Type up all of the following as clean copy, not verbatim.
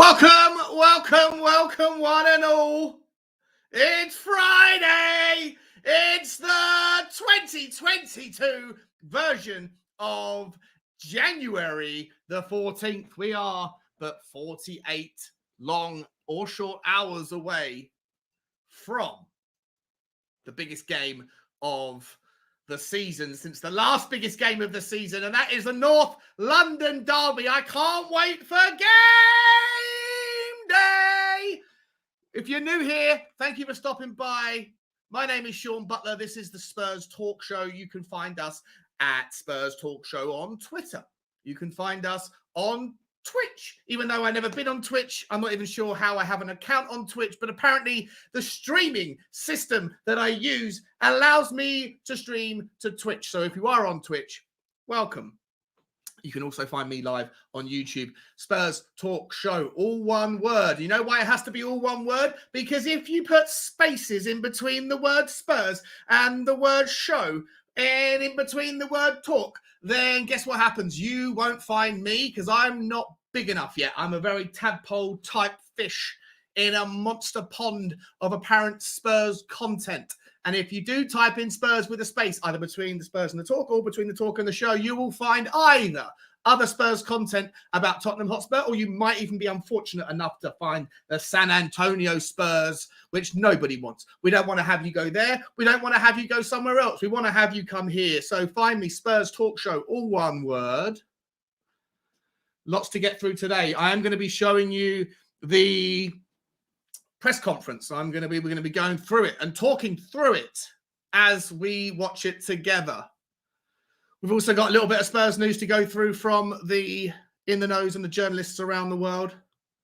Welcome, one and all. It's Friday. It's the 2022 version of January the 14th. We are but 48 long or short hours away from the biggest game of the season since the last biggest game of the season, and that is the North London Derby. I can't wait for game day. If you're new here, thank you for stopping by. My name is Sean Butler. This is the Spurs Talk Show. You can find us at Spurs Talk Show on Twitter. You can find us on Twitch. Even though I've never been on Twitch, I'm not even sure how I have an account on Twitch, but apparently the streaming system that I use allows me to stream to Twitch. So if you are on Twitch, welcome. You can also find me live on YouTube. Spurs Talk Show, all one word. You know why it has to be all one word? Because if you put spaces in between the word Spurs and the word show, and in between the word talk, then guess what happens? You won't find me because I'm not big enough yet. I'm a very tadpole type fish in a monster pond of apparent Spurs content. And if you do type in Spurs with a space, either between the Spurs and the talk or between the talk and the show, you will find either other Spurs content about Tottenham Hotspur, or you might even be unfortunate enough to find the San Antonio Spurs, which nobody wants. We don't want to have you go there. We don't want to have you go somewhere else. We want to have you come here. So find me, Spurs Talk Show, all one word. Lots to get through today. I am going to be showing you the press conference. We're going to be going through it and talking through it as we watch it together. We've also got a little bit of Spurs news to go through from the In the Knows and the journalists around the world.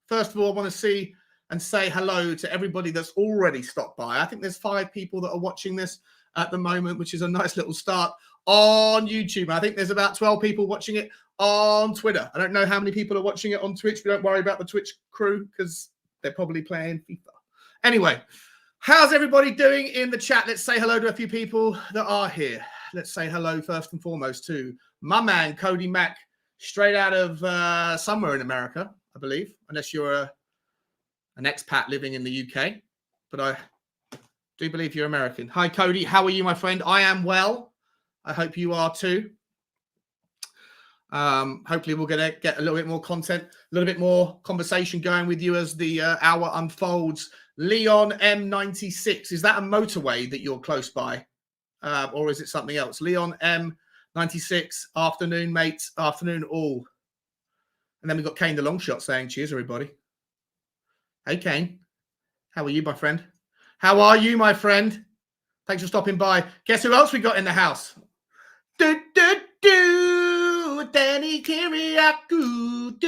First of all, I want to see and say hello to everybody that's already stopped by. I think there's 5 people that are watching this at the moment, which is a nice little start on YouTube. I think there's about 12 people watching it on Twitter. I don't know how many people are watching it on Twitch. We don't worry about the Twitch crew because they're probably playing FIFA. Anyway, how's everybody doing in the chat? Let's say hello to a few people that are here. Let's say hello first and foremost to my man, Cody Mack, straight out of somewhere in America, I believe, unless you're an expat living in the UK. But I do believe you're American. Hi, Cody. How are you, my friend? I am well. I hope you are too. Hopefully we're going to get a little bit more content, a little bit more conversation going with you as the hour unfolds. Leon M96, is that a motorway that you're close by? Or is it something else? Leon M96, afternoon, mates, afternoon all. And then we've got Kane the long shot saying, cheers, everybody. Hey, Kane. How are you, my friend? How are you, my friend? Thanks for stopping by. Guess who else we got in the house? Danny Kiriakou.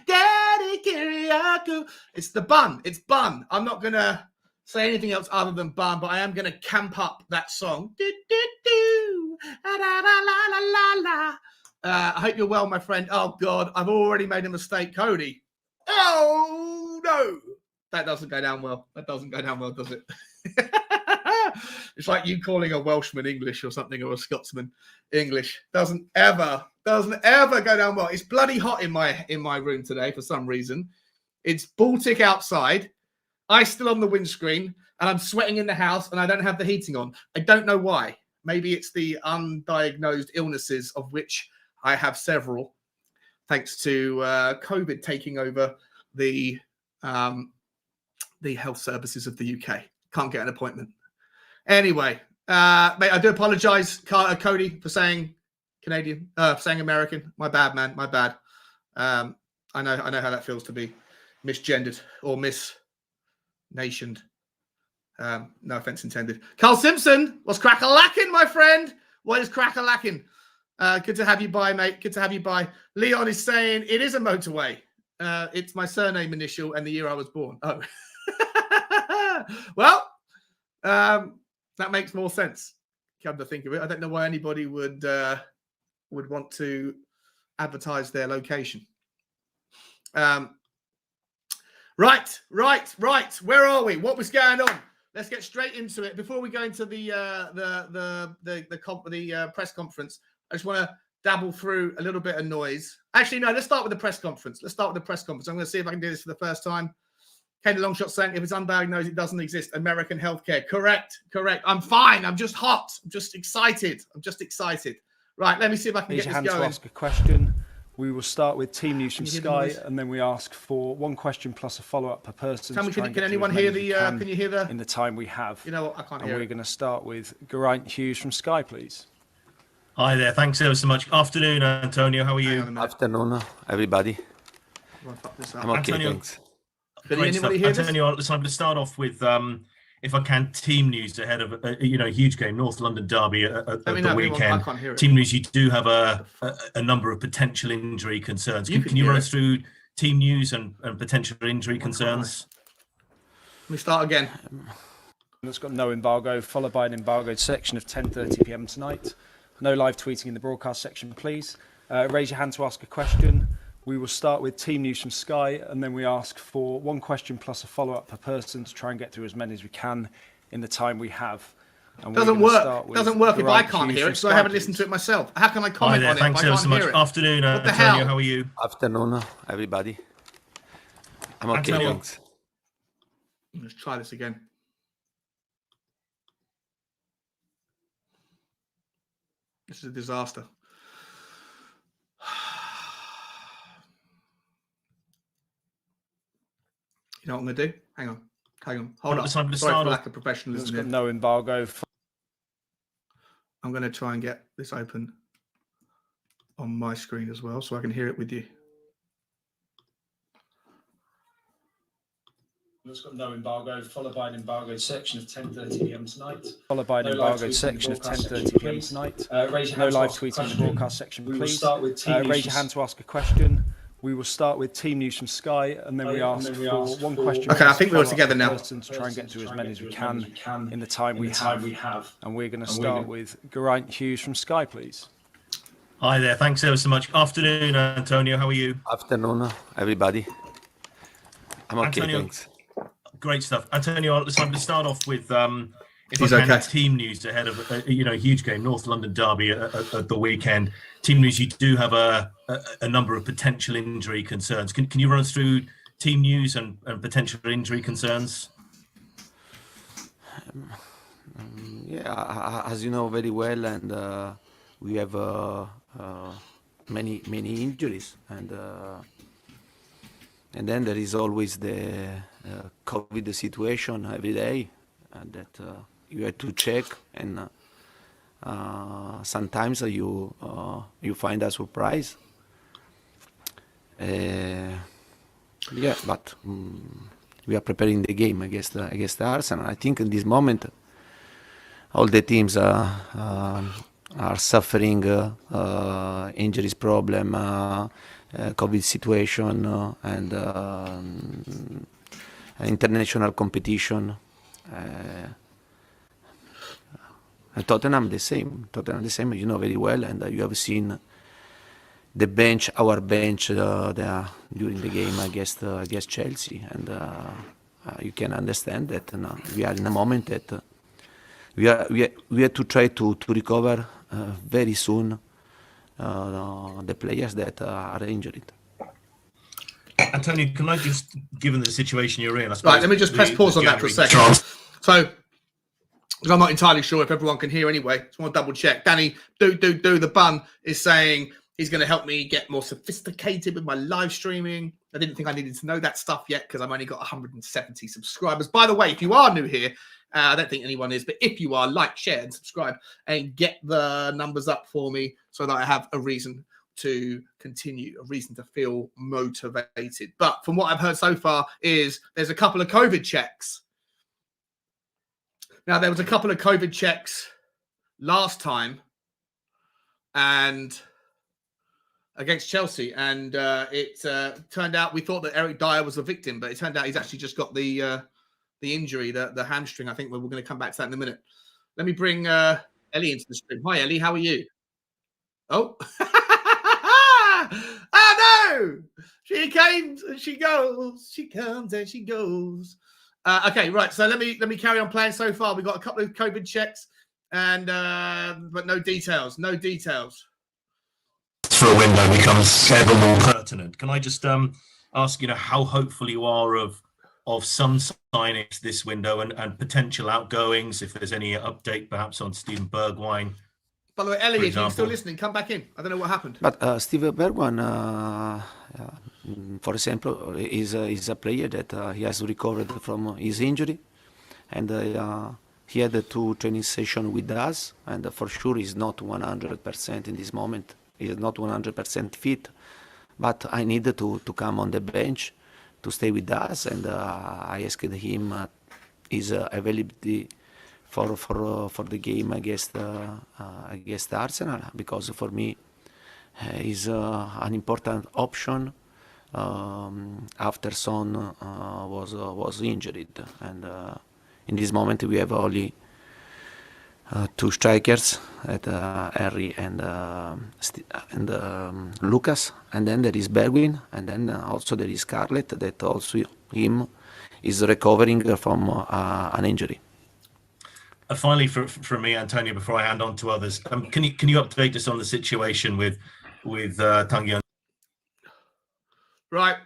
Danny Kiriakou. It's the bun. It's bun. I'm not going to say anything else other than bun, but I am going to camp up that song. I hope you're well, my friend. Oh, God, I've already made a mistake, Cody. Oh, no. That doesn't go down well. That doesn't go down well, does it? It's like you calling a Welshman English or something, or a Scotsman English. Doesn't ever go down well. It's bloody hot in my room today for some reason. It's Baltic outside. Ice still on the windscreen, and I'm sweating in the house, and I don't have the heating on. I don't know why. Maybe it's the undiagnosed illnesses, of which I have several, thanks to COVID taking over the health services of the UK. Can't get an appointment. Anyway, mate, I do apologize, Cody, for saying Canadian, saying American. My bad, man. My bad. I know how that feels to be misgendered or misnationed. No offense intended. Carl Simpson, what's crack-a-lacking, my friend? What is crack-a-lacking? Good to have you by, mate. Good to have you by. Leon is saying it is a motorway. It's my surname initial and the year I was born. Oh. Well, that makes more sense. Come to think of it, I don't know why anybody would want to advertise their location. Right. Where are we? What was going on? Let's get straight into it. Before we go into the press conference, I just want to dabble through a little bit of noise. Actually, no, let's start with the press conference. I'm going to see if I can do this for the first time. Kenny Longshot saying, if it's undiagnosed, it doesn't exist. American healthcare. Correct. I'm fine. I'm just hot. I'm just excited. Right, let me see if I can get this going. To ask a question. We will start with team news from Sky, and then we ask for one question plus a follow-up per person. Tell me, can anyone hear the? Can you hear the? In the time we have. You know what? I can't hear. And we're going to start with Geraint Hughes from Sky, please. Hi there. Thanks ever so much. Afternoon, Antonio. How are you? Afternoon, everybody. I'm okay, Antonio, thanks. Can anybody hear Antonio, listen, I'm going to start off with, if I can, team news ahead of a huge game, North London derby at the weekend. I can't hear it. Team news, you do have a number of potential injury concerns. Can you run us through team news and potential injury concerns? Let me start again. It's got no embargo, followed by an embargoed section of 10:30 p.m. tonight. No live tweeting in the broadcast section, please. Raise your hand to ask a question. We will start with team news from Sky, and then we ask for one question plus a follow-up per person to try and get through as many as we can in the time we have. And doesn't work if I can't hear it, so I haven't listened to it myself. How can I comment on it? Thanks ever so much. Afternoon, Antonio. How are you? Afternoon, everybody. I'm okay, Antonio. thanks. Let's try this again. This is a disaster. You know what I'm going to do? Hang on. Hold on. Sorry for lack of professionalism. It's got no embargo. I'm going to try and get this open on my screen as well so I can hear it with you. It's got no embargo, followed by an embargoed section of 10:30 p.m. tonight. Followed by an embargoed section of 10:30 p.m. tonight. No live tweeting in the broadcast section, please. Raise your hand to ask a question. We will start with team news from Sky, and then we ask for one question. Okay, I think we're all together now. To try and get through as many as we can in the time we have. And we're going to start with Geraint Hughes from Sky, please. Hi there. Thanks ever so much. Afternoon, Antonio. How are you? Afternoon, everybody. I'm okay, Antonio, thanks. Great stuff. Antonio, listen, I'm going to start off with, if I can, team news ahead of a huge game, North London derby at the weekend. Team news, you do have a number of potential injury concerns. Can you run us through team news and potential injury concerns? Yeah, as you know very well, and we have many injuries, and then there is always the COVID situation every day that you have to check, and sometimes you find a surprise. Yeah, but we are preparing the game against Arsenal. I think in this moment all the teams are suffering injuries problem, COVID situation, and international competition. And Tottenham the same. You know very well, and you have seen the bench, our bench, during the game against Chelsea, and you can understand that we are in a moment that we have to try to recover very soon the players that are injured. Antonio, can I just, given the situation you're in, I suppose, right, let me just press pause on that for a second. So, I'm not entirely sure if everyone can hear anyway. Just want to double check. Danny, the bun is saying he's going to help me get more sophisticated with my live streaming. I didn't think I needed to know that stuff yet because I've only got 170 subscribers. By the way, if you are new here, I don't think anyone is, but if you are, like, share, and subscribe, and get the numbers up for me so that I have a reason to continue, a reason to feel motivated. But from what I've heard so far is there's a couple of COVID checks. Now, there was a couple of COVID checks last time and against Chelsea, and it turned out we thought that Eric Dyer was the victim, but it turned out he's actually just got the injury, the hamstring. I think we're going to come back to that in a minute. Let me bring Ellie into the stream. Hi, Ellie. How are you? Oh. Oh, no. She came and she goes. She comes and she goes. Okay, right. So let me carry on playing. So far, we've got a couple of COVID checks, and but no details. No details. for a window becomes ever more pertinent. Can I just ask, how hopeful you are of some signings this window and potential outgoings, if there's any update perhaps on Steven Bergwijn? By the way, Ellie, if you're still listening, come back in. I don't know what happened. But Steven Bergwijn, for example, is a player that he has recovered from his injury, and he had 2 training sessions with us, and for sure he's not 100% in this moment. He's not 100% fit, but I needed to come on the bench to stay with us, and I asked him his availability for the game against Arsenal, because for me is an important option after Son was injured, and in this moment we have only 2 strikers at Harry and Lucas, and then there is Bergwijn, and then also there is Scarlett that also him is recovering from an injury. Finally, for me, Antonio, before I hand on to others, can you update us on the situation with Tanguy? Right.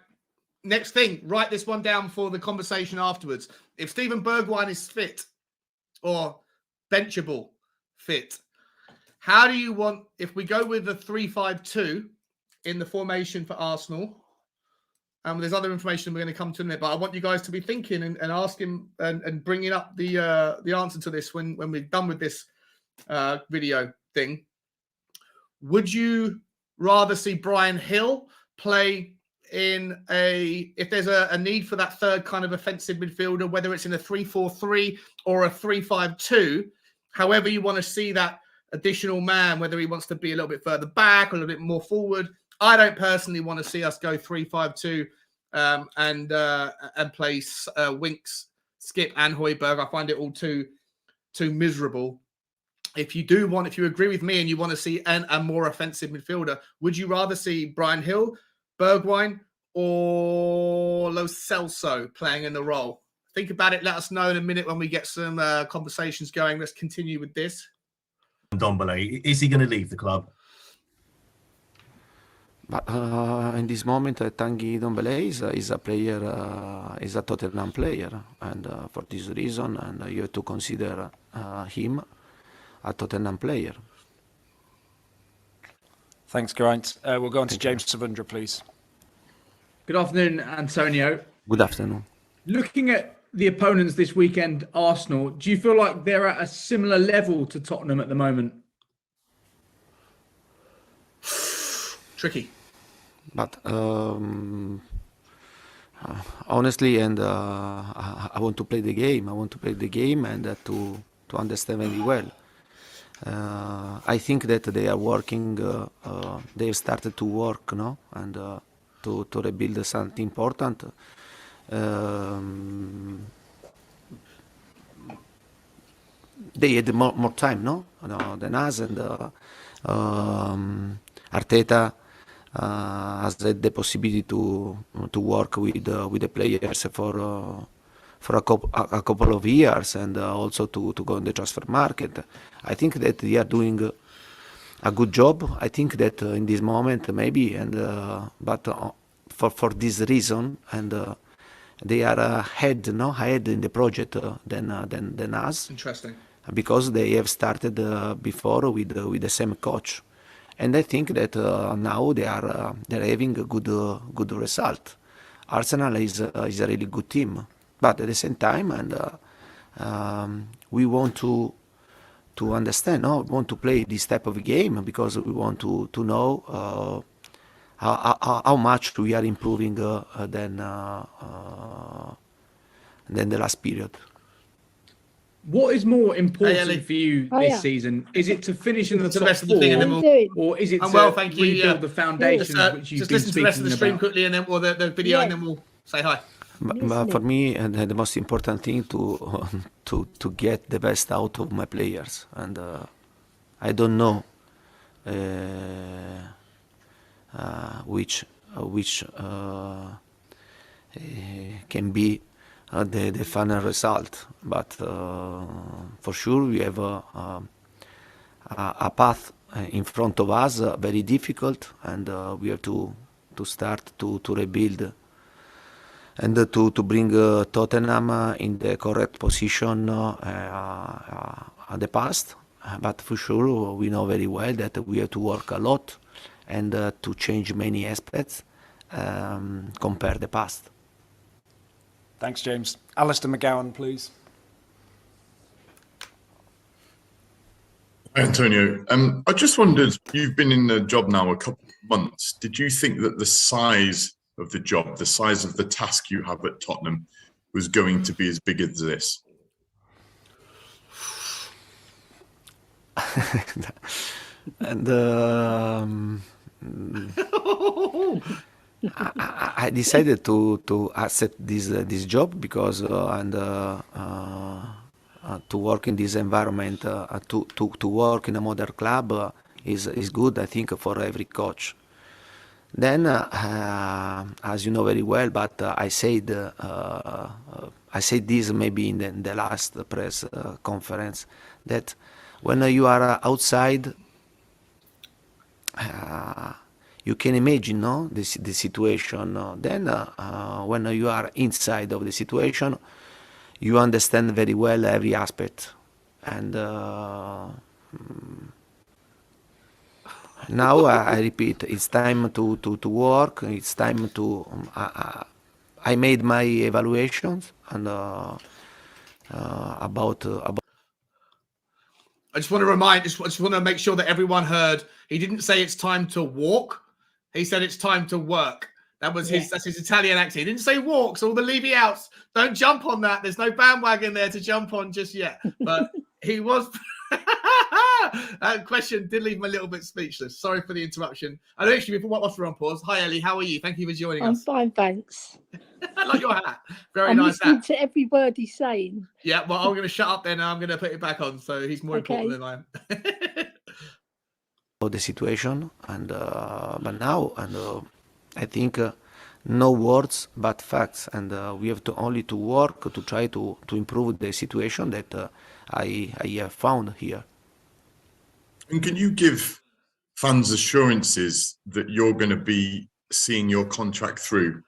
Next thing, write this one down for the conversation afterwards. If Steven Bergwijn is fit or benchable fit, how do you want, if we go with the 3-5-2 in the formation for Arsenal, and there's other information we're going to come to in a minute, but I want you guys to be thinking and asking and bringing up the answer to this when we're done with this video thing. Would you rather see Bryan Hill play in if there's a need for that third kind of offensive midfielder, whether it's in a 3-4-3 or a 3-5-2, however you want to see that additional man, whether he wants to be a little bit further back or a little bit more forward? I don't personally want to see us go 3-5-2 and play Winks, Skip and Højbjerg. I find it all too miserable. If you agree with me and you want to see a more offensive midfielder, would you rather see Bryan Hill, Bergwijn, or Lo Celso playing in the role? Think about it. Let us know in a minute when we get some conversations going. Let's continue with this. Ndombele, is he going to leave the club? But in this moment, Tanguy Ndombele is a player, is a Tottenham player, and for this reason, and you have to consider him a Tottenham player. Thanks, Geraint. We'll go on to James Savundra, please. Good afternoon, Antonio. Good afternoon. Looking at the opponents this weekend, Arsenal, do you feel like they're at a similar level to Tottenham at the moment? Tricky. But honestly, and I want to play the game. I want to play the game and to understand very well. I think that they are working. They have started to work, no, and to rebuild something important. They had more time, no, than us, and Arteta has had the possibility to work with the players for a couple of years, and also to go in the transfer market. I think that they are doing a good job. I think that in this moment maybe, and but for this reason, and they are ahead in the project than us. Interesting. Because they have started before with the same coach. And I think that now they're having a good result. Arsenal is a really good team, but at the same time, and we want to understand, we want to play this type of game because we want to know how much we are improving than the last period. What is more important for you this season? Is it to finish in the top four, or is it to rebuild the foundations which you've been speaking about? Just listen to the rest of the stream quickly, and then the video, and then we'll say hi. But for me, the most important thing to get the best out of my players, and I don't know which can be the final result, but for sure we have a path in front of us, very difficult, and we have to start to rebuild and to bring Tottenham in the correct position at the past. But for sure, we know very well that we have to work a lot and to change many aspects compare the past. Thanks, James. Alistair McGowan, please. Hi, Antonio. I just wondered, you've been in the job now a couple of months. Did you think that the size of the job, the size of the task you have at Tottenham was going to be as big as this? And I decided to accept this job because to work in this environment, to work in a modern club is good, I think, for every coach. Then, as you know very well, but I said this maybe in the last press conference, that when you are outside, you can imagine, no, the situation. Then, when you are inside of the situation, you understand very well every aspect. And now I repeat, it's time to work. It's time to. I made my evaluations and about. I just want to just want to make sure that everyone heard. He didn't say it's time to walk. He said it's time to work. That's his Italian accent. He didn't say walk, so all the Levy outs, don't jump on that. There's no bandwagon there to jump on just yet. But he was. That question did leave me a little bit speechless. Sorry for the interruption. And actually, whilst we're on pause, hi Ellie, how are you? Thank you for joining us. I'm fine, thanks. I like your hat. Very I'm nice listening hat. to every word he's saying. Yeah, well, I'm going to shut up then. And I'm going to put it back on. So he's more important than I am. The situation, and but now, and I think no words but facts, and we have to only to work to try to improve the situation that I have found here. And can you give fans assurances that you're going to be seeing your contract through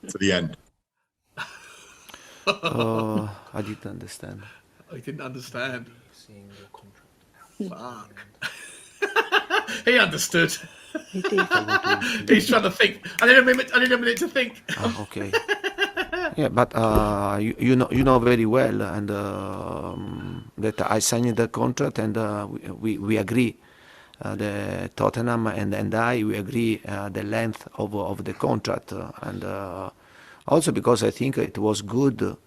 to the end? I didn't understand. I didn't understand. Seeing your contract. Fuck. He understood. He did. He's trying to think. I need a minute to think. Okay. Yeah, but you know very well, and that I signed the contract, and we agree. The Tottenham and we agree the length of the contract, and also because I think it was good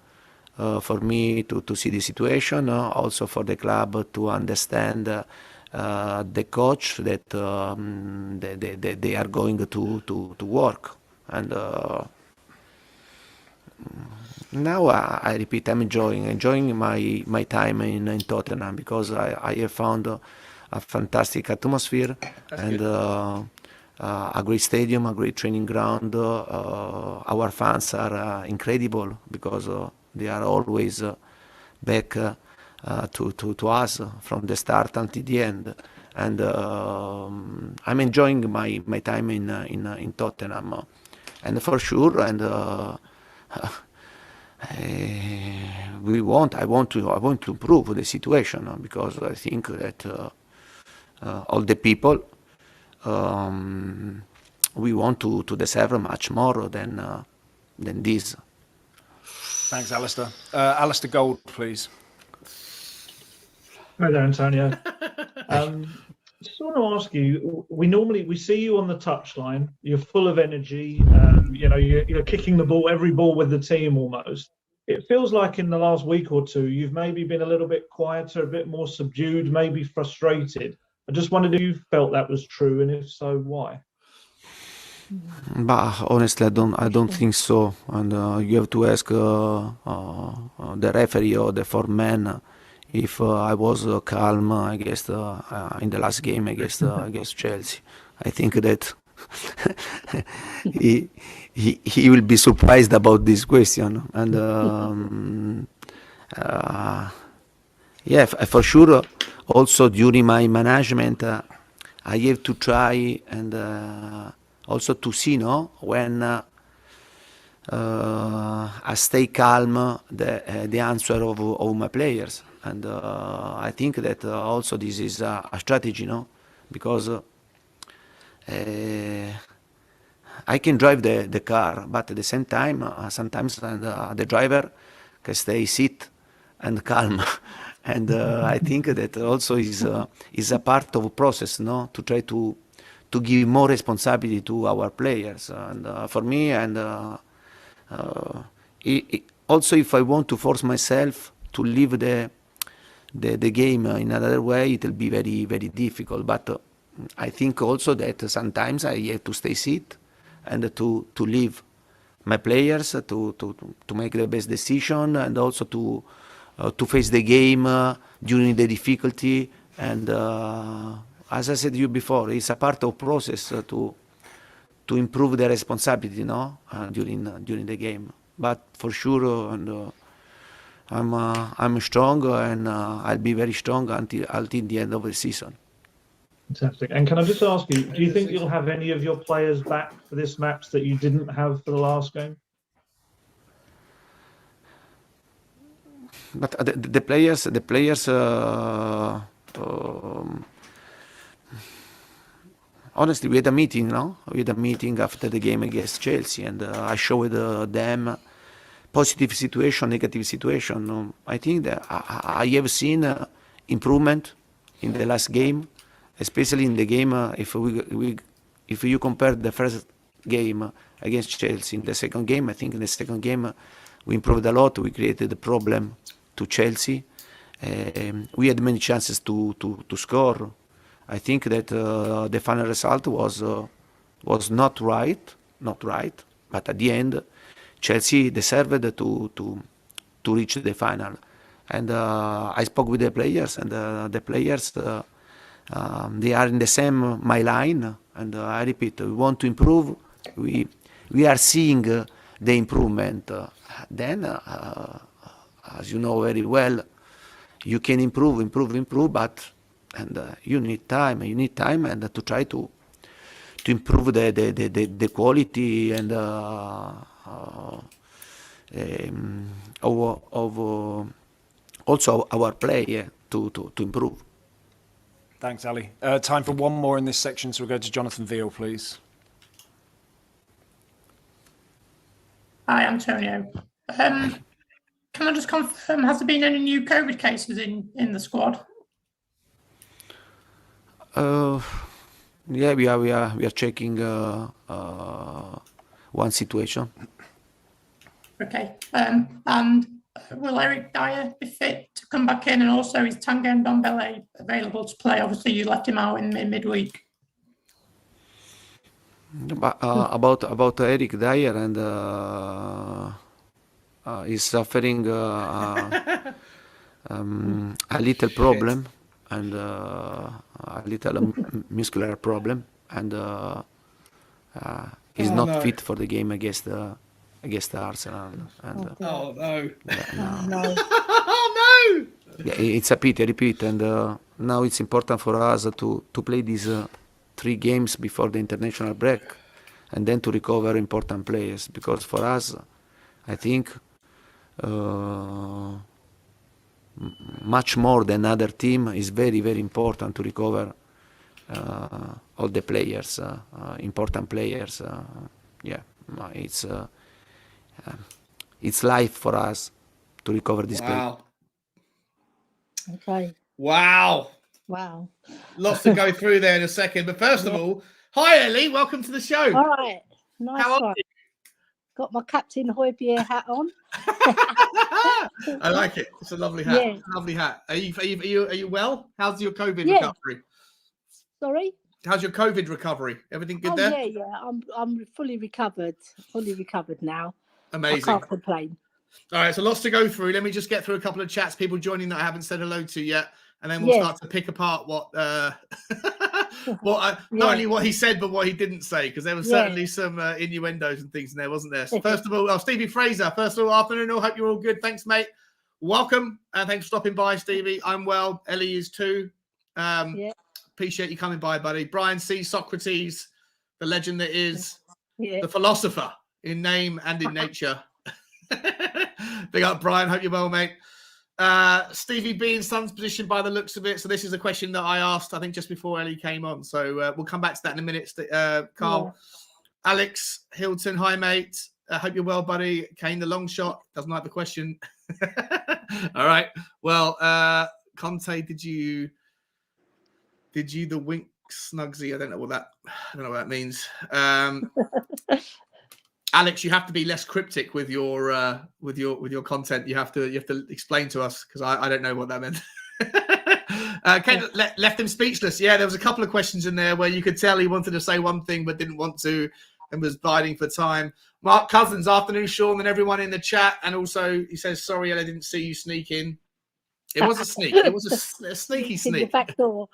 for me to see the situation, also for the club to understand the coach that they are going to work, and now I repeat, I'm enjoying my time in Tottenham because I have found a fantastic atmosphere. That's and a great stadium, a great training ground. Our fans are incredible because they are always back to us from the start until the end. And I'm enjoying my time in Tottenham, and for sure. And I want to improve the situation because I think that all the people we want to deserve much more than this. Thanks, Alistair. Alistair Gold, please. Hi there, Antonio. Just want to ask you, we see you on the touchline, you're full of energy, you're kicking the ball, every ball with the team almost. It feels like in the last week or two, you've maybe been a little bit quieter, a bit more subdued, maybe frustrated. I just wondered if you felt that was true, and if so, why? But honestly, I don't think so. And you have to ask the referee or the foreman if I was calm against in the last game against Chelsea. I think that he will be surprised about this question. And Yeah, for sure. Also during my management, I have to try and also to see, no, when I stay calm the answer of my players, and I think that also this is a strategy, no, because I can drive the car, but at the same time, sometimes the driver can stay sit and calm. And I think that also is a part of a process, no, to try to give more responsibility to our players. And for me, and also if I want to force myself to live the game in another way, it will be very, very difficult. But I think also that sometimes I have to stay sit and to leave my players to make the best decision, and also to face the game during the difficulty. And as I said to you before, it's a part of process to improve the responsibility, no, during the game. But for sure, and I'm strong, and I'll be very strong until the end of the season. Fantastic. And can I just ask you, do you think you'll have any of your players back for this match that you didn't have for the last game? But the players. Honestly, we had a meeting, no? We had a meeting after the game against Chelsea, and I showed them positive situation, negative situation. I think that I have seen improvement in the last game, especially in the game. If you compare the first game against Chelsea in the second game, I think in the second game we improved a lot. We created a problem to Chelsea. We had many chances to score. I think that the final result was not right, but at the end, Chelsea deserved to reach the final. And I spoke with the players, and the players they are in the same my line. And I repeat, we want to improve. We are seeing the improvement. Then, as you know very well, you can improve, but you need time, and to try to improve the quality and of also our play to improve. Thanks, Ali. Time for one more in this section, so we'll go to Jonathan Veal, please. Hi, Antonio. Can I just confirm, has there been any new COVID cases in the squad? Yeah, we are checking one situation. Okay. And will Eric Dyer be fit to come back in? And also, is Tanguy Ndombele available to play? Obviously, you left him out in midweek. About Eric Dyer, and he's suffering a little problem, and a little muscular problem, and he's not fit for the game against Arsenal. And, oh no! Yeah, No. Oh no! Yeah, it's a pity, I repeat, and now it's important for us to play these 3 games before the international break, and then to recover important players, because for us, I think much more than other team is very, very important to recover all the players, important players. Yeah, it's life for us to recover this Wow. Okay. Wow. Wow. Lots to go through there in a second. But first of all, hi Ellie, welcome to the show. All right. Nice How are one. Got my Captain Hooiberg hat on. I like it. It's a lovely hat. Yeah. Lovely hat. Are you well? How's your COVID Yeah. recovery? Sorry? How's your COVID recovery? Everything good there? Yeah. I'm fully recovered. Fully recovered now. Amazing. I can't complain. All right, so lots to go through. Let me just get through a couple of chats, people joining that I haven't said hello to yet, and then we'll start to pick apart what not only what he said, but what he didn't say, because there was certainly some innuendos and things in there, wasn't there? So first of all, Stevie Fraser, first of all, afternoon all, hope you're all good. Thanks, mate. welcome and thanks for stopping by, Stevie. I'm well. Ellie is too. Appreciate you coming by, buddy. Brian C. Socrates, the legend that is the philosopher in name and in nature. Big up, Brian. Hope you're well, mate. Stevie B in Sun's position by the looks of it. So this is a question that I asked, I think, just before Ellie came on. So we'll come back to that in a minute. Carl, Alex Hilton, hi, mate. I hope you're well, buddy. Kane, the long shot. Doesn't like the question. All right. Well, Conte, did you the wink snugsy? I don't know what that means. Alex, you have to be less cryptic with your content. You have to explain to us because I don't know what that meant. Kane left him speechless. Yeah, there was a couple of questions in there where you could tell he wanted to say one thing but didn't want to and was biding for time. Mark Cousins, afternoon, Sean, and everyone in the chat. And also, he says, sorry, I didn't see you sneak in. It was a sneak. It was a sneaky sneak. In the back door.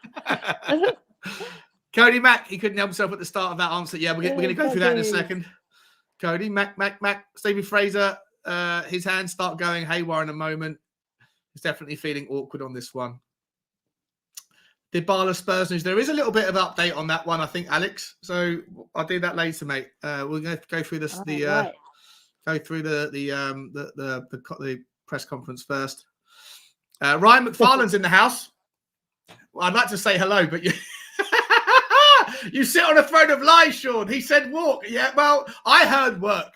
Cody Mack, he couldn't help himself at the start of that answer. Yeah, we're going to go through that in a second. Cody, Mac. Stevie Fraser, his hands start going haywire in a moment. He's definitely feeling awkward on this one. Dybala Spurs news. There is a little bit of update on that one, I think, Alex. So I'll do that later, mate. We're going to go through this. Go through the press conference first. Ryan McFarlane's in the house. Well, I'd like to say hello, but you you sit on a throne of lies, Sean. He said walk. Yeah, well, I heard work.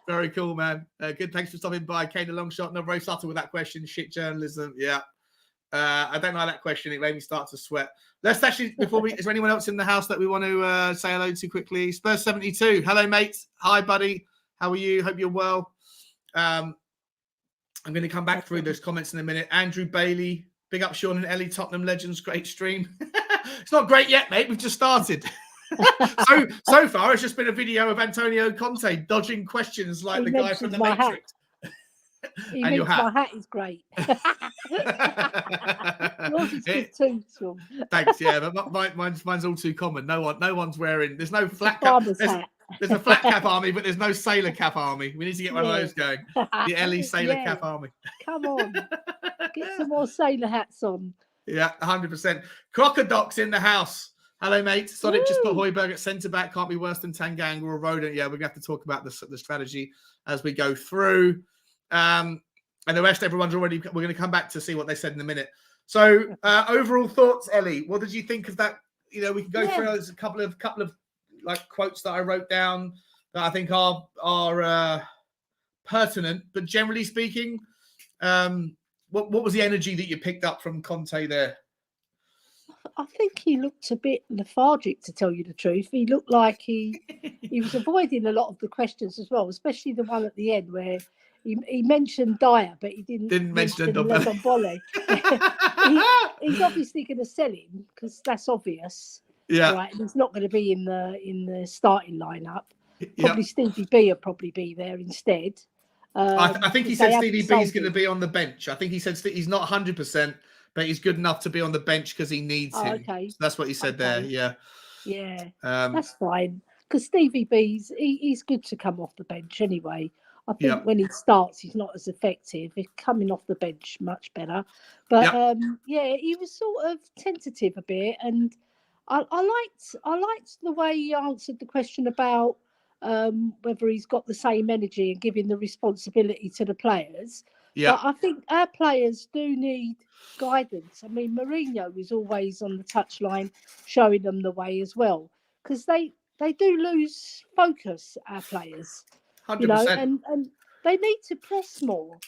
Very cool, man. Good. Thanks for stopping by. Kane the long shot. No, very subtle with that question. Shit journalism. Yeah. I don't like that question. It made me start to sweat. Let's actually, is there anyone else in the house that we want to say hello to quickly? Spurs 72. Hello, mate. Hi, buddy. How are you? Hope you're well. I'm going to come back through those comments in a minute. Andrew Bailey. Big up, Sean and Ellie, Tottenham legends. Great stream. It's not great yet, mate. We've just started. so far, it's just been a video of Antonio Conte dodging questions like the guy from The Matrix. He and your hat. My hat is great. Yours is good too, Sean. Thanks. Yeah, but mine's all too common. No one's wearing. There's no flat cap. There's a flat cap army, but there's no sailor cap army. We need to get one of those going. The Ellie sailor cap army. Come on, get some more sailor hats on. Yeah, 100%. Crocodoc's in the house. Hello, mate. Sonic just put Højbjerg at centre back. Can't be worse than Tanganga or Rodent. Yeah, we're going to have to talk about the strategy as we go through. And the rest, everyone's already. We're going to come back to see what they said in a minute. So, overall thoughts, Ellie. What did you think of that? You know, we can go through. There's a couple of like quotes that I wrote down that I think are pertinent. But generally speaking, what was the energy that you picked up from Conte there? I think he looked a bit lethargic, to tell you the truth. He looked like he was avoiding a lot of the questions as well, especially the one at the end where he mentioned Dyer, but he didn't mention Ndombele. He's obviously going to sell him because that's obvious. Yeah, right. And he's not going to be in the starting lineup. Probably Stevie B will probably be there instead. I think he said Stevie B is going to be on the bench. I think he said he's not 100%, but he's good enough to be on the bench because he needs him. Okay. So that's what he said there. Yeah. Yeah. That's fine because Stevie B's he's good to come off the bench anyway. I think when he starts, he's not as effective. He's coming off the bench much better. But he was sort of tentative a bit, and I liked the way he answered the question about whether he's got the same energy and giving the responsibility to the players. Yeah, but I think our players do need guidance. I mean, Mourinho is always on the touchline, showing them the way as well, because they do lose focus. Our players. 100%. You know, and they need to press more,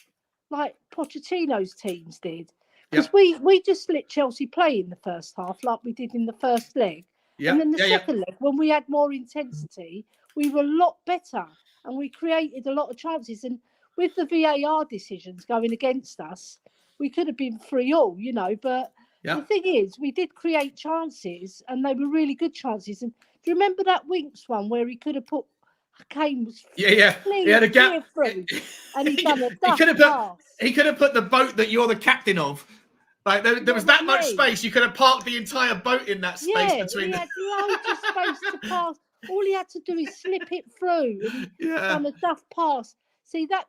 like Pochettino's teams did. Because we just let Chelsea play in the first half like we did in the first leg. And then the second leg, when we had more intensity, we were a lot better and we created a lot of chances. And with the VAR decisions going against us, we could have been 3-3, you know. But the thing is, we did create chances and they were really good chances. And do you remember that Winks one where he could have put Kane was he had a gap through, and he done a he could have put the boat that you're the captain of. Like there was that much space. You could have parked the entire boat in that space between. He had loads of space to pass. All he had to do is slip it through. And he done a duff pass. See that,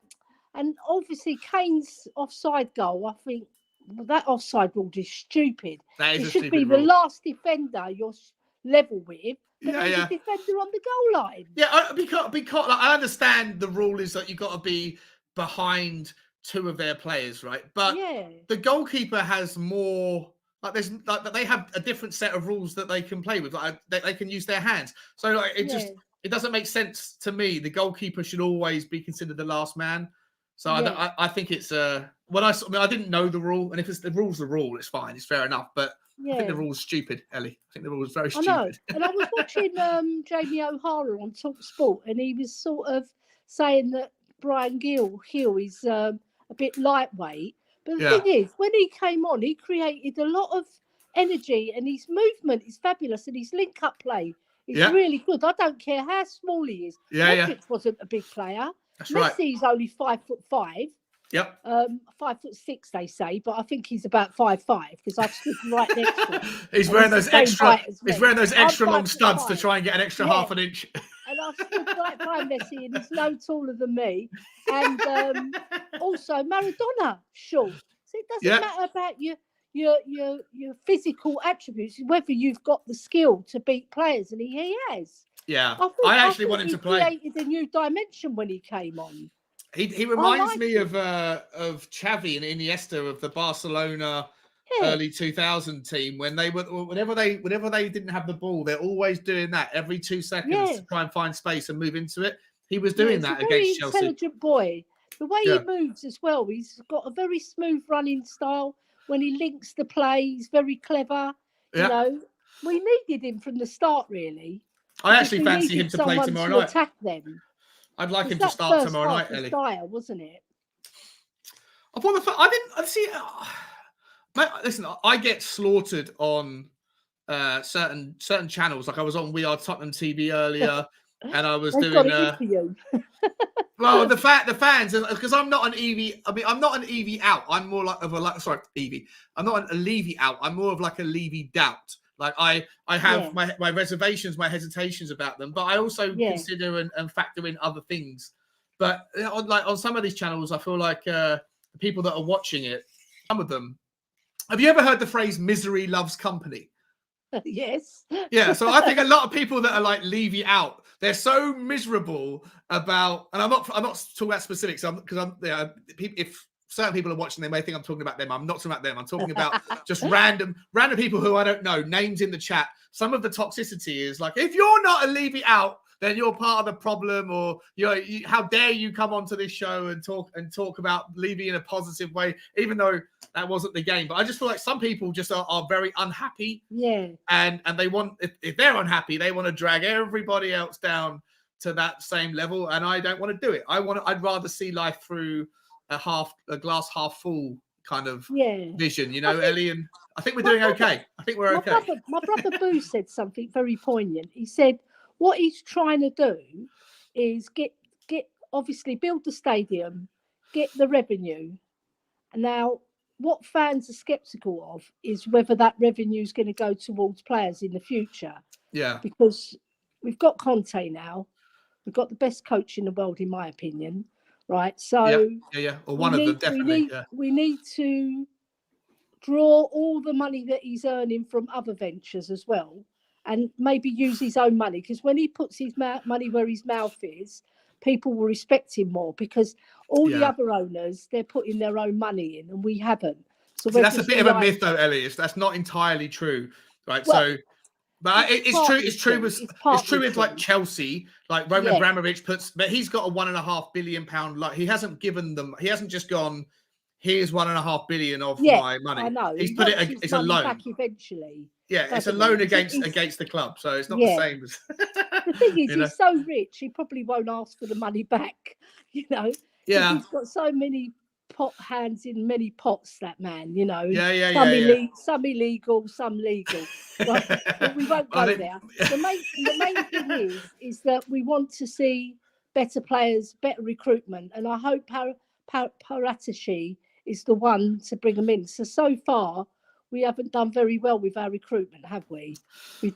and obviously Kane's offside goal. I think that offside rule is stupid. It should be the last defender you're level with, but there's a defender on the goal line. Yeah, because like, I understand the rule is that you've got to be behind two of their players, right? But the goalkeeper has more. Like they have a different set of rules that they can play with. Like they can use their hands. So like it doesn't make sense to me. The goalkeeper should always be considered the last man. So I think it's I didn't know the rule, and if the rule's the rule, it's fine, it's fair enough. But I think the rule's stupid, Ellie. I think the rule is very stupid. I know. And I was watching Jamie O'Hara on Talk Sport, and he was sort of saying that Brian Gill is a bit lightweight. But the thing is, when he came on, he created a lot of energy, and his movement is fabulous, and his link-up play is really good. I don't care how small he is. Modric wasn't a big player. That's Messi's only 5'5". Yep. 5'6", they say, but I think he's about 5'5" because I've stood right next to him. He's wearing those extra. He's wearing those extra long studs to try and get an extra half an inch. And I've stood right by Messi, and he's no taller than me. And also Maradona, short. So it doesn't matter about your physical attributes, whether you've got the skill to beat players, and he has. Yeah, I actually wanted to play. He created a new dimension when he came on. He reminds me of Xavi and Iniesta of the Barcelona early 2000 team when they were whenever they didn't have the ball, they're always doing that every 2 seconds to try and find space and move into it. He was doing that against Chelsea. Intelligent boy. The way he moves as well, he's got a very smooth running style. When he links the play, he's very clever. You know, we needed him from the start, really. I actually fancy him to play tomorrow night. Attack them. I'd like him to start tomorrow night, Ellie. Dire, wasn't it? I didn't see. Listen, I get slaughtered on certain channels. Like I was on We Are Tottenham TV earlier, and I was doing. Well, the fans, because I'm not an Evie. I mean, I'm not an Evie out. I'm more like Evie. I'm not an Levy out. I'm more of like a Levy doubt. Like I have my reservations, my hesitations about them, but I also consider and factor in other things. But on some of these channels, I feel like the people that are watching it, some of them. Have you ever heard the phrase "misery loves company"? Yes. Yeah. So I think a lot of people that are like Levy out, they're so miserable about, and I'm not talking about specifics because if certain people are watching, they may think I'm talking about them. I'm not talking about them. I'm talking about just random people who I don't know, names in the chat. Some of the toxicity is like, if you're not a Levy out, then you're part of the problem, or how dare you come onto this show and talk about Levy in a positive way, even though that wasn't the game. But I just feel like some people just are very unhappy. Yeah. And they want, if they're unhappy, they want to drag everybody else down to that same level. And I don't want to do it. I'd rather see life through a glass half full kind of vision, Ellie, and I think we're doing okay. I think we're okay. My brother Boo said something very poignant. He said what he's trying to do is get obviously build the stadium, get the revenue. And now what fans are skeptical of is whether that revenue is going to go towards players in the future. Yeah. Because we've got Conte now. We've got the best coach in the world, in my opinion. Right. So or one of them, definitely. We need to draw all the money that he's earning from other ventures as well, and maybe use his own money, because when he puts his money where his mouth is, people will respect him more, because all the other owners, they're putting their own money in and we haven't. So that's a bit of a myth though, Ellie. That's not entirely true, right? Well, but it's true with like Chelsea, like Roman Abramovich but he's got a £1.5 billion like he hasn't just gone, here's £1.5 billion of my money. I know. He's put it as a loan back eventually. Yeah, it's a loan against the club, so it's not the same as the thing is he's so rich he probably won't ask for the money back, Yeah. He's got so many pot hands in many pots, that man, some illegal, some legal. But we won't go there. The main thing is that we want to see better players, better recruitment, and I hope Paratici is the one to bring them in. So far we haven't done very well with our recruitment, have we?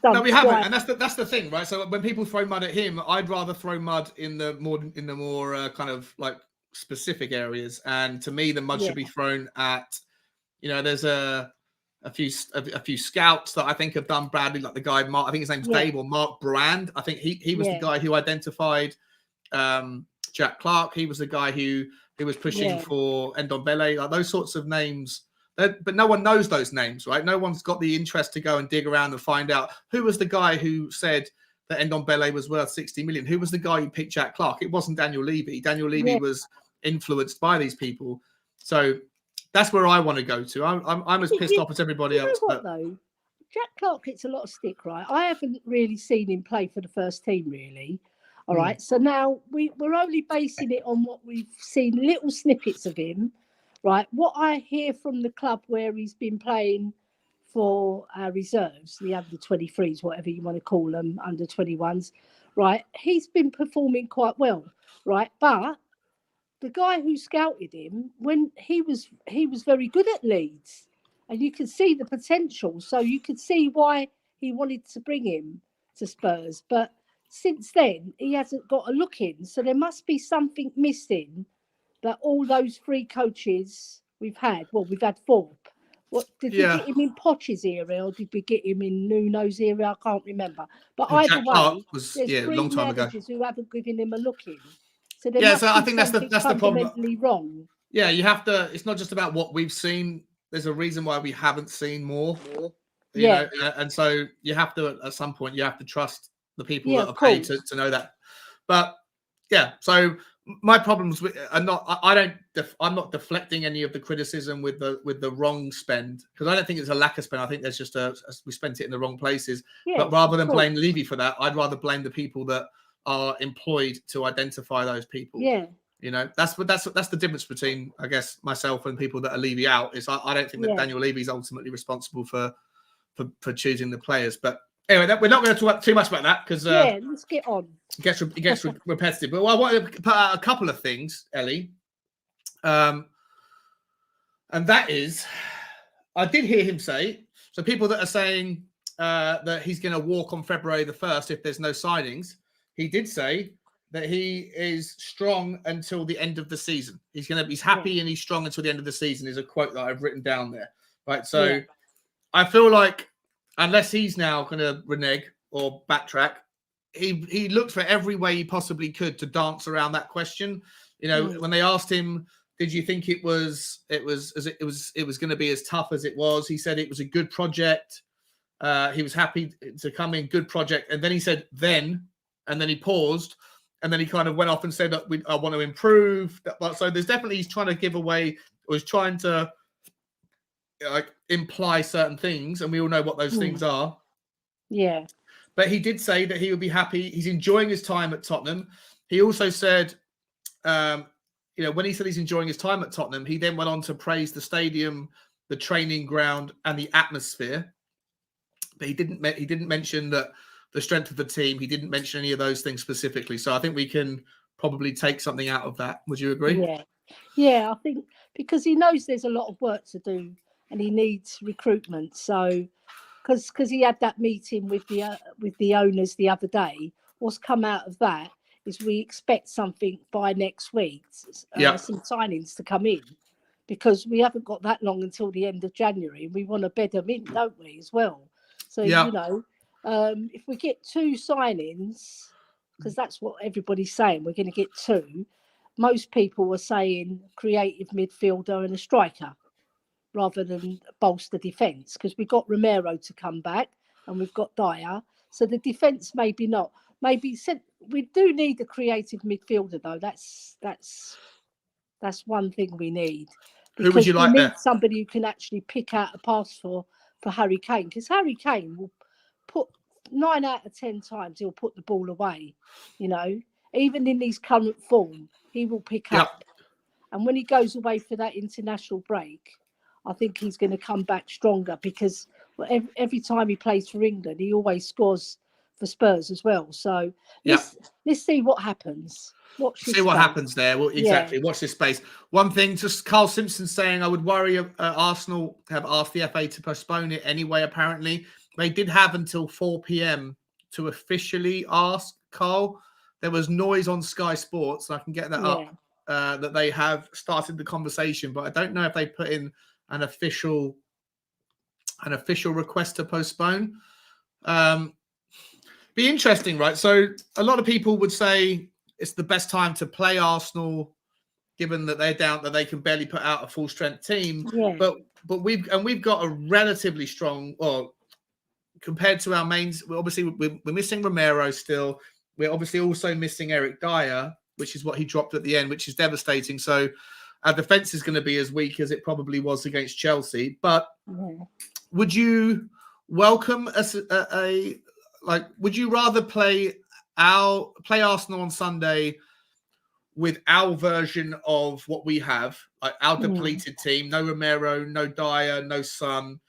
No, we haven't, and that's the thing, right? So when people throw mud at him, I'd rather throw mud in the more kind of like specific areas, and to me, the mud should be thrown at. There's a few scouts that I think have done badly, like the guy Mark. I think his name's Dave or Mark Brand. I think he was the guy who identified Jack Clark. He was the guy who was pushing for Ndombele, like those sorts of names. But no one knows those names, right? No one's got the interest to go and dig around and find out who was the guy who said that Ndombele was worth 60 million. Who was the guy who picked Jack Clark? It wasn't Daniel Levy. Daniel Levy was influenced by these people. So that's where I want to go to. I'm as pissed off as everybody else. What, though? Jack Clark gets a lot of stick, right? I haven't really seen him play for the first team, really. All right. So now we're only basing it on what we've seen, little snippets of him, right? What I hear from the club where he's been playing for our reserves, the under 23s, whatever you want to call them, under 21s, right? He's been performing quite well, right? But the guy who scouted him, when he was very good at Leeds, and you could see the potential. So you could see why he wanted to bring him to Spurs. But since then, he hasn't got a look in. So there must be something missing that all those three coaches we've had, we've had four. What did we get him in Poch's era, or did we get him in Nuno's era? I can't remember. But either way, there's three managers who haven't given him a look in. So so I think that's the problem. Fundamentally wrong. Yeah, you have to. It's not just about what we've seen. There's a reason why we haven't seen more. You know, and so you have to, at some point, you have to trust the people that are paid to know that. But so my problems are not. I'm not deflecting any of the criticism with the wrong spend, because I don't think it's a lack of spend. I think there's just we spent it in the wrong places. But rather than blame Levy for that, I'd rather blame the people that are employed to identify those people. That's the difference between, I guess, myself and people that are Levy out. Is I don't think that Daniel Levy is ultimately responsible for choosing the players. But anyway, we're not going to talk too much about that, because let's get on. It gets repetitive. But I wanted to put out a couple of things, Ellie, and that is, I did hear him say, so people that are saying that he's going to walk on February the 1st if there's no signings, he did say that he is strong until the end of the season. He's happy and he's strong until the end of the season, is a quote that I've written down there. Right. So I feel like, unless he's now going to renege or backtrack, he looked for every way he possibly could to dance around that question. When they asked him, did you think it was going to be as tough as it was? He said it was a good project. He was happy to come in, good project. And then he said, and then he paused, and then he kind of went off and said, I want to improve. So there's definitely, he's trying to give away, or he's trying to imply certain things, and we all know what those things are. Yeah. But he did say that he would be happy. He's enjoying his time at Tottenham. He also said, when he said he's enjoying his time at Tottenham, he then went on to praise the stadium, the training ground, and the atmosphere. But he didn't mention that the strength of the team. He didn't mention any of those things specifically. So I think we can probably take something out of that. Would you agree? Yeah, I think because he knows there's a lot of work to do and he needs recruitment. So because he had that meeting with the owners the other day, what's come out of that is we expect something by next week, some signings to come in, because we haven't got that long until the end of January. We want to bed them in, don't we, as well? So, if we get two signings, because that's what everybody's saying, we're going to get two. Most people are saying creative midfielder and a striker, rather than bolster defence, because we've got Romero to come back and we've got Dyer. So the defence maybe not. Maybe we do need a creative midfielder, though. That's one thing we need. Who would you like there? Somebody who can actually pick out a pass for Harry Kane, because Harry Kane will put 9 out of 10 times he'll put the ball away. Even in his current form, he will pick up. And when he goes away for that international break, I think he's going to come back stronger, because every time he plays for England, he always scores for Spurs as well. So let's see what happens. See what happens there. Well, exactly. Watch this space. One thing, just Carl Simpson saying, I would worry Arsenal have asked the FA to postpone it anyway, apparently. They did have until 4 p.m. to officially ask, Carl. There was noise on Sky Sports, and I can get that up that they have started the conversation, but I don't know if they put in an official request to postpone. Be interesting, right? So a lot of people would say it's the best time to play Arsenal, given that they're down, that they can barely put out a full strength team. Yeah. But we've got a relatively strong, well, compared to our mains. We're missing Romero still. We're obviously also missing Eric Dyer, which is what he dropped at the end, which is devastating. So our defense is going to be as weak as it probably was against Chelsea. But would you welcome would you rather play Arsenal on Sunday with our version of what we have, like our depleted team, no Romero, no Dyer, no Son,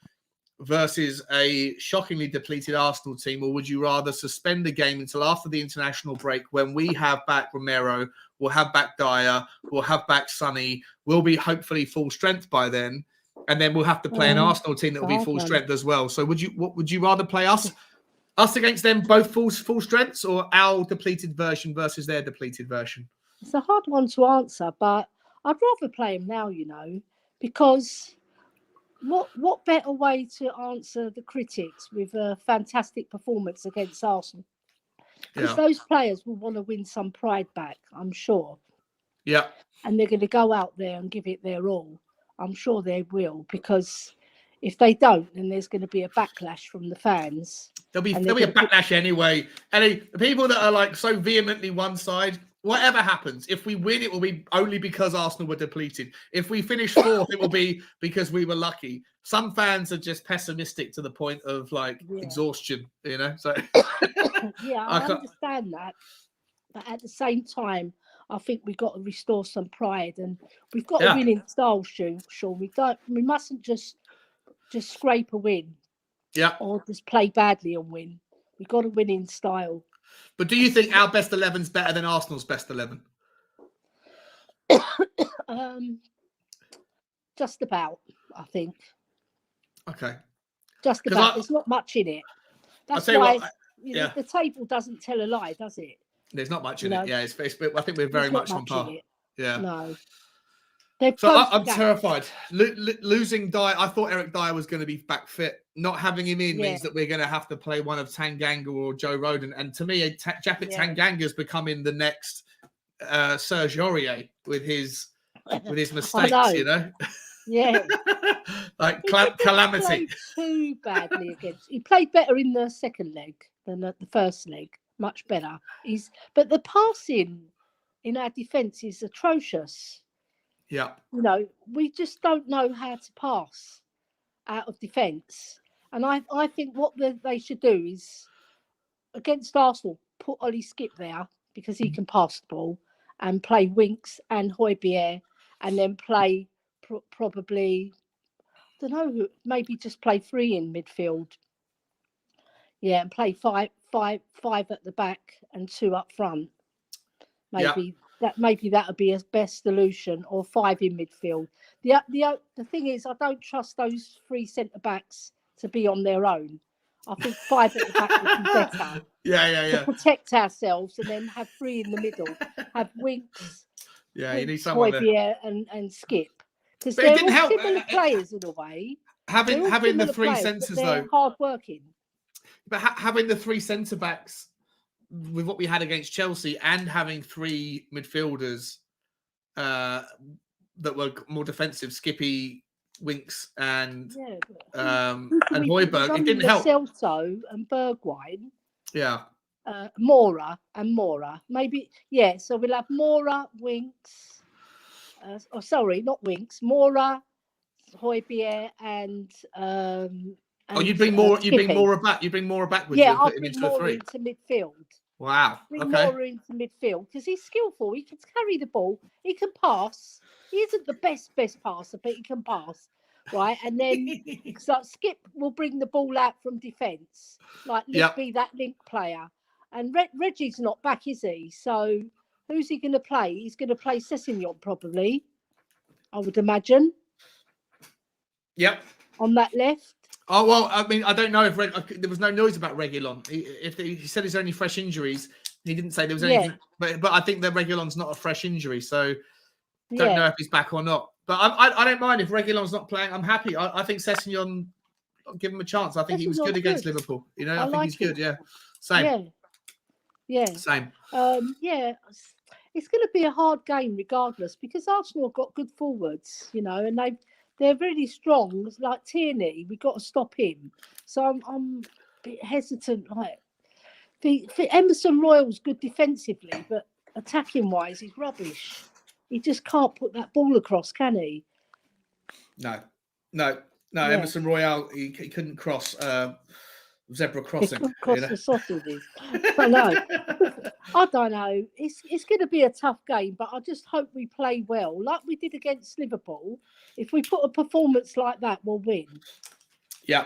versus a shockingly depleted Arsenal team? Or would you rather suspend the game until after the international break, when we have back Romero, we'll have back Dyer, we'll have back Sonny, we'll be hopefully full strength by then, and then we'll have to play an Arsenal team that will be full strength as well? So would you rather play us against them, both full strengths, or our depleted version versus their depleted version? It's a hard one to answer, but I'd rather play him now, because what better way to answer the critics with a fantastic performance against Arsenal? Because those players will want to win some pride back, I'm sure. Yeah. And they're going to go out there and give it their all. I'm sure they will, because if they don't, then there's going to be a backlash from the fans. There'll be a backlash anyway. And the people that are like so vehemently one side, whatever happens, if we win, it will be only because Arsenal were depleted. If we finish fourth, it will be because we were lucky. Some fans are just pessimistic to the point of exhaustion, So yeah, I understand that. But at the same time, I think we've got to restore some pride, and we've got a winning style, Sean. We mustn't just scrape a win. Yeah. Or just play badly and win. We've got a winning style. But do you think our best 11 is better than Arsenal's best 11? Just about, I think. Okay. Just about. There's not much in it. That's why the table doesn't tell a lie, does it? There's not much in it. Yeah, I think we're very much on par. Yeah. No. So I'm terrified. Losing Dyer, I thought Eric Dyer was going to be back fit. Not having him in means that we're going to have to play one of Tanganga or Joe Rodon. And to me, Japhet Tanganga is becoming the next Serge Aurier with his mistakes, Yeah. Like calamity. He played too badly against. He played better in the second leg than the first leg. Much better. But the passing in our defence is atrocious. Yeah. We just don't know how to pass out of defence. And I think what they should do is, against Arsenal, put Ollie Skip there because he can pass the ball, and play Winks and Højbjerg, and then play probably, I don't know, maybe just play 3 in midfield. Yeah, and play five at the back and 2 up front. Maybe that would be a best solution, or 5 in midfield. The thing is, I don't trust those 3 centre backs to be on their own. I think 5 at the back would be better. Yeah. To protect ourselves, and then have 3 in the middle. Have Winks. Yeah, you need someone there. and Skip, because it they're didn't help. Similar players in a way. Having the 3 centres though, hard working. But having the 3 centre backs with what we had against Chelsea, and having 3 midfielders that were more defensive, Skippy, Winks, and Højbjerg, it didn't help. Celso and Bergwijn. Yeah. Mora. Maybe, yeah. So we'll have Mora, Winks. Not Winks. Mora, Højbjerg, and you'd bring Mora back. You'd bring Mora back with you and put him into Mora 3. into midfield. Wow. Bring Mora into midfield because he's skillful. He can carry the ball. He can pass. He isn't the best passer, but he can pass. Right, and then so Skip will bring the ball out from defence, be that link player. And Reggie's not back, is he? So who's he going to play? He's going to play Sessegnon probably, I would imagine. Yep. On that left. Oh well, I mean, I don't know if there was no noise about Reguilon. He said it's only fresh injuries. He didn't say there was anything, but I think that Reguilon's not a fresh injury. So Don't know if he's back or not. But I don't mind if Reguilon's not playing. I'm happy. I think Sessegnon, give him a chance. I think he was good against Liverpool. You know, I think he's good. Yeah. Same. Yeah. Same. It's going to be a hard game regardless because Arsenal have got good forwards, you know, and they're really strong. Like Tierney, we've got to stop him. So I'm a bit hesitant. Like Emerson Royal's good defensively, but attacking wise, he's rubbish. He just can't put that ball across, can he? No. Emerson Royal, he couldn't cross zebra crossing. He couldn't cross the sausages. I know. I don't know. It's going to be a tough game, but I just hope we play well, like we did against Liverpool. If we put a performance like that, we'll win. Yeah.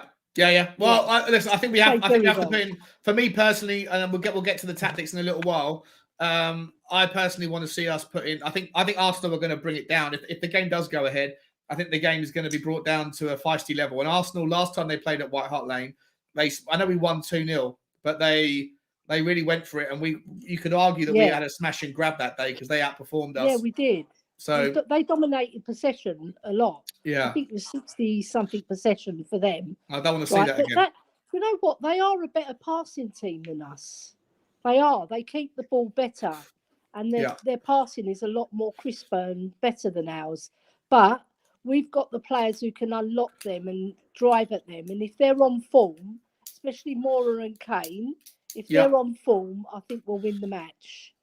Well, listen, I think we have to put in. For me personally, and we'll get to the tactics in a little while. I personally want to see us put in. I think Arsenal are going to bring it down. If the game does go ahead, I think the game is going to be brought down to a feisty level. And Arsenal, last time they played at White Hart Lane, I know we won 2-0, but they really went for it. And you could argue that we had a smash and grab that day because they outperformed us. Yeah, we did. So they dominated possession a lot. Yeah. I think it was 60-something possession for them. I don't want to see that again. You know what? They are a better passing team than us. They are. They keep the ball better. And their passing is a lot more crisper and better than ours. But we've got the players who can unlock them and drive at them. And if they're on form, especially Moura and Kane, if they're on form, I think we'll win the match.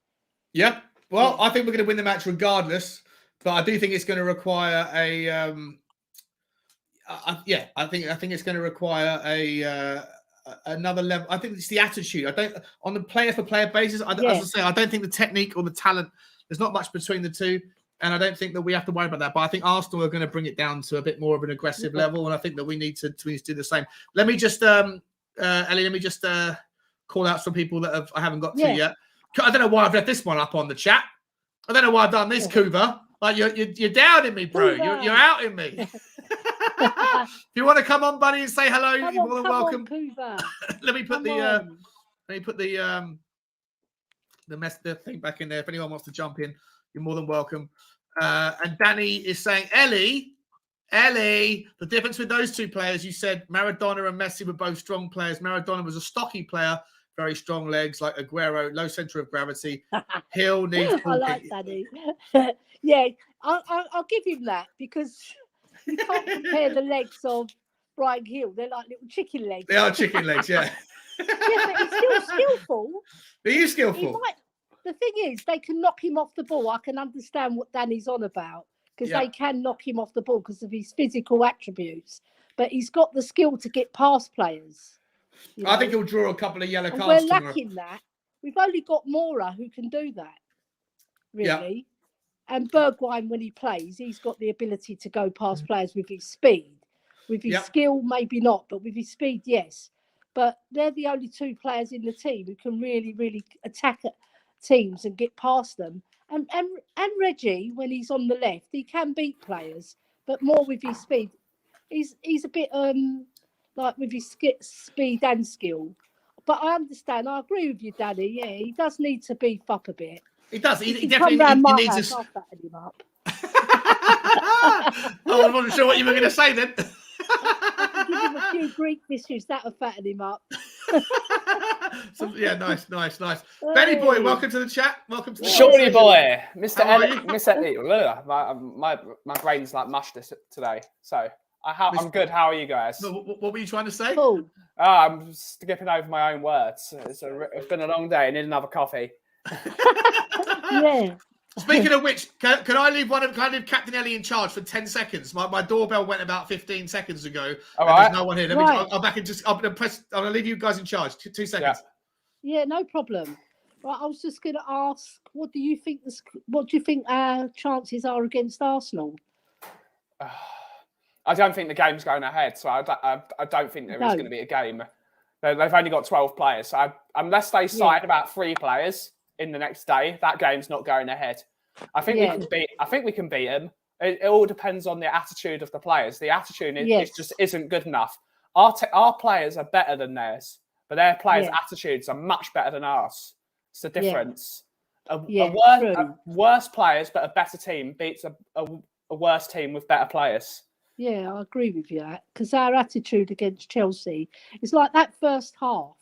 Yeah. Well, I think we're going to win the match regardless. But I do think it's going to require I think it's going to require another level. I think it's the attitude. I don't on the player for player basis. As I say, I don't think the technique or the talent. There's not much between the two, and I don't think that we have to worry about that. But I think Arsenal are going to bring it down to a bit more of an aggressive level, and I think that we need to do the same. Let me just, Ellie. Let me just call out some people that I haven't got to yet. I don't know why I've left this one up on the chat. I don't know why I've done this, Kuva. Like you're doubting me, bro. You're outing me. If you want to come on, buddy, and say hello, you're more than welcome. Let me put the thing back in there. If anyone wants to jump in, you're more than welcome. And Danny is saying, Ellie, the difference with those two players, you said Maradona and Messi were both strong players. Maradona was a stocky player, very strong legs, like Aguero, low center of gravity. Hill needs. I like Danny. Yeah, I'll give him that because you can't compare the legs of Brian Hill. They're like little chicken legs. They are chicken legs, yeah. Yeah, but he's still skillful. Are you skillful? The thing is, they can knock him off the ball. I can understand what Danny's on about because they can knock him off the ball because of his physical attributes. But he's got the skill to get past players. I think he'll draw a couple of yellow cards. We're lacking that. We've only got Moura who can do that, really. Yeah. And Bergwijn, when he plays, he's got the ability to go past players with his speed. With his skill, maybe not, but with his speed, yes. But they're the only two players in the team who can really, really attack teams and get past them. And Reggie, when he's on the left, he can beat players, but more with his speed. He's a bit like with his speed and skill. But I understand. I agree with you, Danny. Yeah, he does need to beef up a bit. He does. He definitely needs to. I'll fatten him up. I wasn't sure what you were going to say then. I can give him a few Greek dishes that'll fatten him up. Nice. Benny boy, welcome to the chat. Welcome to the Shorty boy, Mr. Elliot. My brain's like mush today. So I'm good. How are you guys? What were you trying to say? Cool. I'm skipping over my own words. It's been a long day. I need another coffee. Yeah. Speaking of which, can I leave Captain Ellie in charge for 10 seconds? My doorbell went about 15 seconds ago. All right. There's no one here. I'll back and I'm going to leave you guys in charge. 2 seconds. Yeah, no problem. Right, I was just going to ask, what do you think our chances are against Arsenal? I don't think the game's going ahead, so I don't think there is going to be a game. They've only got 12 players, so unless they sign about 3 players in the next day, that game's not going ahead. I think we can beat them. It all depends on the attitude of the players. The attitude just isn't good enough. Our players are better than theirs, but their players' attitudes are much better than ours. It's the difference. worse players but a better team beats a worse team with better players. Yeah, I agree with you that because our attitude against Chelsea is like that first half.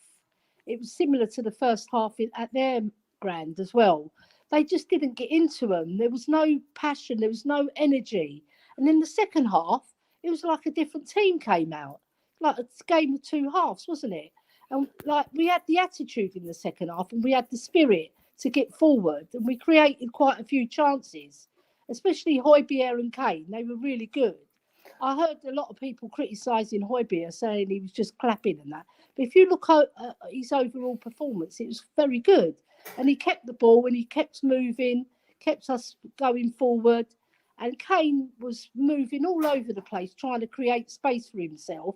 It was similar to the first half at their ground as well. They just didn't get into them. There was no passion. There was no energy. And in the second half, it was like a different team came out. Like a game of two halves, wasn't it? And like we had the attitude in the second half and we had the spirit to get forward. And we created quite a few chances, especially Højbjerg and Kane. They were really good. I heard a lot of people criticising Højbjerg, saying he was just clapping and that. But if you look at his overall performance, it was very good. And he kept the ball and he kept moving, kept us going forward. And Kane was moving all over the place, trying to create space for himself,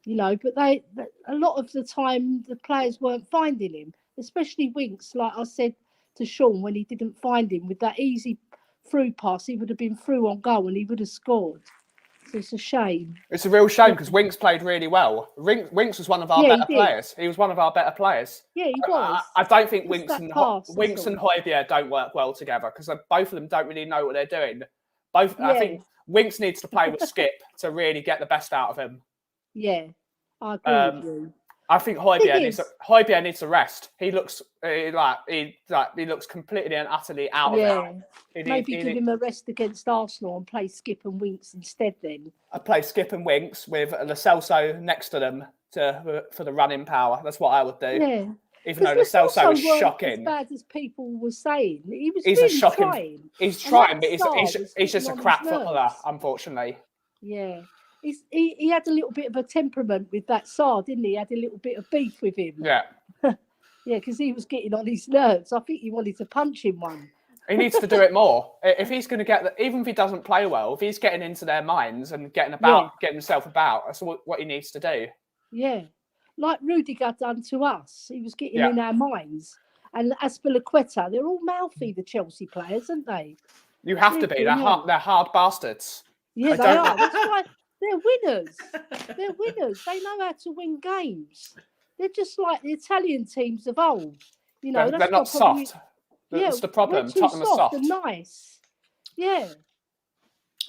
you know. But a lot of the time, the players weren't finding him, especially Winks. Like I said to Sean, when he didn't find him with that easy through pass, he would have been through on goal and he would have scored. So it's a shame. It's a real shame because Winks played really well. Winks was one of our better players. He was one of our better players. Yeah, he was. I don't think Winks and Højbjerg don't work well together because both of them don't really know what they're doing. I think Winks needs to play with Skip to really get the best out of him. Yeah, I agree with you. I think Højbjerg needs a rest. He looks he looks completely and utterly out of it. Maybe give him a rest against Arsenal and play Skip and Winks instead. Then I'd play Skip and Winks with Lo Celso next to them for the running power. That's what I would do. Yeah. Even though Lo Celso was shocking, as bad as people were saying, he's really trying. He's trying, but he's just a crap footballer, unfortunately. Yeah. He had a little bit of a temperament with that Sarr, didn't he? He had a little bit of beef with him. Yeah. Yeah, because he was getting on his nerves. I think he wanted to punch him one. He needs to do it more. If he's going to even if he doesn't play well, if he's getting into their minds and getting himself about, that's what he needs to do. Yeah. Like Rudiger done to us. He was getting in our minds. And as for Laqueta, they're all mouthy, the Chelsea players, aren't they? You have to be. They're hard bastards. Yeah, they are. That's why they're winners. They're winners. They know how to win games. They're just like the Italian teams of old. You know, they're not soft. That's the problem. Tottenham are soft and nice. Yeah.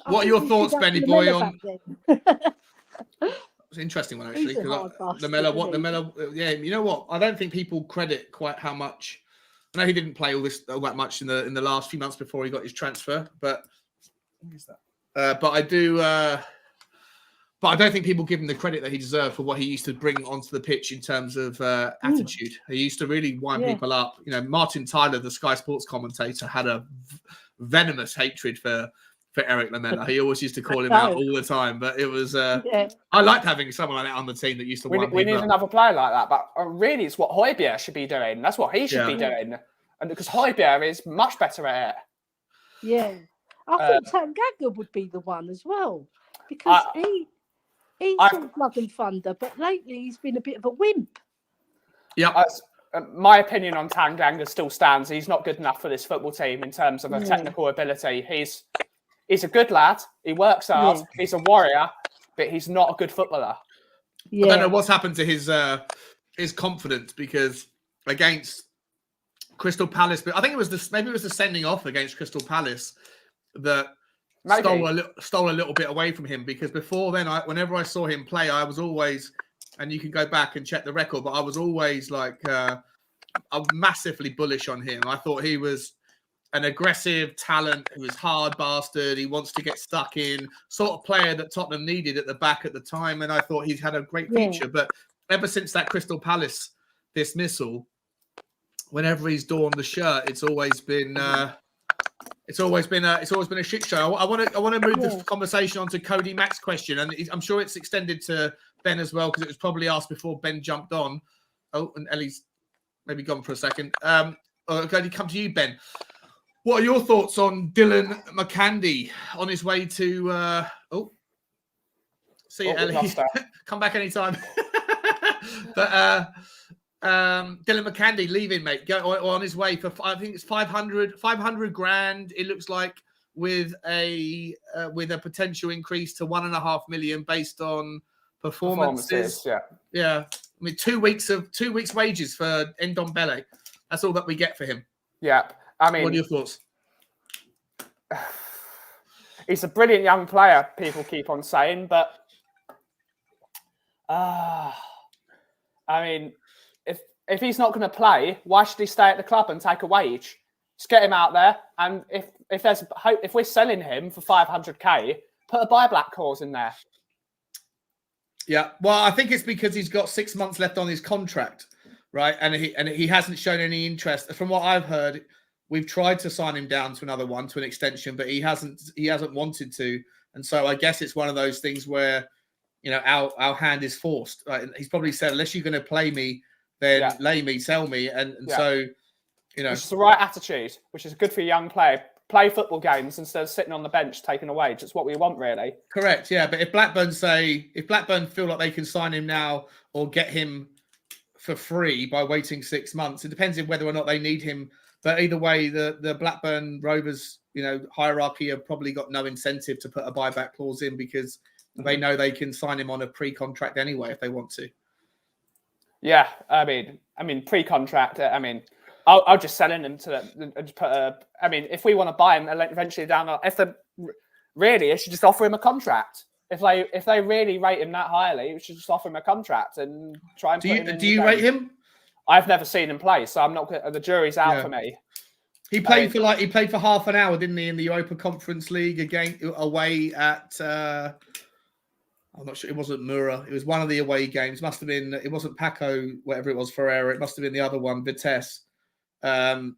What are your thoughts, Benny boy, on? It's an interesting one actually. Lamella. Yeah, you know what? I don't think people credit quite how much. I know he didn't play all that much in the last few months before he got his transfer, but what is that? But I do. But I don't think people give him the credit that he deserved for what he used to bring onto the pitch in terms of attitude. He used to really wind people up. You know, Martin Tyler, the Sky Sports commentator, had a venomous hatred for Eric Lamella. He always used to call him out all the time. But it was I liked having someone like that on the team that used to wind we need people up. another player like that. But really, it's what Højbjerg should be doing. That's what he should be doing. And because Højbjerg is much better at it. Yeah. I think Tanganga would be the one as well. Because he's all blood and thunder, but lately he's been a bit of a wimp. Yeah. My opinion on Tanganga still stands. He's not good enough for this football team in terms of technical ability. He's a good lad. He works hard. Yeah. He's a warrior, but he's not a good footballer. Yeah. I don't know what's happened to his confidence because against Crystal Palace, but I think it was the sending off against Crystal Palace that stole a little bit away from him because before then, whenever I saw him play, I was always, and you can go back and check the record, but I was always like I'm massively bullish on him. I thought he was an aggressive talent who was hard bastard. He wants to get stuck in, sort of player that Tottenham needed at the back at the time, and I thought he's had a great future. But ever since that Crystal Palace dismissal, whenever he's donned the shirt, it's always been a shit show. I want to move the conversation on to Cody Mack's question, and I'm sure it's extended to Ben as well because it was probably asked before Ben jumped on. Oh, and Ellie's maybe gone for a second. Cody, come to you, Ben. What are your thoughts on Dylan McCandy on his way to? See you, Ellie. Come back anytime. But Dylan McCandy leaving, mate. Go on his way for I think it's 500 grand. It looks like with a potential increase to 1.5 million based on performances. Yeah. I mean, 2 weeks wages for Ndombele. That's all that we get for him. Yeah. I mean, what are your thoughts? He's a brilliant young player, people keep on saying, but I mean, if he's not going to play, why should he stay at the club and take a wage? Just get him out there, and if there's hope, if we're selling him for 500k, put a buyback clause in there. Yeah, well, I think it's because he's got 6 months left on his contract, right? And he hasn't shown any interest. From what I've heard, we've tried to sign him down to another one, to an extension, but he hasn't wanted to. And so I guess it's one of those things where, you know, our hand is forced. Right? He's probably said, unless you're going to play me, then lay me, sell me. And so, you know. Which is the right attitude, which is good for a young player. Play football games instead of sitting on the bench taking a wage. It's what we want, really. Correct, yeah. But if Blackburn feel like they can sign him now or get him for free by waiting 6 months, it depends on whether or not they need him. But either way, the Blackburn Rovers, you know, hierarchy have probably got no incentive to put a buyback clause in because they know they can sign him on a pre-contract anyway if they want to. Yeah, I mean pre-contract. I'll just sell him to just put a. I mean, if we want to buy him eventually down, they should just offer him a contract. If they really rate him that highly, we should just offer him a contract and try and. Do you rate him? I've never seen him play, so I'm not. The jury's out for me. He played for half an hour, didn't he, in the Europa Conference League away at. I'm not sure. It wasn't Mura. It was one of the away games. Must have been. It wasn't Paco, whatever it was, Ferreira. It must have been the other one, Vitesse. And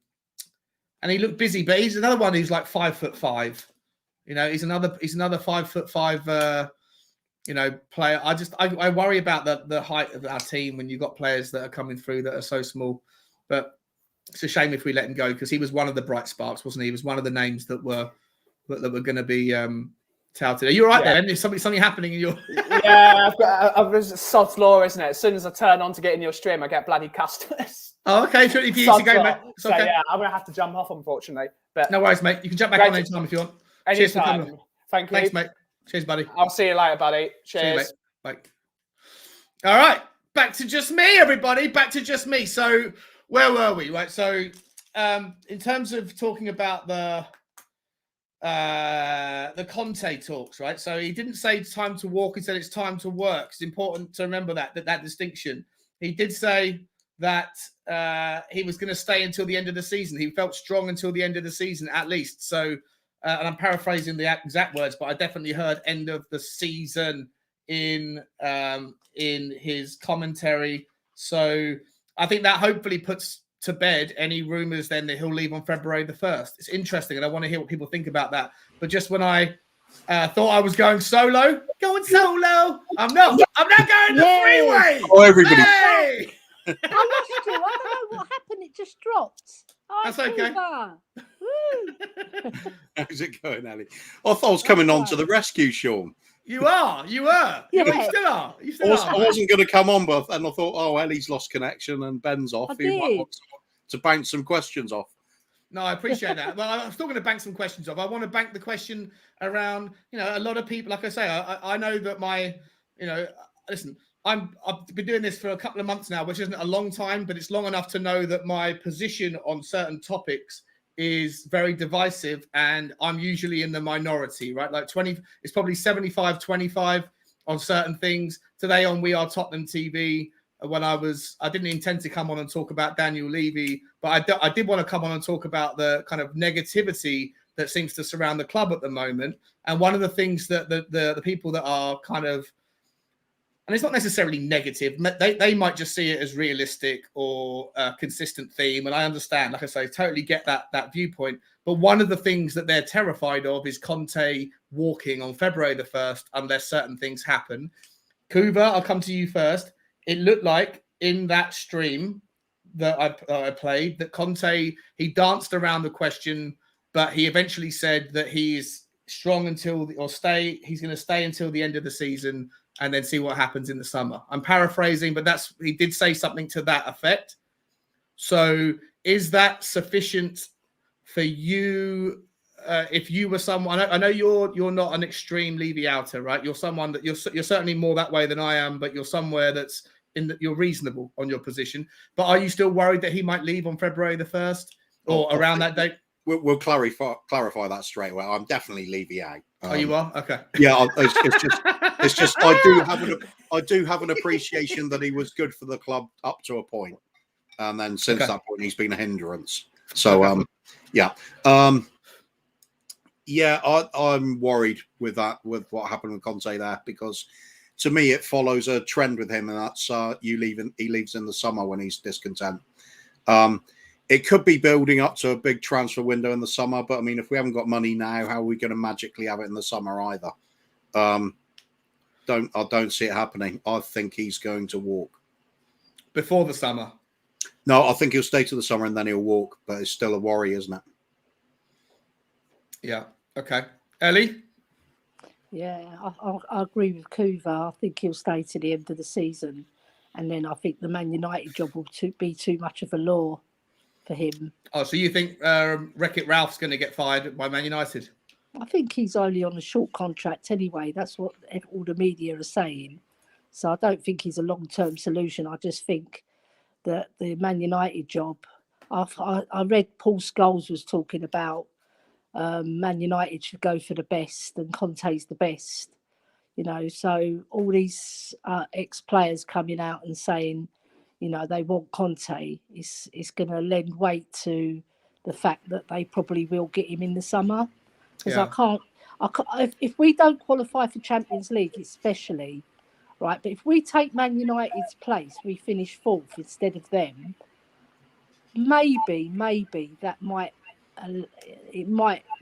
he looked busy, but he's another one who's like 5'5". You know, he's another 5'5". You know, player. I worry about the height of our team when you've got players that are coming through that are so small. But it's a shame if we let him go because he was one of the bright sparks, wasn't he? He was one of the names that were going to be touted. Are you all right there? Is something happening in your? Yeah, it's sod's law, isn't it? As soon as I turn on to get in your stream, I get bloody customers. Oh, okay. Sure, if you need to go, mate. So yeah, I'm gonna have to jump off, unfortunately. But no worries, mate. You can jump back on anytime if you want. Cheers for coming. Thank you. Thanks, mate. Cheers, buddy. I'll see you later, buddy. Cheers. See you, mate. Bye. All right, back to just me, everybody. Back to just me. So where were we? Right. So in terms of talking about the Conte talks, right? So he didn't say it's time to walk. He said it's time to work. It's important to remember that distinction. He did say that he was going to stay until the end of the season. He felt strong until the end of the season, at least. So, and I'm paraphrasing the exact words, but I definitely heard end of the season in his commentary. So I think that hopefully puts to bed any rumours then that he'll leave on February the 1st. It's interesting, and I want to hear what people think about that. But just when I thought I was going solo, I'm not going the freeway. Oh, everybody. Hey! I lost you. I don't know what happened. It just dropped. That's okay. How's it going, Ali? I thought I was coming on to the rescue, Sean. You were. Yeah. You still are. I wasn't going to come on, but and I thought, oh, Ellie's lost connection and Ben's off. He might want to bounce some questions off. No, I appreciate that. Well, I'm still going to bank some questions off. I want to bank the question around, you know, a lot of people, like I say, I know that listen, I've been doing this for a couple of months now, which isn't a long time, but it's long enough to know that my position on certain topics is very divisive and I'm usually in the minority, right? Like it's probably 75-25 on certain things. Today on We Are Tottenham TV, when I didn't intend to come on and talk about Daniel Levy, but I did want to come on and talk about the kind of negativity that seems to surround the club at the moment. And one of the things that the people that are kind of, and it's not necessarily negative, they might just see it as realistic or a consistent theme. And I understand, like I say, totally get that viewpoint. But one of the things that they're terrified of is Conte walking on February the 1st, unless certain things happen. Kuva, I'll come to you first. It looked like in that stream that I played that Conte, he danced around the question, but he eventually said that he's strong he's going to stay until the end of the season and then see what happens in the summer. I'm paraphrasing, but he did say something to that effect. So is that sufficient for you? If you were someone, I know you're not an extreme Levy outer, right? You're someone that you're certainly more that way than I am, but you're somewhere you're reasonable on your position. But are you still worried that he might leave on February the 1st? or around that date? We'll clarify that straight away. I'm definitely Levier. Oh, you are? Okay. Yeah, it's just I do have an appreciation that he was good for the club up to a point, and then since that point he's been a hindrance. So I'm worried with what happened with Conte there, because to me it follows a trend with him, and that's he leaves in the summer when he's discontent. It could be building up to a big transfer window in the summer, but I mean, if we haven't got money now, how are we going to magically have it in the summer either? I don't see it happening. I think he's going to walk before the summer. No, I think he'll stay to the summer and then he'll walk, but it's still a worry, isn't it? Yeah. Okay. Ellie? Yeah, I agree with Kuva. I think he'll stay to the end of the season, and then I think the Man United job will be too much of a law for him. Oh, so you think Wreck-It Ralph's going to get fired by Man United? I think he's only on a short contract anyway. That's what all the media are saying. So I don't think he's a long-term solution. I just think that the Man United job, I read Paul Scholes was talking about Man United should go for the best and Conte's the best. So all these ex-players coming out and saying, they want Conte, it's going to lend weight to the fact that they probably will get him in the summer. Because I can't, if we don't qualify for Champions League, especially, right? But if we take Man United's place, we finish fourth instead of them. Maybe that might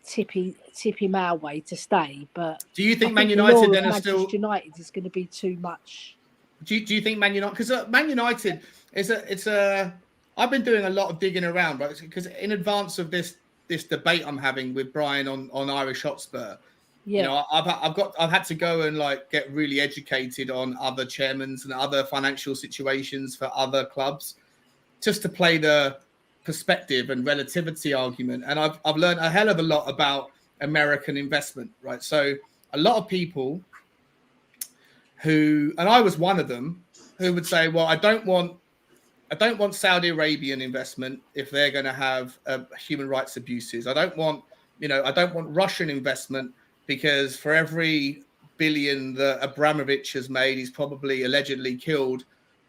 tip him our way to stay. But do you think Man United then are still United is going to be too much? Do you think Man United, because Man United it's a I've been doing a lot of digging around, right? Because in advance of this debate I'm having with Brian on Irish Hotspur, I've had to go and get really educated on other chairmans and other financial situations for other clubs, just to play the perspective and relativity argument. And I've learned a hell of a lot about American investment, right? So a lot of people who, and I was one of them, who would say, well, I don't want Saudi Arabian investment if they're going to have human rights abuses. I don't want Russian investment because for every billion that Abramovich has made, he's probably allegedly killed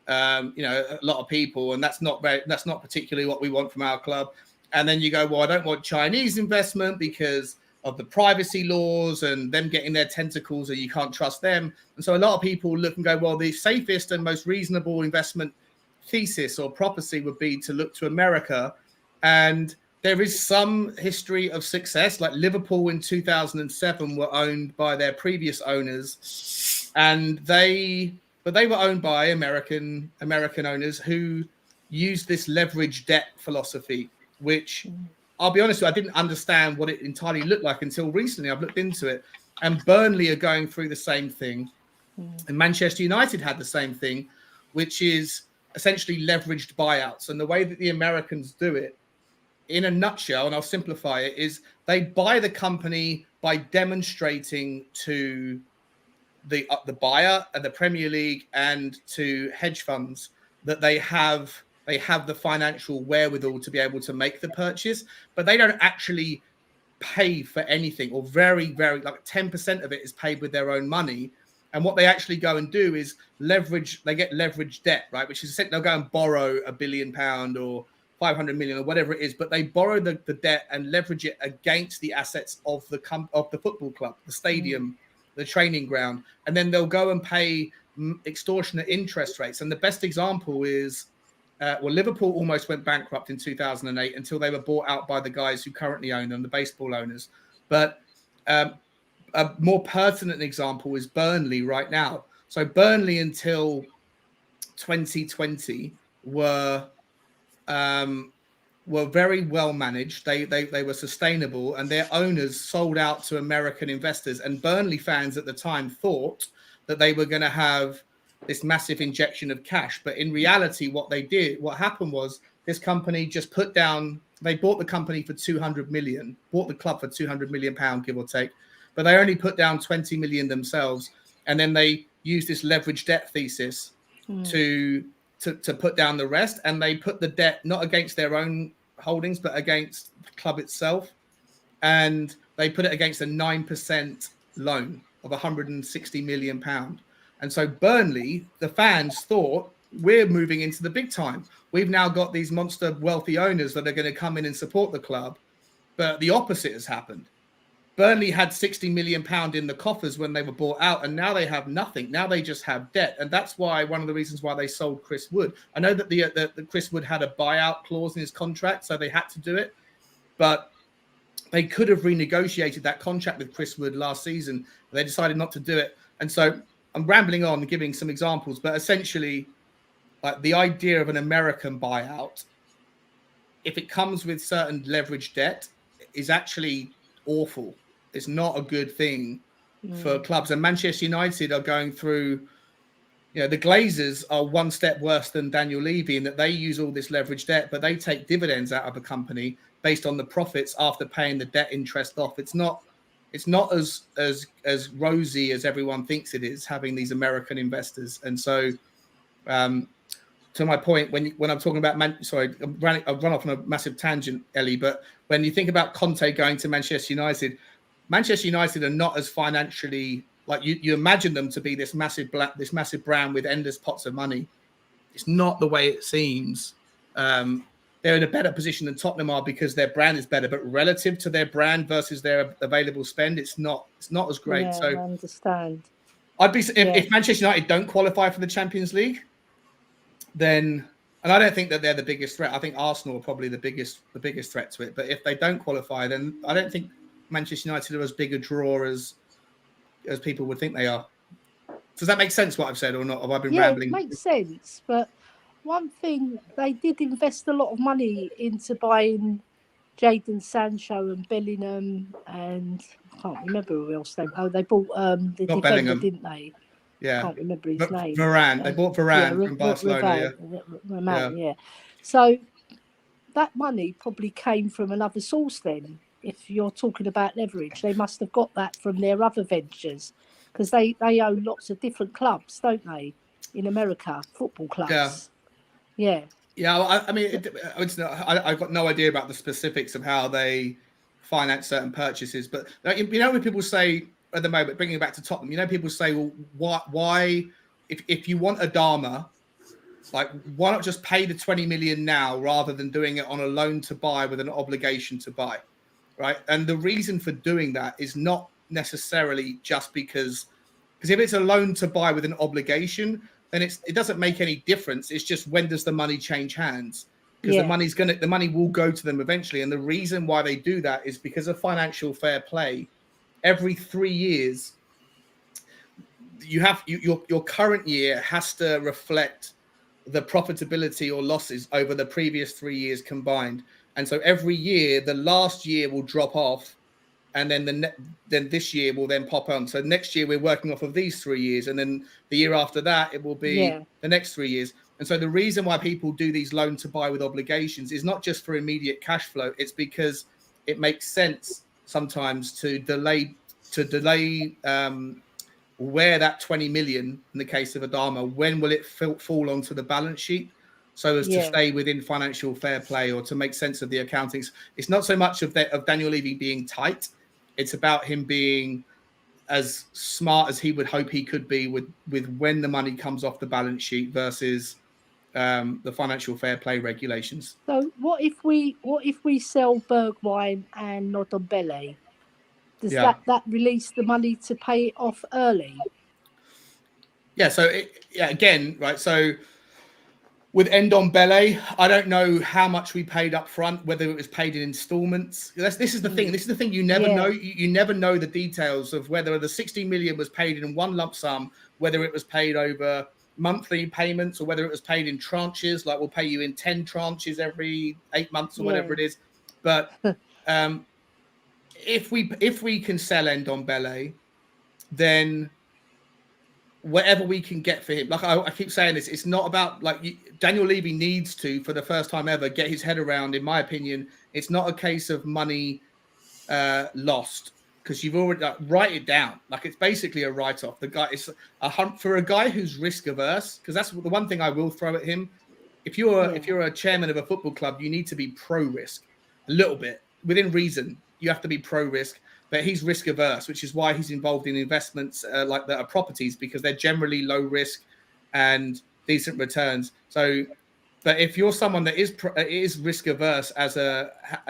a lot of people, and that's not particularly what we want from our club. And then you go, well, I don't want Chinese investment because of the privacy laws and them getting their tentacles, and you can't trust them. And so a lot of people look and go, well, the safest and most reasonable investment thesis or prophecy would be to look to America. And there is some history of success, like Liverpool in 2007 were owned by their previous owners, and they were owned by American owners who used this leverage debt philosophy, which I'll be honest with you, I didn't understand what it entirely looked like until recently. I've looked into it, and Burnley are going through the same thing, and Manchester United had the same thing, which is essentially leveraged buyouts. And the way that the Americans do it, in a nutshell, and I'll simplify it, is they buy the company by demonstrating to the buyer and the Premier League and to hedge funds that they have the financial wherewithal to be able to make the purchase, but they don't actually pay for anything, or very, very 10% of it is paid with their own money. And what they actually go and do is leverage. They get leverage debt, right? Which is they'll go and borrow £1 billion or 500 million or whatever it is, but they borrow the debt and leverage it against the assets of the football club, the stadium, the training ground, and then they'll go and pay extortionate interest rates. And the best example is, Liverpool almost went bankrupt in 2008 until they were bought out by the guys who currently own them, the baseball owners. But a more pertinent example is Burnley right now. So Burnley until 2020 were very well managed. They were sustainable, and their owners sold out to American investors. And Burnley fans at the time thought that they were going to have this massive injection of cash. But in reality, what happened was this company just they bought the company for 200 million, bought the club for 200 million pound, give or take. But they only put down 20 million themselves. And then they used this leverage debt thesis to put down the rest. And they put the debt not against their own holdings, but against the club itself. And they put it against a 9% loan of £160 million. And so Burnley, the fans thought, we're moving into the big time. We've now got these monster wealthy owners that are going to come in and support the club. But the opposite has happened. Burnley had £60 million in the coffers when they were bought out, and now they have nothing. Now they just have debt. And that's why one of the reasons why they sold Chris Wood. I know that the Chris Wood had a buyout clause in his contract, so they had to do it. But they could have renegotiated that contract with Chris Wood last season. But they decided not to do it. And so I'm rambling on, giving some examples, but essentially, like the idea of an American buyout, if it comes with certain leverage debt, is actually awful. It's not a good thing for clubs. And Manchester United are going through, the Glazers are one step worse than Daniel Levy in that they use all this leverage debt, but they take dividends out of a company based on the profits after paying the debt interest off. It's not as rosy as everyone thinks it is, having these American investors. And so, to my point, when I'm talking about I've run off on a massive tangent, Ellie. But when you think about Conte going to Manchester United are not as financially, like you imagine them to be this massive brand with endless pots of money. It's not the way it seems. They're in a better position than Tottenham are because their brand is better, but relative to their brand versus their available spend, it's not as great. Yeah, so I understand. I'd be if Manchester United don't qualify for the Champions League, then, and I don't think that they're the biggest threat. I think Arsenal are probably the biggest threat to it. But if they don't qualify, then I don't think Manchester United are as big a draw as people would think they are. Does that make sense what I've said or not? Have I been rambling? Yeah, it makes sense. But one thing, they did invest a lot of money into buying Jadon Sancho and Bellingham, and I can't remember who else they bought the defender, Bellingham, didn't they? Yeah, can't remember his name. Varane. They bought Varane from Barcelona. Yeah. So that money probably came from another source then. If you're talking about leverage, they must have got that from their other ventures because they own lots of different clubs, don't they? In America, football clubs. Yeah. I mean, I've got no idea about the specifics of how they finance certain purchases, but when people say at the moment, bringing it back to Tottenham, people say, well, why if you want Adama, like, why not just pay the 20 million now rather than doing it on a loan to buy with an obligation to buy, right? And the reason for doing that is not necessarily just because if it's a loan to buy with an obligation, then it doesn't make any difference. It's just, when does the money change hands? Because the money will go to them eventually. And the reason why they do that is because of financial fair play. Every 3 years, your current year has to reflect the profitability or losses over the previous 3 years combined. And so every year, the last year will drop off, and then then this year will then pop on. So next year we're working off of these 3 years, and then the year after that it will be the next 3 years. And so the reason why people do these loan to buy with obligations is not just for immediate cash flow. It's because it makes sense sometimes to delay where that 20 million, in the case of Adama, when will it fall onto the balance sheet, so as to stay within financial fair play or to make sense of the accountings. It's not so much of Daniel Levy being tight. It's about him being as smart as he would hope he could be with when the money comes off the balance sheet versus the financial fair play regulations. So what if we sell Bergwijn and Ndombele? Does that release the money to pay it off early? Yeah. So again, right. So with Ndombele, I don't know how much we paid up front, whether it was paid in installments. This is the thing. This is the thing you never know. You never know the details of whether the 60 million was paid in one lump sum, whether it was paid over monthly payments, or whether it was paid in tranches, like we'll pay you in 10 tranches every 8 months or whatever it is. But if we can sell Ndombele, then whatever we can get for him, like I keep saying this, it's not about Daniel Levy needs to, for the first time ever, get his head around. In my opinion, it's not a case of money lost, because you've already write it down. Like, it's basically a write-off. The guy is a hunt for a guy who's risk averse, because that's the one thing I will throw at him. if you're a chairman of a football club, you need to be pro risk a little bit within reason. You have to be pro risk, but he's risk averse, which is why he's involved in investments like that are properties, because they're generally low risk and decent returns. So, but if you're someone that is risk averse as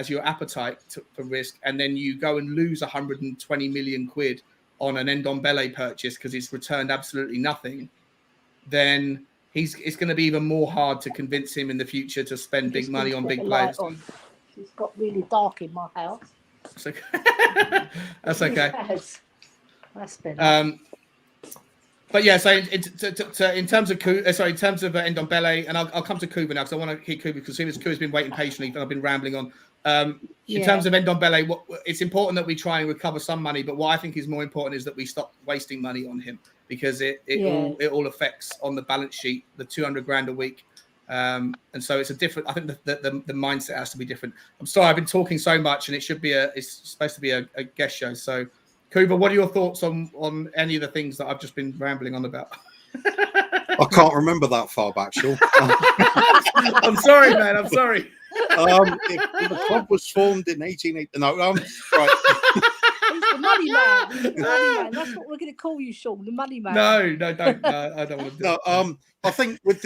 your appetite for risk, and then you go and lose 120 million quid on an Ndombele purchase because it's returned absolutely nothing, then it's going to be even more hard to convince him in the future to spend big money on big players. It's got really dark in my house. That's okay. That's okay. That's better. But yeah, so in terms of Ndombele, and I'll come to Kuba now because I want to hear Kuba, because Kuba's been waiting patiently, and I've been rambling on. In terms of Ndombele, it's important that we try and recover some money, but what I think is more important is that we stop wasting money on him, because it all affects on the balance sheet, the 200 grand a week. And so it's a different. I think the mindset has to be different. I'm sorry, I've been talking so much, and it's supposed to be a guest show. So, Kuba, what are your thoughts on any of the things that I've just been rambling on about? I can't remember that far back, Sean. I'm sorry, man. I'm sorry. If the club was formed in 1880, no, right. He's the money man. He's the money man. That's what we're going to call you, Sean. The money man. No, don't. No, I don't want to do it. I think with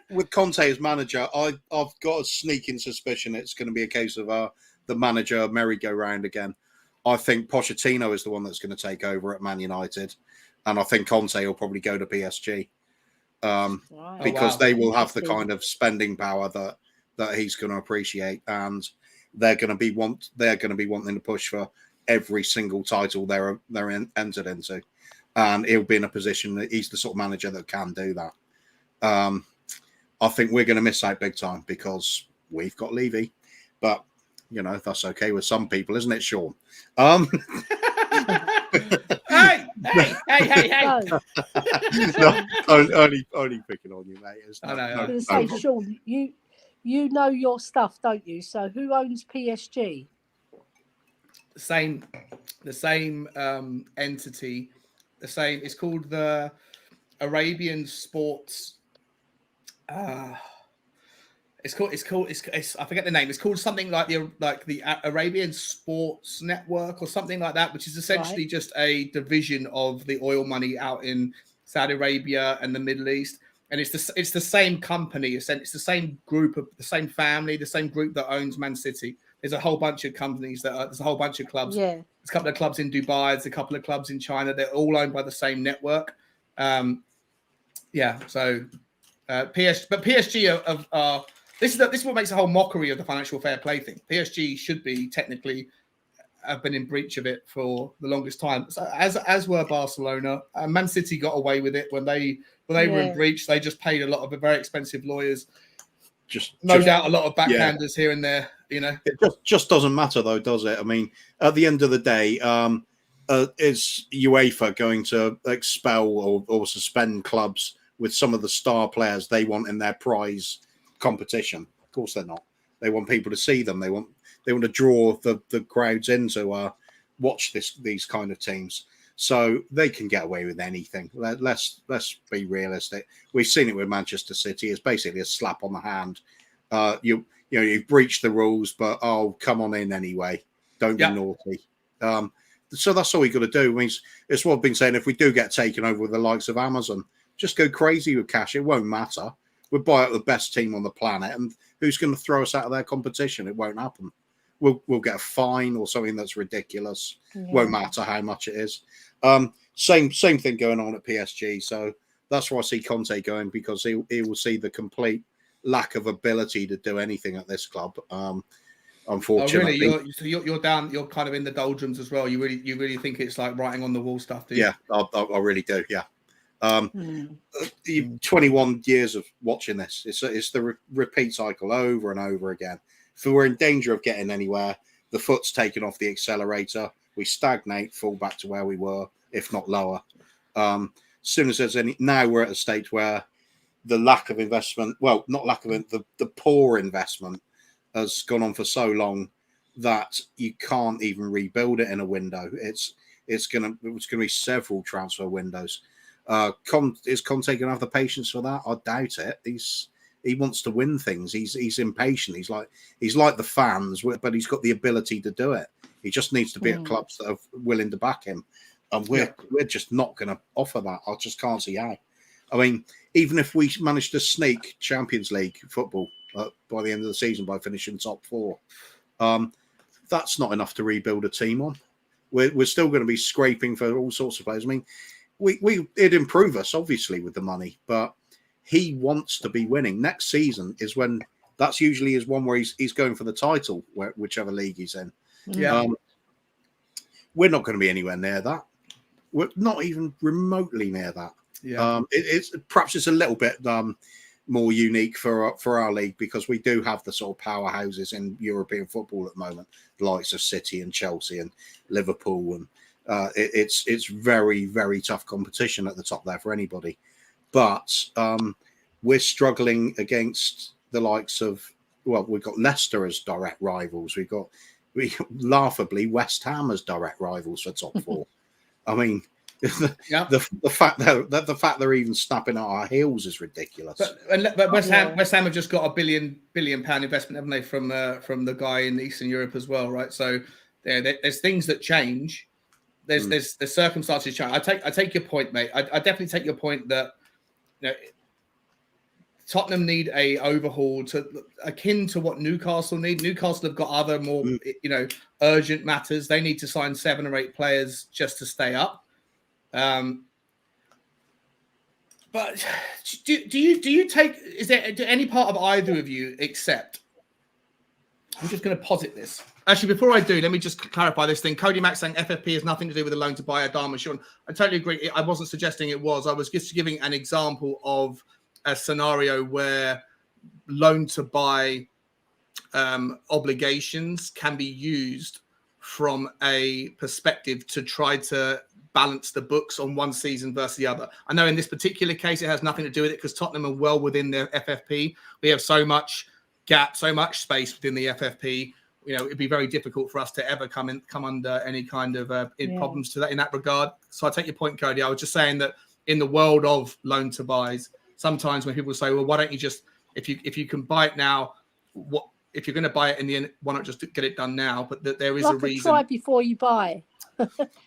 with Conte as manager, I've got a sneaking suspicion it's going to be a case of the manager merry-go-round again. I think Pochettino is the one that's going to take over at Man United, and I think Conte will probably go to PSG because they will have the kind of spending power that he's going to appreciate, and they're going to be wanting to push for every single title they're entered into, and he'll be in a position that he's the sort of manager that can do that. I think we're going to miss out big time because we've got Levy, but that's okay with some people, isn't it, Sean? Hey! No, only picking on you, mate. I was going to say, Sean, you know your stuff, don't you? So who owns PSG? The same entity. The same. It's called the Arabian Sports. It's I forget the name. It's called something like the Arabian Sports Network or something like that, which is essentially just a division of the oil money out in Saudi Arabia and the Middle East. And it's the same company. It's the same group of the same family, the same group that owns Man City. There's a whole bunch of companies there's a whole bunch of clubs. Yeah. There's a couple of clubs in Dubai. There's a couple of clubs in China. They're all owned by the same network. So PSG are this is what makes the whole mockery of the financial fair play thing. PSG should be technically have been in breach of it for the longest time, so as were Barcelona. Man City got away with it when they were in breach. They just paid a lot of very expensive lawyers. No doubt a lot of backhanders here and there. It just doesn't matter though, does it? I mean, at the end of the day, is UEFA going to expel or suspend clubs with some of the star players they want in their prize competition? Of course they're not. They want people to see them. They want to draw the crowds in to watch these kind of teams. So they can get away with anything. Let's be realistic. We've seen it with Manchester City. It's basically a slap on the hand. You've breached the rules, but come on in anyway. Don't be naughty. So that's all we got to do. I mean, it's what I've been saying. If we do get taken over with the likes of Amazon, just go crazy with cash. It won't matter. We'll buy out the best team on the planet, and who's going to throw us out of their competition? It won't happen. We'll get a fine or something that's ridiculous. Won't matter how much it is. Same thing going on at PSG. So that's why I see Conte going, because he will see the complete lack of ability to do anything at this club. Unfortunately, you're down. You're kind of in the doldrums as well. You really think it's like writing on the wall stuff, do you? Yeah, I really do. Yeah. 21 years of watching this. It's the repeat cycle over and over again. If we're in danger of getting anywhere, the foot's taken off the accelerator. We stagnate, fall back to where we were, if not lower. As soon as there's now we're at a stage where the lack of investment, well, not lack of it, the poor investment has gone on for so long that you can't even rebuild it in a window. It's going to be several transfer windows. Is Conte going to have the patience for that? I doubt it. he wants to win things. He's impatient. He's like the fans, but he's got the ability to do it. He just needs to be at clubs that are willing to back him, and we're just not going to offer that. I just can't see how. I mean, even if we manage to sneak Champions League football by the end of the season by finishing top 4, that's not enough to rebuild a team on. We're still going to be scraping for all sorts of players. I mean, it'd improve us obviously with the money, but he wants to be winning. Next season is when that's usually is one where he's going for the title, whichever league he's in. Yeah, we're not going to be anywhere near that. We're not even remotely near that. Yeah, it's perhaps it's a little bit more unique for our league because we do have the sort of powerhouses in European football at the moment, the likes of City and Chelsea and Liverpool, and it's very, very tough competition at the top there for anybody. But we're struggling against the likes of, well, we've got Leicester as direct rivals. We laughably West Ham as direct rivals for top 4. I mean, the fact that they're even snapping at our heels is ridiculous. But West Ham have just got £1 billion investment, haven't they, from the guy in Eastern Europe as well, right? So there's things that change. There's circumstances change. I take your point, mate. I definitely take your point that Tottenham need a overhaul akin to what Newcastle need. Newcastle have got other more urgent matters. They need to sign 7 or 8 players just to stay up. But do you take? Is there any part of either of you accept? I'm just going to posit this. Actually, before I do, let me just clarify this thing. Cody Mack saying FFP has nothing to do with the loan to buy Adama. Sean, I totally agree. I wasn't suggesting it was. I was just giving an example of a scenario where loan to buy obligations can be used from a perspective to try to balance the books on one season versus the other. I know in this particular case, it has nothing to do with it because Tottenham are well within their FFP. We have so much gap, so much space within the FFP. It'd be very difficult for us to ever come under any kind of problems to that in that regard. So I take your point, Cody. I was just saying that in the world of loan to buys, sometimes when people say, well, why don't you just, if you can buy it now, if you're going to buy it in the end, why not just get it done now? But that there is a reason. Try before you buy.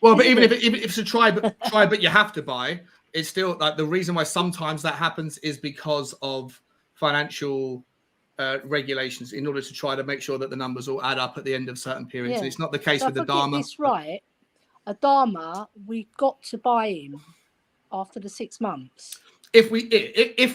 Well, but even if it's a try, but you have to buy, it's still like the reason why sometimes that happens is because of financial regulations in order to try to make sure that the numbers all add up at the end of certain periods. Yeah. And it's not the case with Adama. This right, Adama, we got to buy him after the 6 months. If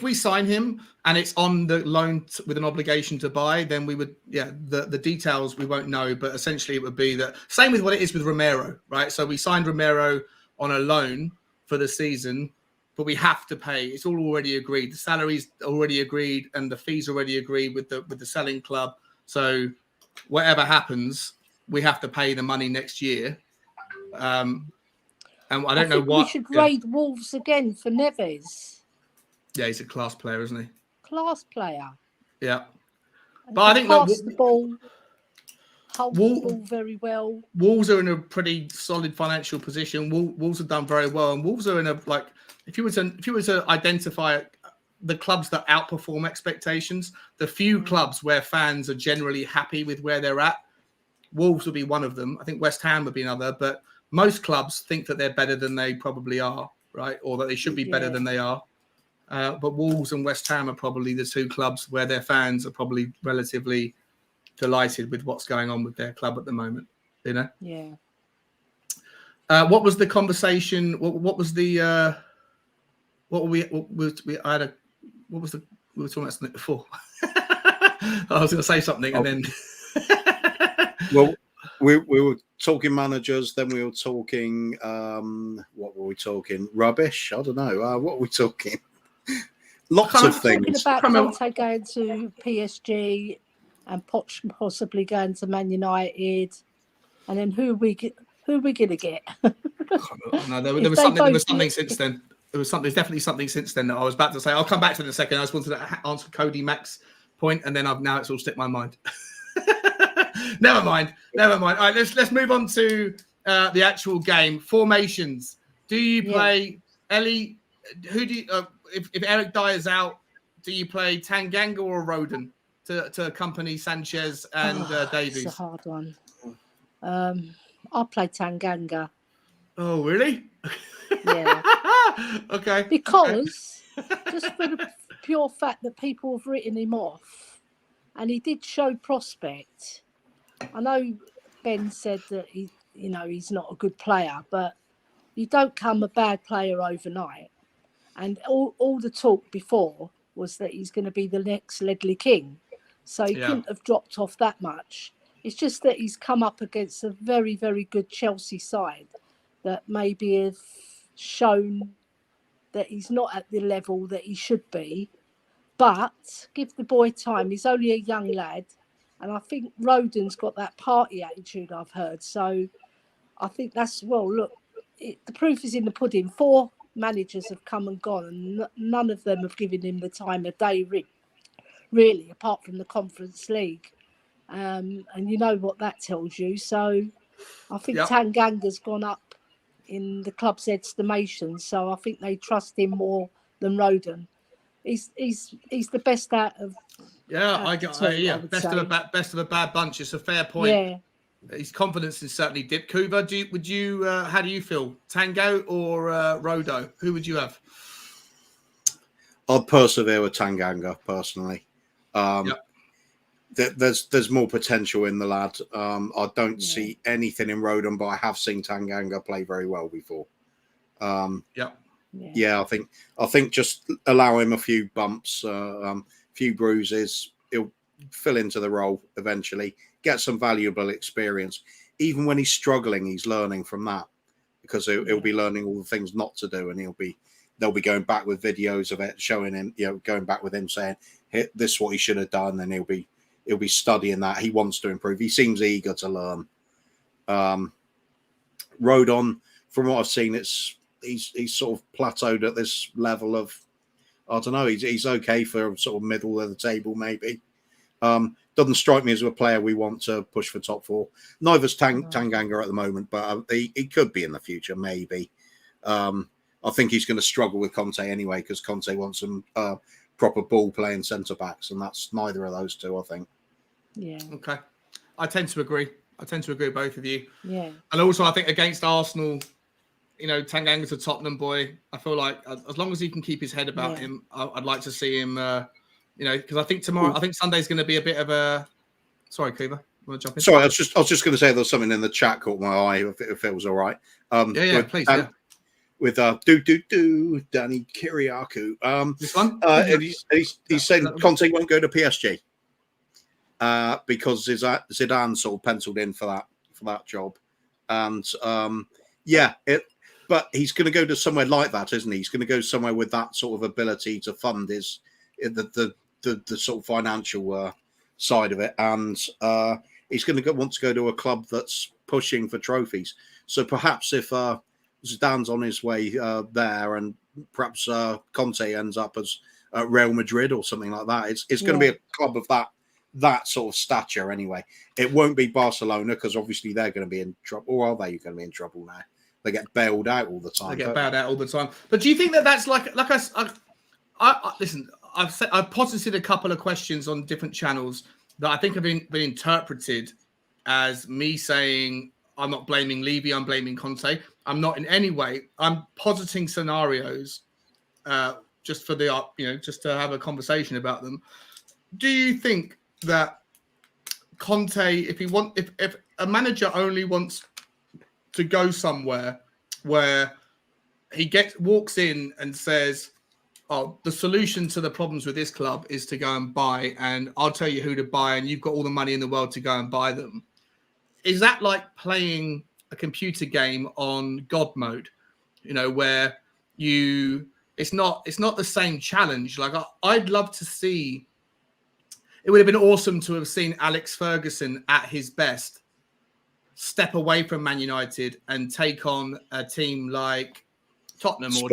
we sign him and it's on the loan with an obligation to buy, then we would, the details we won't know, but essentially it would be that same with what it is with Romero, right? So we signed Romero on a loan for the season, but we have to pay. It's all already agreed. The salary's already agreed and the fees already agreed with the selling club. So whatever happens, we have to pay the money next year. And I don't know what. We should raid Wolves again for Neves. Yeah, he's a class player, isn't he? Class player. Yeah. And but I think pass the ball, hold the ball very well. Wolves are in a pretty solid financial position. Wolves have done very well, and Wolves are in a if you were to identify the clubs that outperform expectations, the few clubs where fans are generally happy with where they're at, Wolves would be one of them. I think West Ham would be another, but most clubs think that they're better than they probably are, right? Or that they should be better than they are. But Wolves and West Ham are probably the 2 clubs where their fans are probably relatively delighted with what's going on with their club at the moment. Yeah. What was the conversation? What was the? What were we? We were talking about something before. I was going to say something and then. Well, we were talking managers, then we were talking. What were we talking? Rubbish? I don't know. What were we talking? Lots of things. Talking about Conte going to PSG and Poch possibly going to Man United, and then who are we going to get? No, there was something since then. There's definitely something since then that I was about to say. I'll come back to it in a second. I just wanted to answer Cody Mack's point, and then now it's all slipped my mind. Never mind. All right, let's move on to the actual game. Formations. Do you play Ellie? Who do you, if Eric Dyer's out? do you play Tanganga or Rodon to accompany Sanchez and Davies? It's a hard one. I'll play Tanganga. Oh, really? Yeah. Okay. Because just for the pure fact that people have written him off, and he did show prospect. I know Ben said that he's not a good player, but you don't become a bad player overnight. And all the talk before was that he's going to be the next Ledley King. So he couldn't have dropped off that much. It's just that he's come up against a very, very good Chelsea side that maybe have shown that he's not at the level that he should be. But give the boy time. He's only a young lad. And I think Rodon's got that party attitude I've heard. So I think that's, the proof is in the pudding. 4 managers have come and gone, and none of them have given him the time of day, really, apart from the Conference League. And you know what that tells you. So I think Tanganga's gone up in the club's estimation. So I think they trust him more than Rodon. He's the best out of. Best of a bad bunch. It's a fair point. Yeah. His confidence is certainly dipped. Kuba, how do you feel? Tango or Rodo? Who would you have? I'd persevere with Tanganga personally. There's more potential in the lad. I don't see anything in Rodon, but I have seen Tanganga play very well before. I think just allow him a few bumps, few bruises. He'll fill into the role eventually. Get some valuable experience. Even when he's struggling, he's learning from that, because he'll be learning all the things not to do, and they'll be going back with videos of it, showing him, going back with him saying, "Hey, this is what he should have done," and he'll be studying that. He wants to improve. He seems eager to learn. Rodon, from what I've seen, he's sort of plateaued at this level of, I don't know. He's okay for sort of middle of the table, maybe. Doesn't strike me as a player we want to push for top 4. Neither's Tanganga at the moment, but he could be in the future, maybe. I think he's going to struggle with Conte anyway, because Conte wants some proper ball-playing centre-backs, and that's neither of those two, I think. Yeah. Okay. I tend to agree. Both of you. Yeah. And also, I think against Arsenal, Tanganga's a Tottenham boy. I feel like as long as he can keep his head about him, I'd like to see him... because I think Sunday's going to be a bit of a. Sorry, Cleaver, want to jump in? Sorry, I was just going to say there was something in the chat caught my eye. If it was all right. Please. With Danny Kiriakou. This one. He's saying Conte won't go to PSG because Zidane sort of penciled in for that job, and but he's going to go to somewhere like that, isn't he? He's going to go somewhere with that sort of ability to fund the sort of financial side of it, and he's going to want to go to a club that's pushing for trophies. So perhaps if Zidane's on his way there, and perhaps Conte ends up as Real Madrid or something like that, it's going to be a club of that sort of stature anyway. It won't be Barcelona, because obviously they're going to be in trouble. Or are they going to be in trouble now? They get bailed out all the time. But do you think that's like I listen? I've posited a couple of questions on different channels that I think have been interpreted as me saying I'm not blaming Levy, I'm blaming Conte. I'm not in any way. I'm positing scenarios just for the just to have a conversation about them. Do you think that Conte, if a manager only wants to go somewhere where he walks in and says, "Oh, the solution to the problems with this club is to go and buy, and I'll tell you who to buy, and you've got all the money in the world to go and buy them." Is that like playing a computer game on God mode? Where it's not the same challenge. Like I'd love to see. It would have been awesome to have seen Alex Ferguson at his best step away from Man United and take on a team like Tottenham or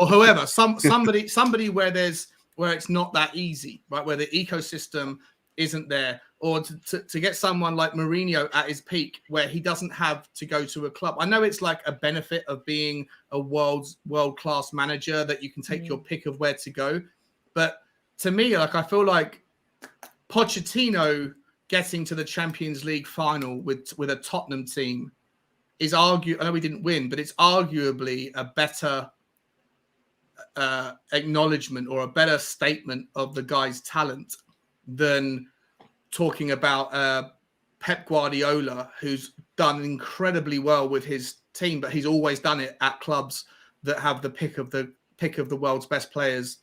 whoever, somebody where it's not that easy, right? Where the ecosystem isn't there, or to get someone like Mourinho at his peak, where he doesn't have to go to a club. I know it's like a benefit of being a world-class manager that you can take your pick of where to go, but to me, like I feel like Pochettino getting to the Champions League final with a Tottenham team is I know we didn't win, but it's arguably a better acknowledgement or a better statement of the guy's talent than talking about Pep Guardiola, who's done incredibly well with his team, but he's always done it at clubs that have the pick of the world's best players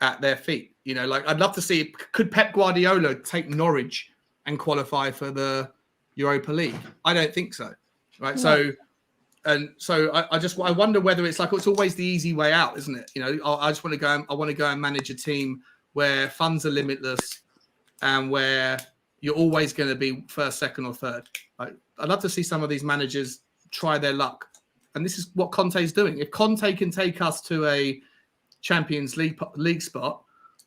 at their feet. You know, like I'd love to see, could Pep Guardiola take Norwich and qualify for the Europa League? I don't think so. Right. No. I wonder whether it's like, it's always the easy way out, isn't it? You know, I just want to go and manage a team where funds are limitless and where you're always going to be first, second or third. I'd love to see some of these managers try their luck. And this is what Conte's doing. If Conte can take us to a Champions League spot,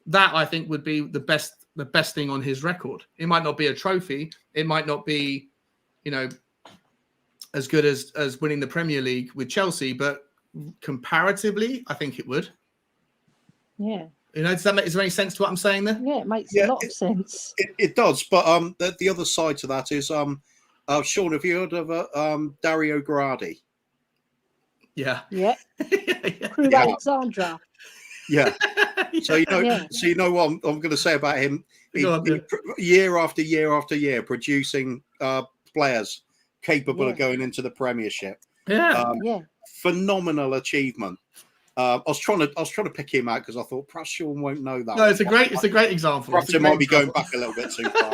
that I think would be the best thing on his record. It might not be a trophy. It might not be, you know, as good as winning the Premier League with Chelsea, but comparatively, I think it would. Yeah. You know, is there any sense to what I'm saying there? Yeah, it makes a lot of sense. It does, but the other side to that is, Sean, have you heard of Dario Gradi? Yeah. Yeah. Crew Alexandra. Yeah. So you know what I'm going to say about him. He, year after year after year, producing players capable of going into the Premiership. Phenomenal achievement. I was trying to pick him out because I thought perhaps Sean won't know that. No, it's a great example. Perhaps it might be going back a little bit too far.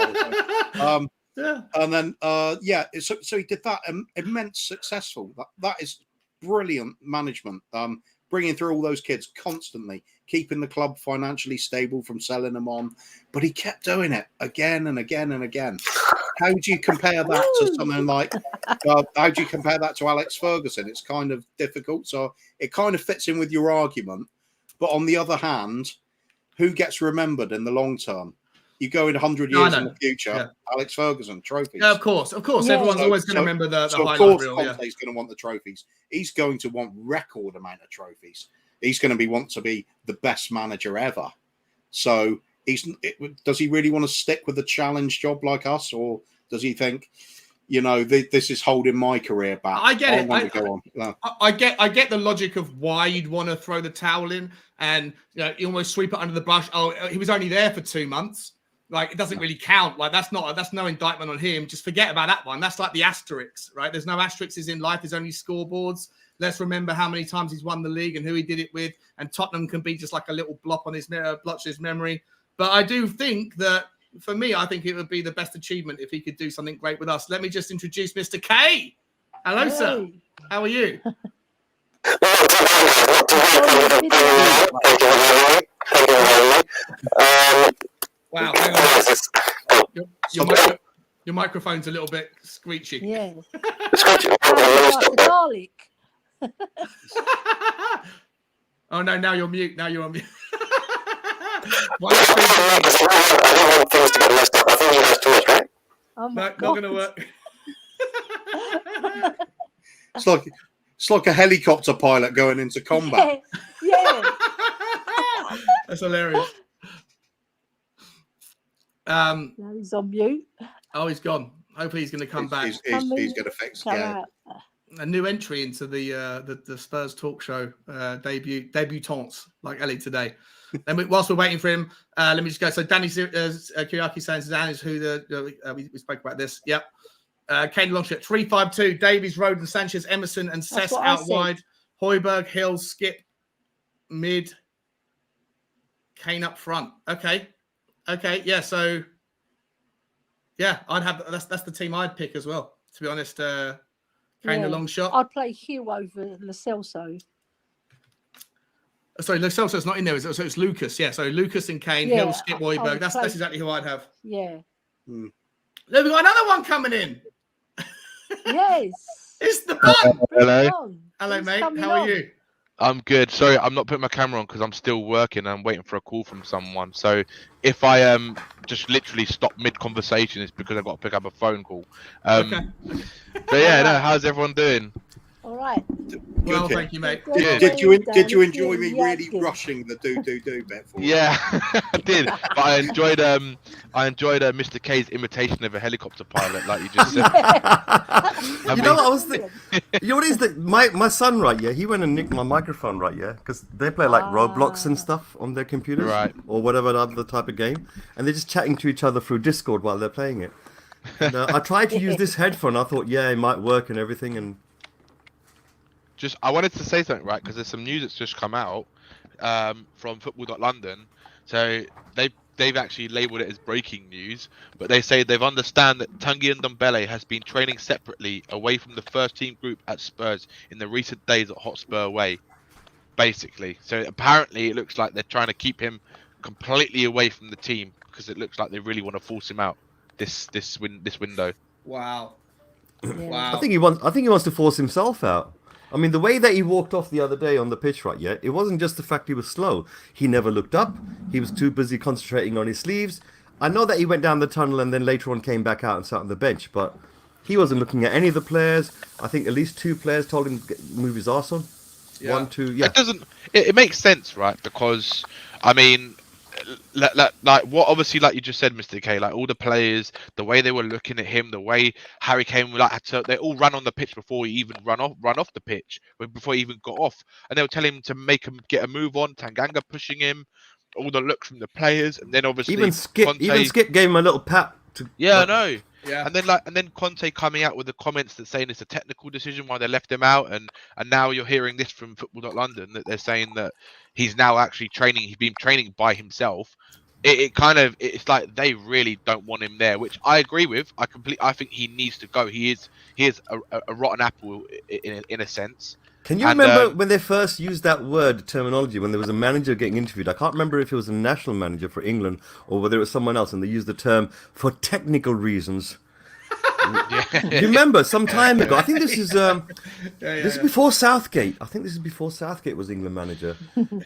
And then so he did that. Immense successful. That is brilliant management. Bringing through all those kids constantly, keeping the club financially stable from selling them on, but he kept doing it again and again and again. How do you compare that to something like? How do you compare that to Alex Ferguson? It's kind of difficult. So it kind of fits in with your argument, but on the other hand, who gets remembered in the long term? You go in 100 years in the future, Alex Ferguson trophies. Yeah, of course. Yeah. Everyone's always going to remember the highlight reel. Conte's going to want the trophies. He's going to want record amount of trophies. He's going to want to be the best manager ever. So does he really want to stick with the challenge job like us, or does he think, you know, this is holding my career back? I get it. I get the logic of why you'd want to throw the towel in and, you know, you almost sweep it under the brush. Oh, he was only there for 2 months. Like, it doesn't really count. Like, that's no indictment on him. Just forget about that one. That's like the asterisks, right? There's no asterisks in life. There's only scoreboards. Let's remember how many times he's won the league and who he did it with. And Tottenham can be just like a little blot on his memory. But I do think that, for me, I think it would be the best achievement if he could do something great with us. Let me just introduce Mr. K. Hello, sir. How are you? Wow, hang on. Your microphone's a little bit screechy. Yeah. Like garlic. Oh no, now you're mute. Now you're on mute. Not going to work. It's like a helicopter pilot going into combat. Yeah. That's hilarious. Now he's on mute. Oh, he's gone. Hopefully he's going to come back. He's going to fix it. A new entry into the Spurs talk show debutantes like Ellie today. And whilst we're waiting for him, let me just go. So Danny Kiriaki saying Zidane is who we spoke about this. Yep. Kane Longshot 3-5-2. Davies, Roden, Sanchez, Emerson, and Cess out wide. Højbjerg, Hill, Skip, mid. Kane up front. Okay. Yeah. So yeah, I'd have that's the team I'd pick as well. To be honest, Kane the long shot. I'd play Hill over Lo Celso. Sorry, Lo Celso's not in there. So it's Lucas. Yeah. So Lucas and Kane, Hill, Skip, Højbjerg. That's exactly who I'd have. Yeah. Look, we've got another one coming in. Yes. It's the bun. Hello, mate. How are you? I'm good. Sorry, I'm not putting my camera on because I'm still working. I'm waiting for a call from someone. So if I just literally stop mid-conversation, it's because I've got to pick up a phone call. Okay. But yeah, no, how's everyone doing? All right. Well, thank you, mate. Did you enjoy me really rushing the do bit for you? Yeah, I did. But I enjoyed Mr. K's imitation of a helicopter pilot, like you just said. You know what I was thinking? You know what it is that my son, right? Yeah, he went and nicked my microphone, right? Yeah, because they play like Roblox and stuff on their computers, right, or whatever other type of game, and they're just chatting to each other through Discord while they're playing it. And, I tried to use this headphone. I thought, yeah, it might work and everything, and I wanted to say something, right? Because there's some news that's just come out from Football.London. So they've actually labelled it as breaking news, but they say they've understand that Tanguy Ndombele has been training separately away from the first team group at Spurs in the recent days at Hotspur Way, basically. So apparently it looks like they're trying to keep him completely away from the team because it looks like they really want to force him out this window. Wow. Wow. I think he wants to force himself out. I mean, the way that he walked off the other day on the pitch, right, yeah, it wasn't just the fact he was slow. He never looked up. He was too busy concentrating on his sleeves. I know that he went down the tunnel and then later on came back out and sat on the bench, but he wasn't looking at any of the players. I think at least 2 players told him to move his arse on. Yeah. 1, 2, yeah. It makes sense, right? Because, I mean, like what obviously, like you just said, Mr. K, like all the players, the way they were looking at him, the way Harry Kane they all ran on the pitch before he even run off the pitch, before he even got off, and they were telling him to make him get a move on. Tanganga pushing him, all the looks from the players, and then obviously even Skip gave him a little pat. I know. Yeah. And then Conte coming out with the comments that saying it's a technical decision why they left him out, and now you're hearing this from Football.London that they're saying that he's now actually training. He's been training by himself. It's like they really don't want him there, which I agree with. I think he needs to go. He is a rotten apple in a sense. Can you remember when they first used that terminology, when there was a manager getting interviewed? I can't remember if it was a national manager for England or whether it was someone else, and they used the term for technical reasons. You remember some time ago? I think this is this is before Southgate. I think this is before Southgate was England manager,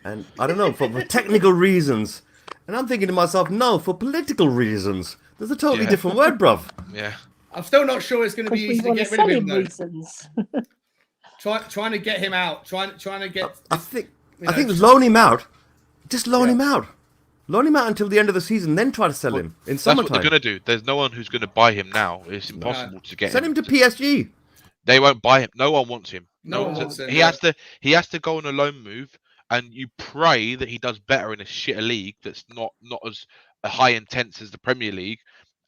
and I don't know for technical reasons. And I'm thinking to myself, no, for political reasons. There's a totally different word, bruv. Yeah, I'm still not sure it's going to be easy to get rid of him, though. Reasons. Trying to get him out. Trying to get. I think loan him out. Just loan him out. Loan him out until the end of the season, then try to sell him in summertime. That's what they're going to do. There's no one who's going to buy him now. It's impossible to get Send him to PSG. They won't buy him. No one wants him. No one wants him. He has to go on a loan move, and you pray that he does better in a shitter league that's not as high intense as the Premier League.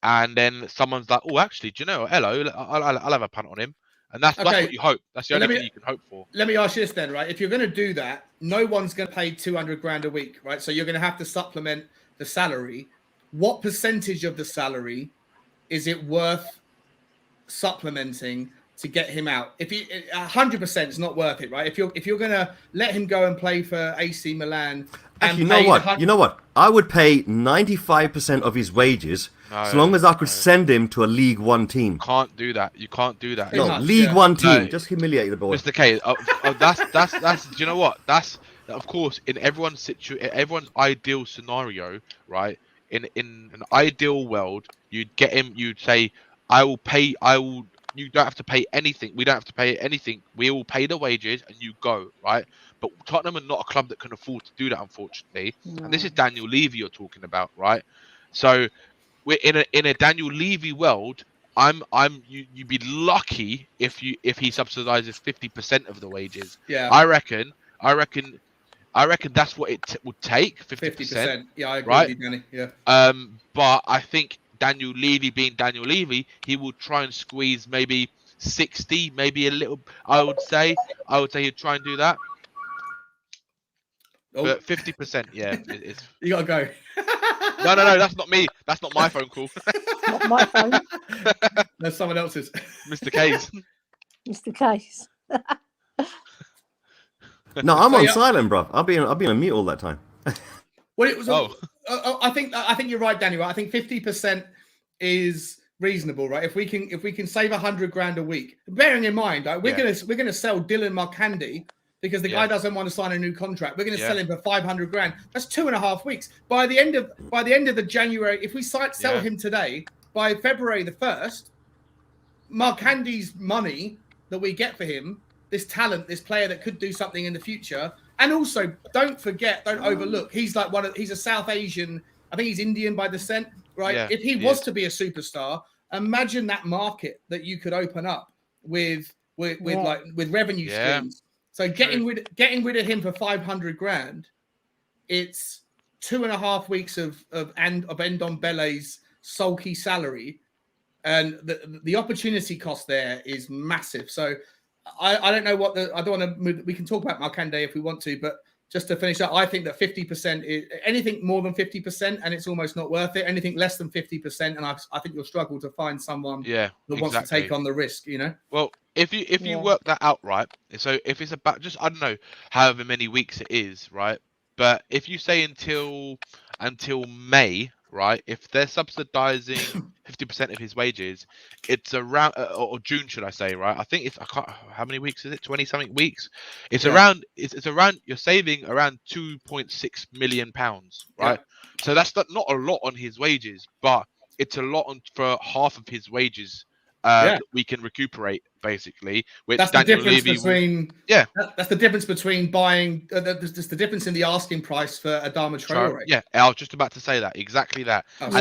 And then someone's like, oh, actually, do you know, hello, I'll have a punt on him. And that's what you hope. That's the only thing you can hope for. Let me ask you this then, right? If you're going to do that, no one's going to pay 200 grand a week, right? So you're going to have to supplement the salary. What percentage of the salary is it worth supplementing to get him out? If 100% is not worth it, right? If you're going to let him go and play for AC Milan, and you know what? I would pay 95% of his wages. As long as I could send him to a League One team. You can't do that. You can't do that. No, League One team. No. Just humiliate the boy. Mr. K, that's. Do you know what? That's of course in everyone's ideal scenario, right? In an ideal world, you'd get him. You'd say, "I will pay. You don't have to pay anything. We don't have to pay anything. We will pay the wages, and you go, right?" But Tottenham are not a club that can afford to do that, unfortunately. No. And this is Daniel Levy you're talking about, right? So. We're in a Daniel Levy world. You'd be lucky if he subsidizes 50% of the wages. Yeah. I reckon that's what it would take. 50%. Yeah, I agree right? with you, Danny. Yeah. But I think Daniel Levy being Daniel Levy, he will try and squeeze maybe 60, maybe a little. I would say he'd try and do that. Oh. But 50%, yeah. You gotta go. No, that's not me. That's not my phone call. Not my phone. That's someone else's. Mr. Case. Mr. Case. No, I'm on silent, bro. I'll be on mute all that time. Well, it was. I think you're right, Danny. Right? I think 50% is reasonable, right? If we can save 100 grand a week, bearing in mind, right, we're gonna sell Dylan Marcandi. Because the guy doesn't want to sign a new contract. We're going to sell him for 500 grand. That's 2.5 weeks. By the end of the January, if we sell him today, by February the 1st, Marcandi's money that we get for him, this talent, this player that could do something in the future. And also, don't overlook. He's he's a South Asian. I think he's Indian by descent, right? Yeah, if he was to be a superstar, imagine that market that you could open up with revenue streams. So getting rid of him for 500 grand, it's 2.5 weeks of Ndombele's sulky salary, and the opportunity cost there is massive. So I don't know I don't want to move. We can talk about Markande if we want to, but just to finish up, I think that 50% is anything more than 50%, and it's almost not worth it. Anything less than 50%, and I think you'll struggle to find someone that wants to take on the risk. Well, if you work that out right, so if it's about just I don't know however many weeks it is, right? But if you say until May, right? If they're subsidizing 50% of his wages, it's around or June, should I say, right? I think it's how many weeks is it? 20 something weeks. It's around you're saving around 2.6 million pounds, right? So that's not a lot on his wages, but it's a lot for half of his wages. That we can recuperate, basically. Which that's Daniel the difference Levy that's the difference between buying. There's just the difference in the asking price for Adama Traore. Yeah, I was just about to say that exactly that, and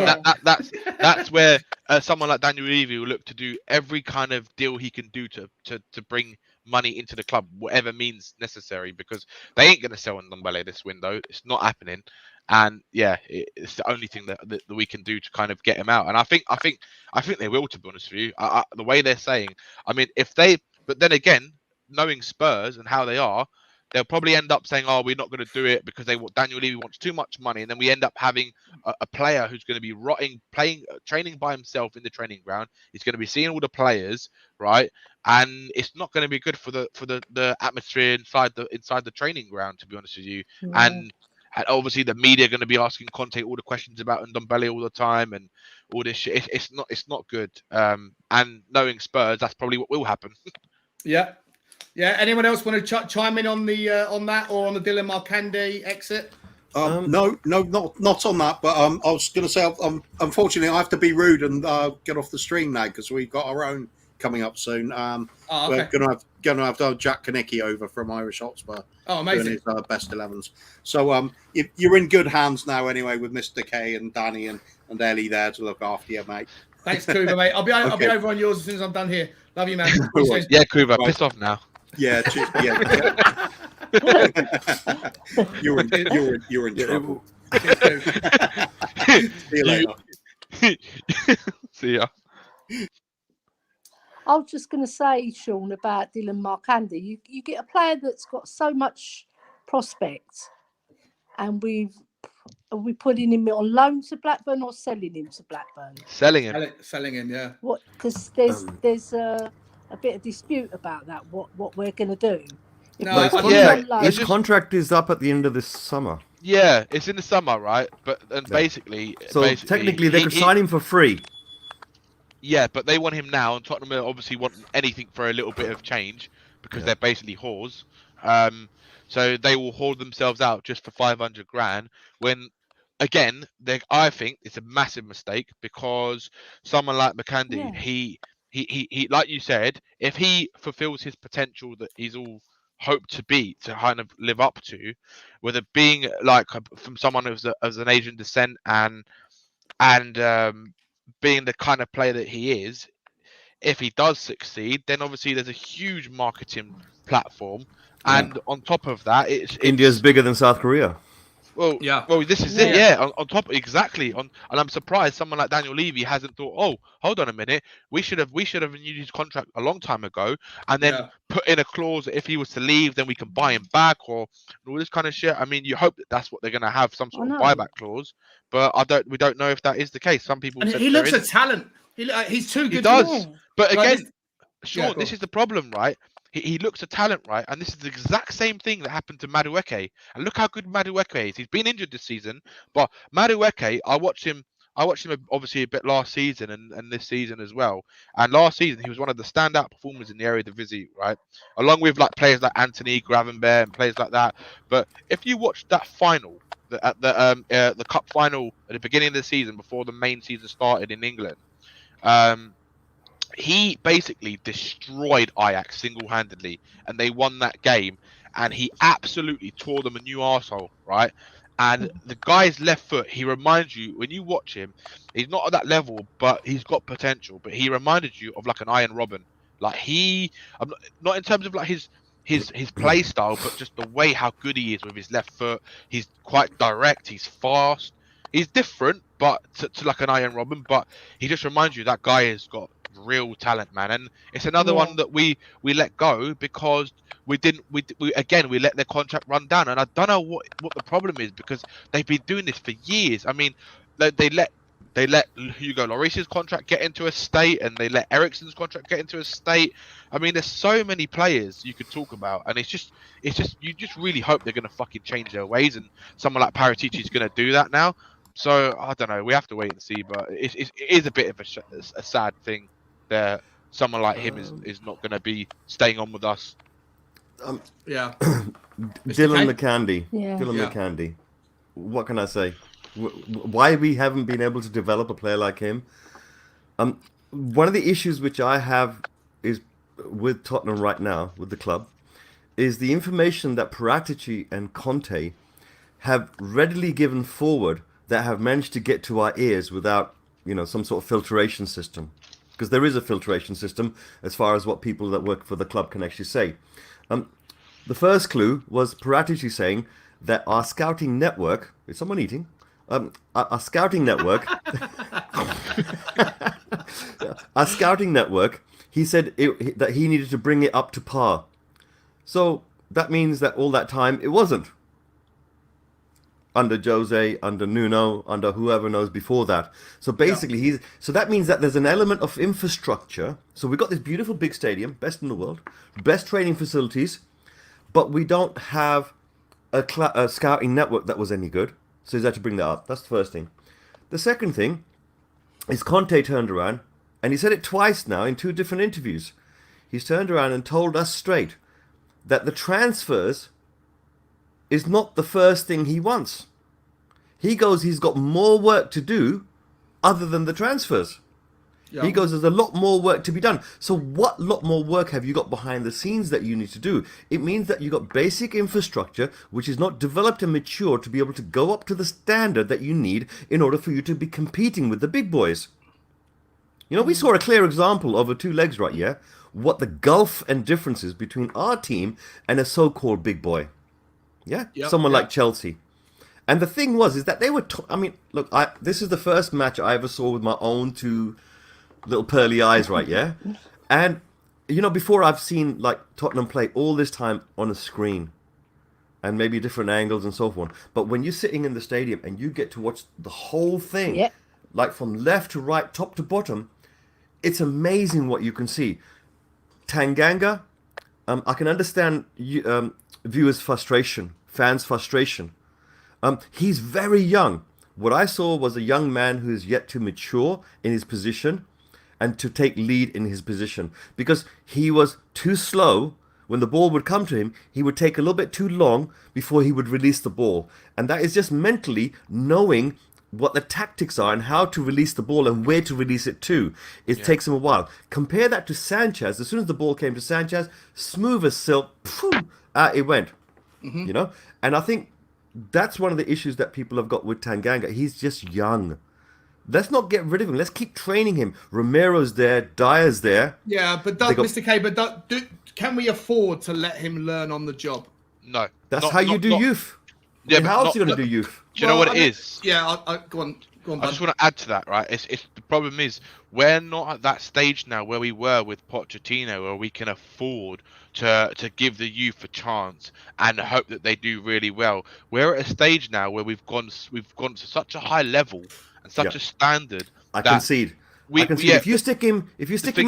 that's where someone like Daniel Levy will look to do every kind of deal he can do to bring money into the club, whatever means necessary, because they ain't going to sell Ndombele this window. It's not happening. And it's the only thing that we can do to kind of get him out. And I think they will, to be honest with you. The way they're saying, I mean, but then again, knowing Spurs and how they are, they'll probably end up saying, "Oh, we're not going to do it because Daniel Levy wants too much money," and then we end up having a player who's going to be training by himself in the training ground. He's going to be seeing all the players, right? And it's not going to be good for the atmosphere inside the training ground, to be honest with you. And obviously the media are going to be asking Conte all the questions about Ndombele all the time and all this shit. It's not good. And knowing Spurs, that's probably what will happen. Yeah. Anyone else want to chime in on the on that or on the Dylan Markande exit? No, not on that. But I was going to say, unfortunately, I have to be rude and get off the stream now because we've got our own coming up soon. We're going to have Jack Kanicki over from Irish Hotspur. Oh, amazing! Doing his best 11s. So you're in good hands now, anyway, with Mr. K and Danny and Ellie there to look after you, mate. Thanks, Kuba, mate. I'll be over on yours as soon as I'm done here. Love you, man. Yeah, Kuba, piss off now. Yeah, you're in trouble. See you later. See ya. I was just going to say, Sean, about Dylan Markande. You get a player that's got so much prospect, and are we putting him on loan to Blackburn or selling him to Blackburn? Selling him. Selling him, yeah. What? Because there's a bit of dispute about that. What we're going to do? His contract is up at the end of this summer. Yeah, it's in the summer, right? But basically, technically they could sign him for free. Yeah, but they want him now, and Tottenham obviously want anything for a little bit of change because they're basically whores. So they will hold themselves out just for 500 grand. When, again, I think it's a massive mistake because someone like Markande, he like you said, if he fulfills his potential that he's all hoped to be, to kind of live up to, whether being like from someone who's as an Asian descent and being the kind of player that he is, if he does succeed, then obviously there's a huge marketing platform, and on top of that, India's bigger than South Korea. Well, this is it. Yeah, on top, exactly. And I'm surprised someone like Daniel Levy hasn't thought, oh, hold on a minute, we should have renewed his contract a long time ago, and then put in a clause that if he was to leave, then we can buy him back or all this kind of shit. I mean, you hope that that's what they're going to have, some sort of buyback clause, but we don't know if that is the case. Some people said he looks a talent. He's too good. He does, but again, Sean, this is the problem, right? He looks a talent, right? And this is the exact same thing that happened to Madueke. And look how good Madueke is. He's been injured this season, but Madueke, I watched him obviously a bit last season and this season as well. And last season he was one of the standout performers in the Eredivisie, right? Along with like players like Anthony Gravenberch and players like that. But if you watch that final, the cup final at the beginning of the season before the main season started in England, he basically destroyed Ajax single-handedly, and they won that game. And he absolutely tore them a new arsehole, right? And the guy's left foot, he reminds you, when you watch him, he's not at that level, but he's got potential. But he reminded you of like an Iron Robin. Like not in terms of like his play style, but just the way how good he is with his left foot. He's quite direct. He's fast. He's different, but to like an Iron Robin. But he just reminds you that guy has got real talent, man. And it's another one that we let go because we let their contract run down. And I don't know what the problem is, because they've been doing this for years. I mean, they let Hugo Lloris's contract get into a state, and they let Eriksen's contract get into a state. I mean, there's so many players you could talk about, and it's just you just really hope they're going to fucking change their ways, and someone like Paratici is going to do that now. So I don't know. We have to wait and see, but it is a bit of a sad thing that someone like him is not going to be staying on with us. Yeah. Dylan McCandy. Yeah. Dylan McCandy. What can I say? Why we haven't been able to develop a player like him? One of the issues which I have is with Tottenham right now, with the club, is the information that Paratici and Conte have readily given forward that have managed to get to our ears without, some sort of filtration system. Because there is a filtration system as far as what people that work for the club can actually say. The first clue was Paratici saying that our scouting network... Is someone eating? Our scouting network... our scouting network, he said that he needed to bring it up to par. So that means that all that time it wasn't. Under Jose, under Nuno, under whoever knows before that. So basically, so that means that there's an element of infrastructure. So we've got this beautiful big stadium, best in the world, best training facilities, but we don't have a scouting network that was any good. So he's had to bring that up. That's the first thing. The second thing is Conte turned around, and he said it twice now in 2 different interviews. He's turned around and told us straight that the transfers is not the first thing he wants. He goes, he's got more work to do other than the transfers. He goes, there's a lot more work to be done. So what lot more work have you got behind the scenes that you need to do? It means that you've got basic infrastructure which is not developed and mature to be able to go up to the standard that you need in order for you to be competing with the big boys. We saw a clear example over 2 legs right here, what the gulf and differences between our team and a so-called big boy. Someone like Chelsea. And the thing is that they were... this is the first match I ever saw with my own 2 little pearly eyes, right, And, before I've seen, Tottenham play all this time on a screen and maybe different angles and so forth. But when you're sitting in the stadium and you get to watch the whole thing, from left to right, top to bottom, it's amazing what you can see. Tanganga, I can understand viewers' frustration, fans' frustration. He's very young. What I saw was a young man who is yet to mature in his position and to take lead in his position, because he was too slow. When the ball would come to him, he would take a little bit too long before he would release the ball. And that is just mentally knowing what the tactics are and how to release the ball and where to release it to. It takes him a while. Compare that to Sanchez. As soon as the ball came to Sanchez, smooth as silk, out it went. And I think that's one of the issues that people have got with Tanganga. He's just young. Let's not get rid of him. Let's keep training him. Romero's there. Dyer's there. Yeah, but Mr. K, can we afford to let him learn on the job? No. That's how you do youth. Yeah, how else are you going to do youth? Do you know what it is? Yeah, go on. I just want to add to that, right? It's the problem is we're not at that stage now where we were with Pochettino, where we can afford to give the youth a chance and hope that they do really well. We're at a stage now where we've gone to such a high level and such a standard. I concede. If you stick him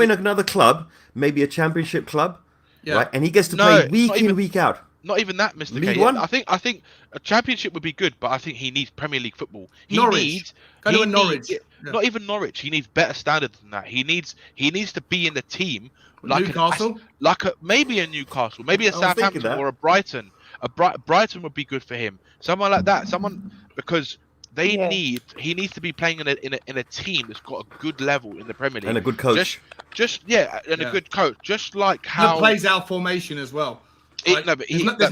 in another club, maybe a championship club, right, and he gets to play week in, week out. Not even that, Mr. League K. One? I think a championship would be good, but I think he needs Premier League football. Norwich. Not even Norwich. He needs better standards than that. He needs to be in the team like Newcastle, maybe a Newcastle, maybe a Southampton or a Brighton. Brighton would be good for him. Someone like that. Someone, because he needs to be playing in a team that's got a good level in the Premier League and a good coach. A good coach. Just like how that plays our formation as well. There's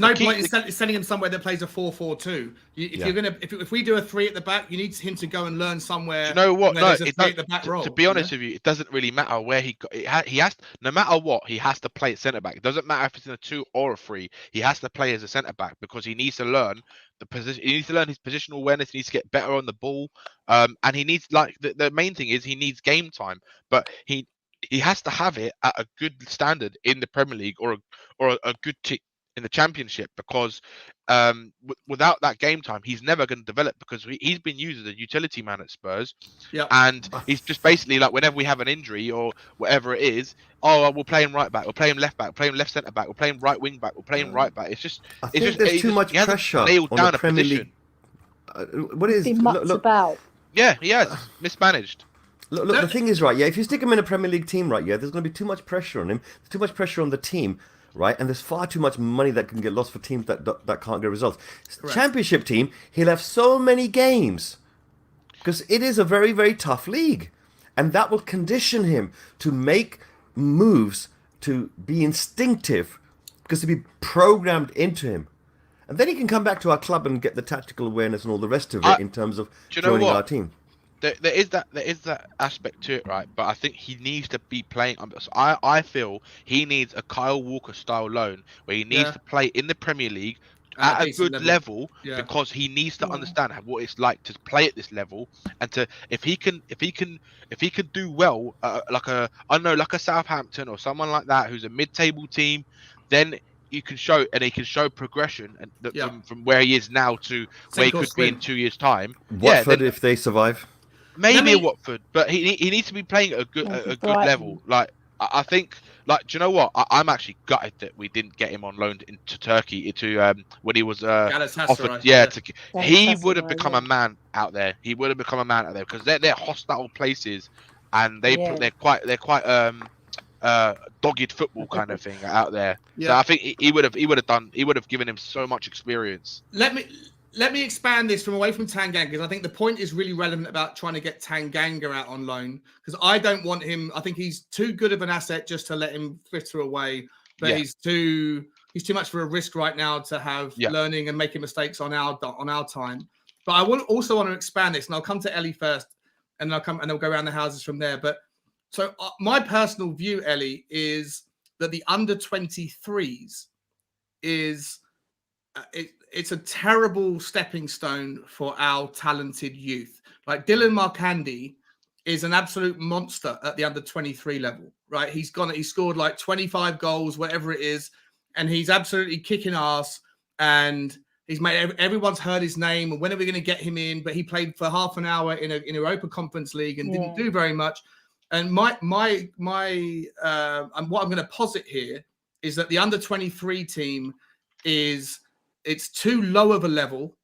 no point in sending him somewhere that plays a 4-4-2. If we do a 3 at the back, you need him to go and learn somewhere. Do you know what? No, at the back role, to be honest with you, it doesn't really matter where he has. No matter what, he has to play at centre back. It doesn't matter if it's in a 2 or a 3. He has to play as a centre back because he needs to learn the position. He needs to learn his positional awareness. He needs to get better on the ball. And he needs the main thing is he needs game time. But he has to have it at a good standard in the Premier League or a good team in the Championship, because without that game time, he's never going to develop, because he's been used as a utility man at Spurs. And he's just basically like, whenever we have an injury or whatever it is, we'll play him right back, we'll play him left back, we'll play him left centre back, we'll play him right wing back, we'll play him right back. I think there's too much pressure on the Premier League. What is about? Yeah, he has mismanaged. Look, the thing is, right, if you stick him in a Premier League team, right, there's going to be too much pressure on him. There's too much pressure on the team, right? And there's far too much money that can get lost for teams that can't get results. Correct. Championship team, he'll have so many games because it is a very, very tough league. And that will condition him to make moves, to be instinctive, because to be programmed into him. And then he can come back to our club and get the tactical awareness and all the rest of it in terms of joining our team. There is that aspect to it, right? But I think he needs to be playing. I feel he needs a Kyle Walker style loan where he needs to play in the Premier League at a good level because he needs to understand what it's like to play at this level, and to if he can do well, like a Southampton or someone like that who's a mid-table team, then he can show progression and from where he is now to where he could be in 2 years' time. Watford, if they survive. Maybe a Watford, but he needs to be playing at a good level. Like I think, do you know what? I'm actually gutted that we didn't get him on loan into Turkey when he was offered. He would have become a man out there. He would have become a man out there because they're hostile places, and they're quite dogged football kind of thing out there. So I think he would have given him so much experience. Let me expand this away from Tanganga, because I think the point is really relevant about trying to get Tanganga out on loan, because I don't want him. I think he's too good of an asset just to let him fritter away, but he's too much for a risk right now to have learning and making mistakes on our time. But I also want to expand this, and I'll come to Ellie first, and then we'll go around the houses from there. But so my personal view, Ellie, is that the under 23s is it's a terrible stepping stone for our talented youth. Like Dylan Markandy is an absolute monster at the under 23 level, right? He scored like 25 goals, whatever it is, and he's absolutely kicking ass. And he's made everyone's heard his name. And when are we going to get him in? But he played for half an hour in Europa Conference League and didn't do very much. And what I'm going to posit here is that the under 23 team it's too low of a level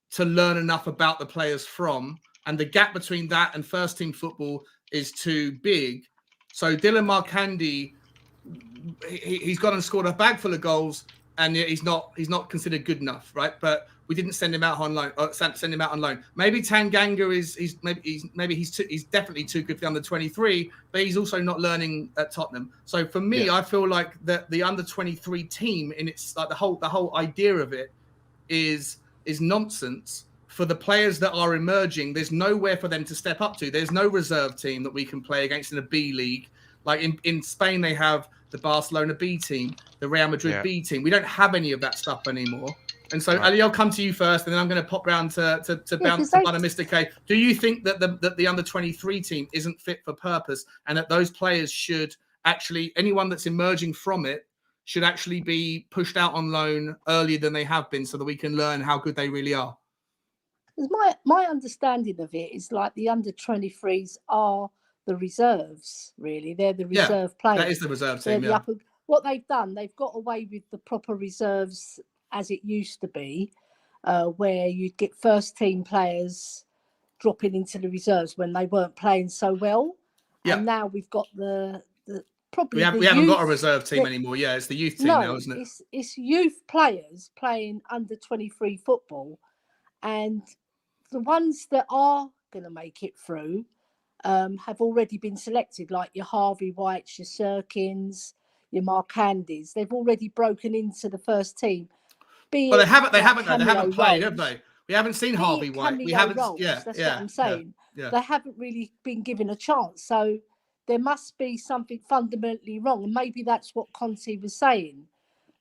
to learn enough about the players from, and the gap between that and first team football is too big. So Dylan Markandy, he's gone and scored a bag full of goals, and he's not considered good enough, right? But we didn't send him out on loan. Maybe Tanganga he's definitely too good for the under 23, but he's also not learning at Tottenham. So for me, I feel like that the under 23 team in its like the whole idea of it is nonsense for the players that are emerging. There's nowhere for them to step up to. There's no reserve team that we can play against in a B league. Like in Spain, they have the Barcelona B team, the Real Madrid B team. We don't have any of that stuff anymore. And so, Ali, I'll come to you first, and then I'm going to pop round to bounce to Mr. K. Do you think that the under 23 team isn't fit for purpose, and that those players should actually, anyone that's emerging from it, should actually be pushed out on loan earlier than they have been, so that we can learn how good they really are? My understanding of it is like the under 23s are the reserves. Really, they're the reserve players. That is the reserve team. What they've done, they've got away with the proper reserves as it used to be, where you'd get first team players dropping into the reserves when they weren't playing so well. And now we've got the probably we haven't got a reserve team anymore. Yeah, it's the youth team now, isn't it? It's youth players playing under 23 football, and the ones that are going to make it through have already been selected, like your Harvey Whites, your Sirkins, your Marcandis. They've already broken into the first team. Well, they haven't. They haven't. They haven't played, have they? We haven't seen Harvey White. We haven't. Roles, yeah, that's yeah, what I'm saying. Yeah. They haven't really been given a chance. So there must be something fundamentally wrong, and maybe that's what Conte was saying.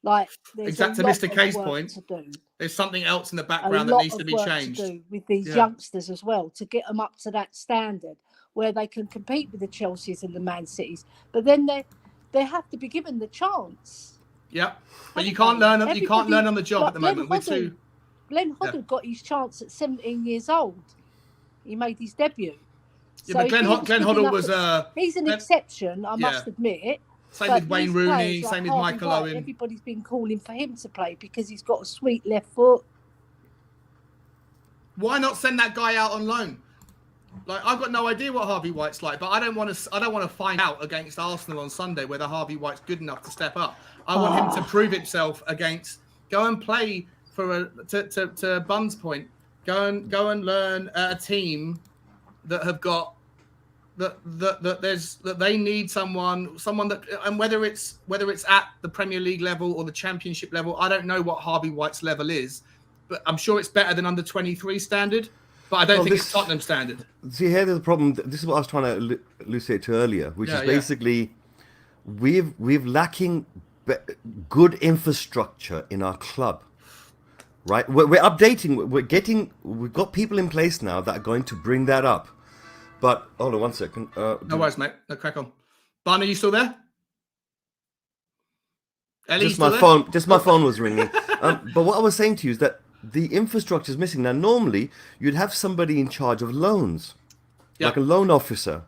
Like, there's exactly, a lot Mr. of K's work point. to do. There's something else in the background that needs to be changed. To do with these youngsters as well, to get them up to that standard where they can compete with the Chelseas and the Man Cities. But then they have to be given the chance. Yeah, but you can't learn. You can't learn on the job at the moment. Glenn Hoddle got his chance at 17 years old. He made his debut. Yeah, so but Glenn Hoddle was he's an exception, I must admit. Same with Wayne Rooney, same with Michael Owen. Everybody's been calling for him to play because he's got a sweet left foot. Why not send that guy out on loan? Like, I've got no idea what Harvey White's like, but I don't want to find out against Arsenal on Sunday whether Harvey White's good enough to step up. I want him to prove himself against. Go and play for to Bun's point. Go and learn a team that have got that they need someone that, and whether it's at the Premier League level or the Championship level, I don't know what Harvey White's level is, but I'm sure it's better than under 23 standard. But I don't think it's Tottenham standard. See, here's the problem. This is what I was trying to elucidate to earlier, which is basically we've lacking good infrastructure in our club, right? We're updating. We've got people in place now that are going to bring that up. But hold on one second. No worries, mate. No, crack on. Barney, are you still there? Ellie, just my phone. Just my phone was ringing. But what I was saying to you is that the infrastructure is missing. Now, normally you'd have somebody in charge of loans, like a loan officer,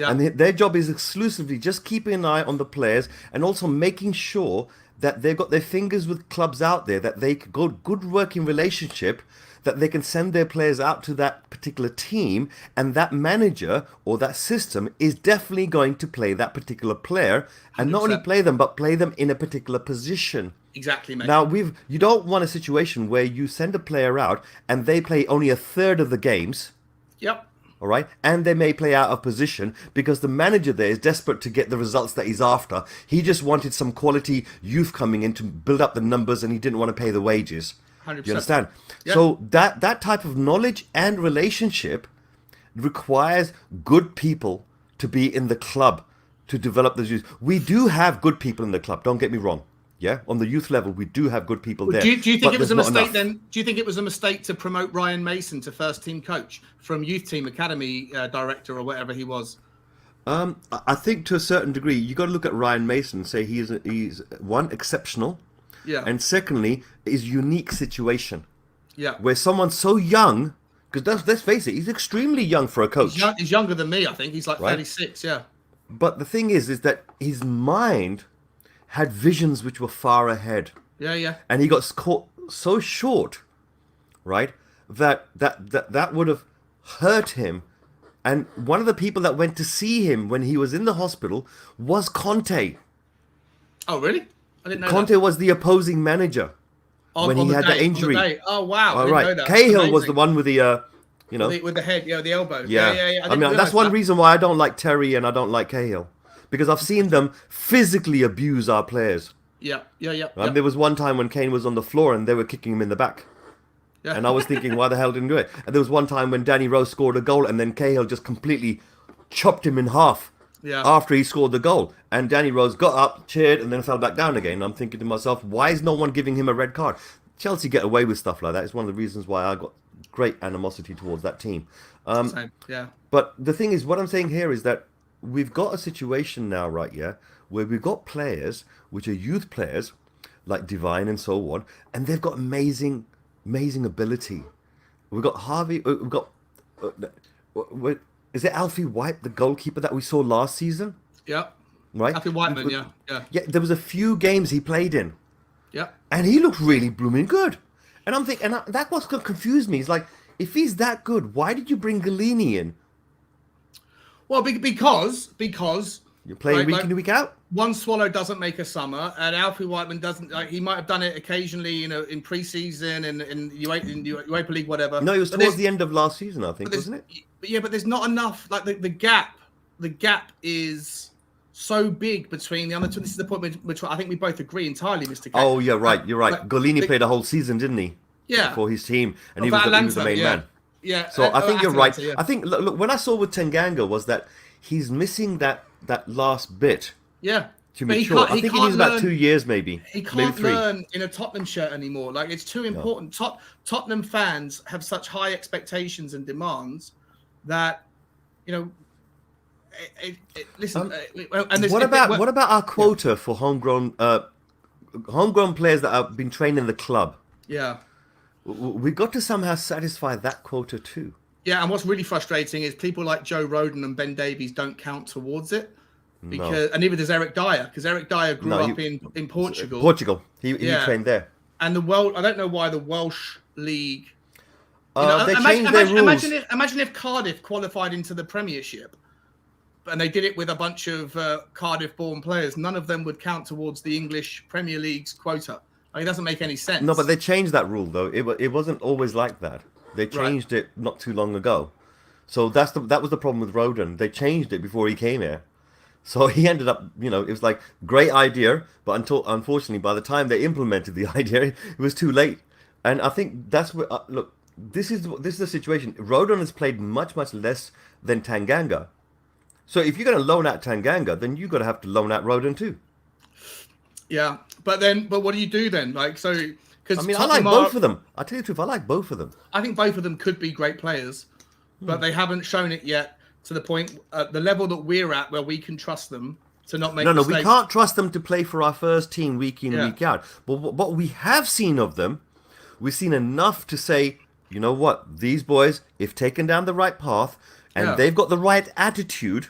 and their job is exclusively just keeping an eye on the players and also making sure that they've got their fingers with clubs out there, that they could go good working relationship, that they can send their players out to that particular team, and that manager or that system is definitely going to play that particular player, and 100%. Not only play them, but play them in a particular position. Exactly, mate. Now, you don't want a situation where you send a player out and they play only a third of the games. Yep. All right, and they may play out of position because the manager there is desperate to get the results that he's after. He just wanted some quality youth coming in to build up the numbers, and he didn't want to pay the wages. 100%. Do you understand? Yep. So that type of knowledge and relationship requires good people to be in the club to develop the youth. We do have good people in the club. Don't get me wrong. Yeah, on the youth level, we do have good people there. Do you think it was a mistake then? Do you think it was a mistake to promote Ryan Mason to first team coach from youth team academy director or whatever he was? I think to a certain degree, you got to look at Ryan Mason and say he's one, exceptional. Yeah. And secondly, his unique situation. Yeah. Where someone so young, because let's face it, he's extremely young for a coach. He's younger than me, I think. He's like 36, yeah. But the thing is that his mind had visions which were far ahead. Yeah, yeah. And he got caught so short, right, that would have hurt him. And one of the people that went to see him when he was in the hospital was Conte. Oh, really? I didn't know Conte was the opposing manager when he had the injury. Oh, wow. All right. Cahill was the one with the, with the head, the elbow. Yeah. I mean, that's one reason why I don't like Terry and I don't like Cahill. Because I've seen them physically abuse our players. Yeah. Right? There was one time when Kane was on the floor and they were kicking him in the back. Yeah. And I was thinking, why the hell didn't do it? And there was one time when Danny Rose scored a goal and then Cahill just completely chopped him in half after he scored the goal. And Danny Rose got up, cheered, and then fell back down again. And I'm thinking to myself, why is no one giving him a red card? Chelsea get away with stuff like that. It's one of the reasons why I got great animosity towards that team. Same. Yeah. But the thing is, what I'm saying here is that we've got a situation now, right, where we've got players, which are youth players, like Divine and so on, and they've got amazing ability. We've got Harvey, we've got, is it Alfie White, the goalkeeper that we saw last season? Yeah. Right? Alfie Whiteman, yeah. Yeah, there was a few games he played in. Yeah. And he looked really blooming good. And I'm thinking, that what's going to confuse me. It's like, if he's that good, why did you bring Galini in? Well, because You're playing week in, week out. One swallow doesn't make a summer, and Alfie Whiteman doesn't. He might have done it occasionally, in pre-season and in UEFA League, whatever. No, it was towards the end of last season, I think, wasn't it? But there's not enough. Like the gap is so big between the other two. This is the point which I think we both agree entirely, Mr. K. Oh, yeah, right. You're right. Golini played a whole season, didn't he? Yeah. For his team, and he was the main man. Yeah. So I think you're right. Yeah. I think look, when I saw with Tanganga was that he's missing that last bit. Yeah. To mature. I think he needs about 2 years, maybe. He can't learn in a Tottenham shirt anymore. Like, it's too important. Tottenham fans have such high expectations and demands that, listen. And what about our quota for homegrown players that have been trained in the club? Yeah. We've got to somehow satisfy that quota too. Yeah, and what's really frustrating is people like Joe Rodon and Ben Davies don't count towards it. And neither does Eric Dyer, because Eric Dyer grew up in Portugal. Portugal. He trained there. And I don't know why the Welsh League. They changed their rules. Imagine if Cardiff qualified into the Premiership, and they did it with a bunch of Cardiff-born players. None of them would count towards the English Premier League's quota. It doesn't make any sense. No, but they changed that rule though. It wasn't always like that. They changed it not too long ago. So that was the problem with Rodon. They changed it before he came here. So he ended up, it was like great idea, but unfortunately, by the time they implemented the idea, it was too late. And I think that's what look. This is the situation. Rodon has played much less than Tanganga. So if you're going to loan out Tanganga, then you've got to have to loan out Rodon too. Yeah, but what do you do then? Because I like both of them. I tell you the truth, I like both of them. I think both of them could be great players, but they haven't shown it yet. To the point, the level that we're at, where we can trust them to not make mistakes. No, we can't trust them to play for our first team week in, week out. But what we have seen of them, we've seen enough to say, you know what, these boys, if taken down the right path, and they've got the right attitude,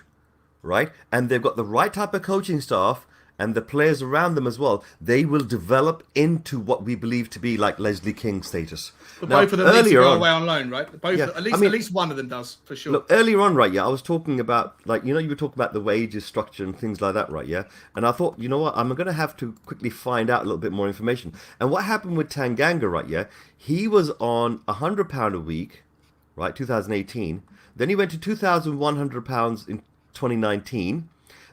right, and they've got the right type of coaching staff, and the players around them as well, they will develop into what we believe to be like Leslie King status. But both of them need to go away on loan, right? At least one of them does, for sure. Look, earlier on, right, I was talking about, you were talking about the wages structure and things like that, right, And I thought, you know what, I'm going to have to quickly find out a little bit more information. And what happened with Tanganga, right, he was on £100 a week, right, 2018. Then he went to £2,100 in 2019.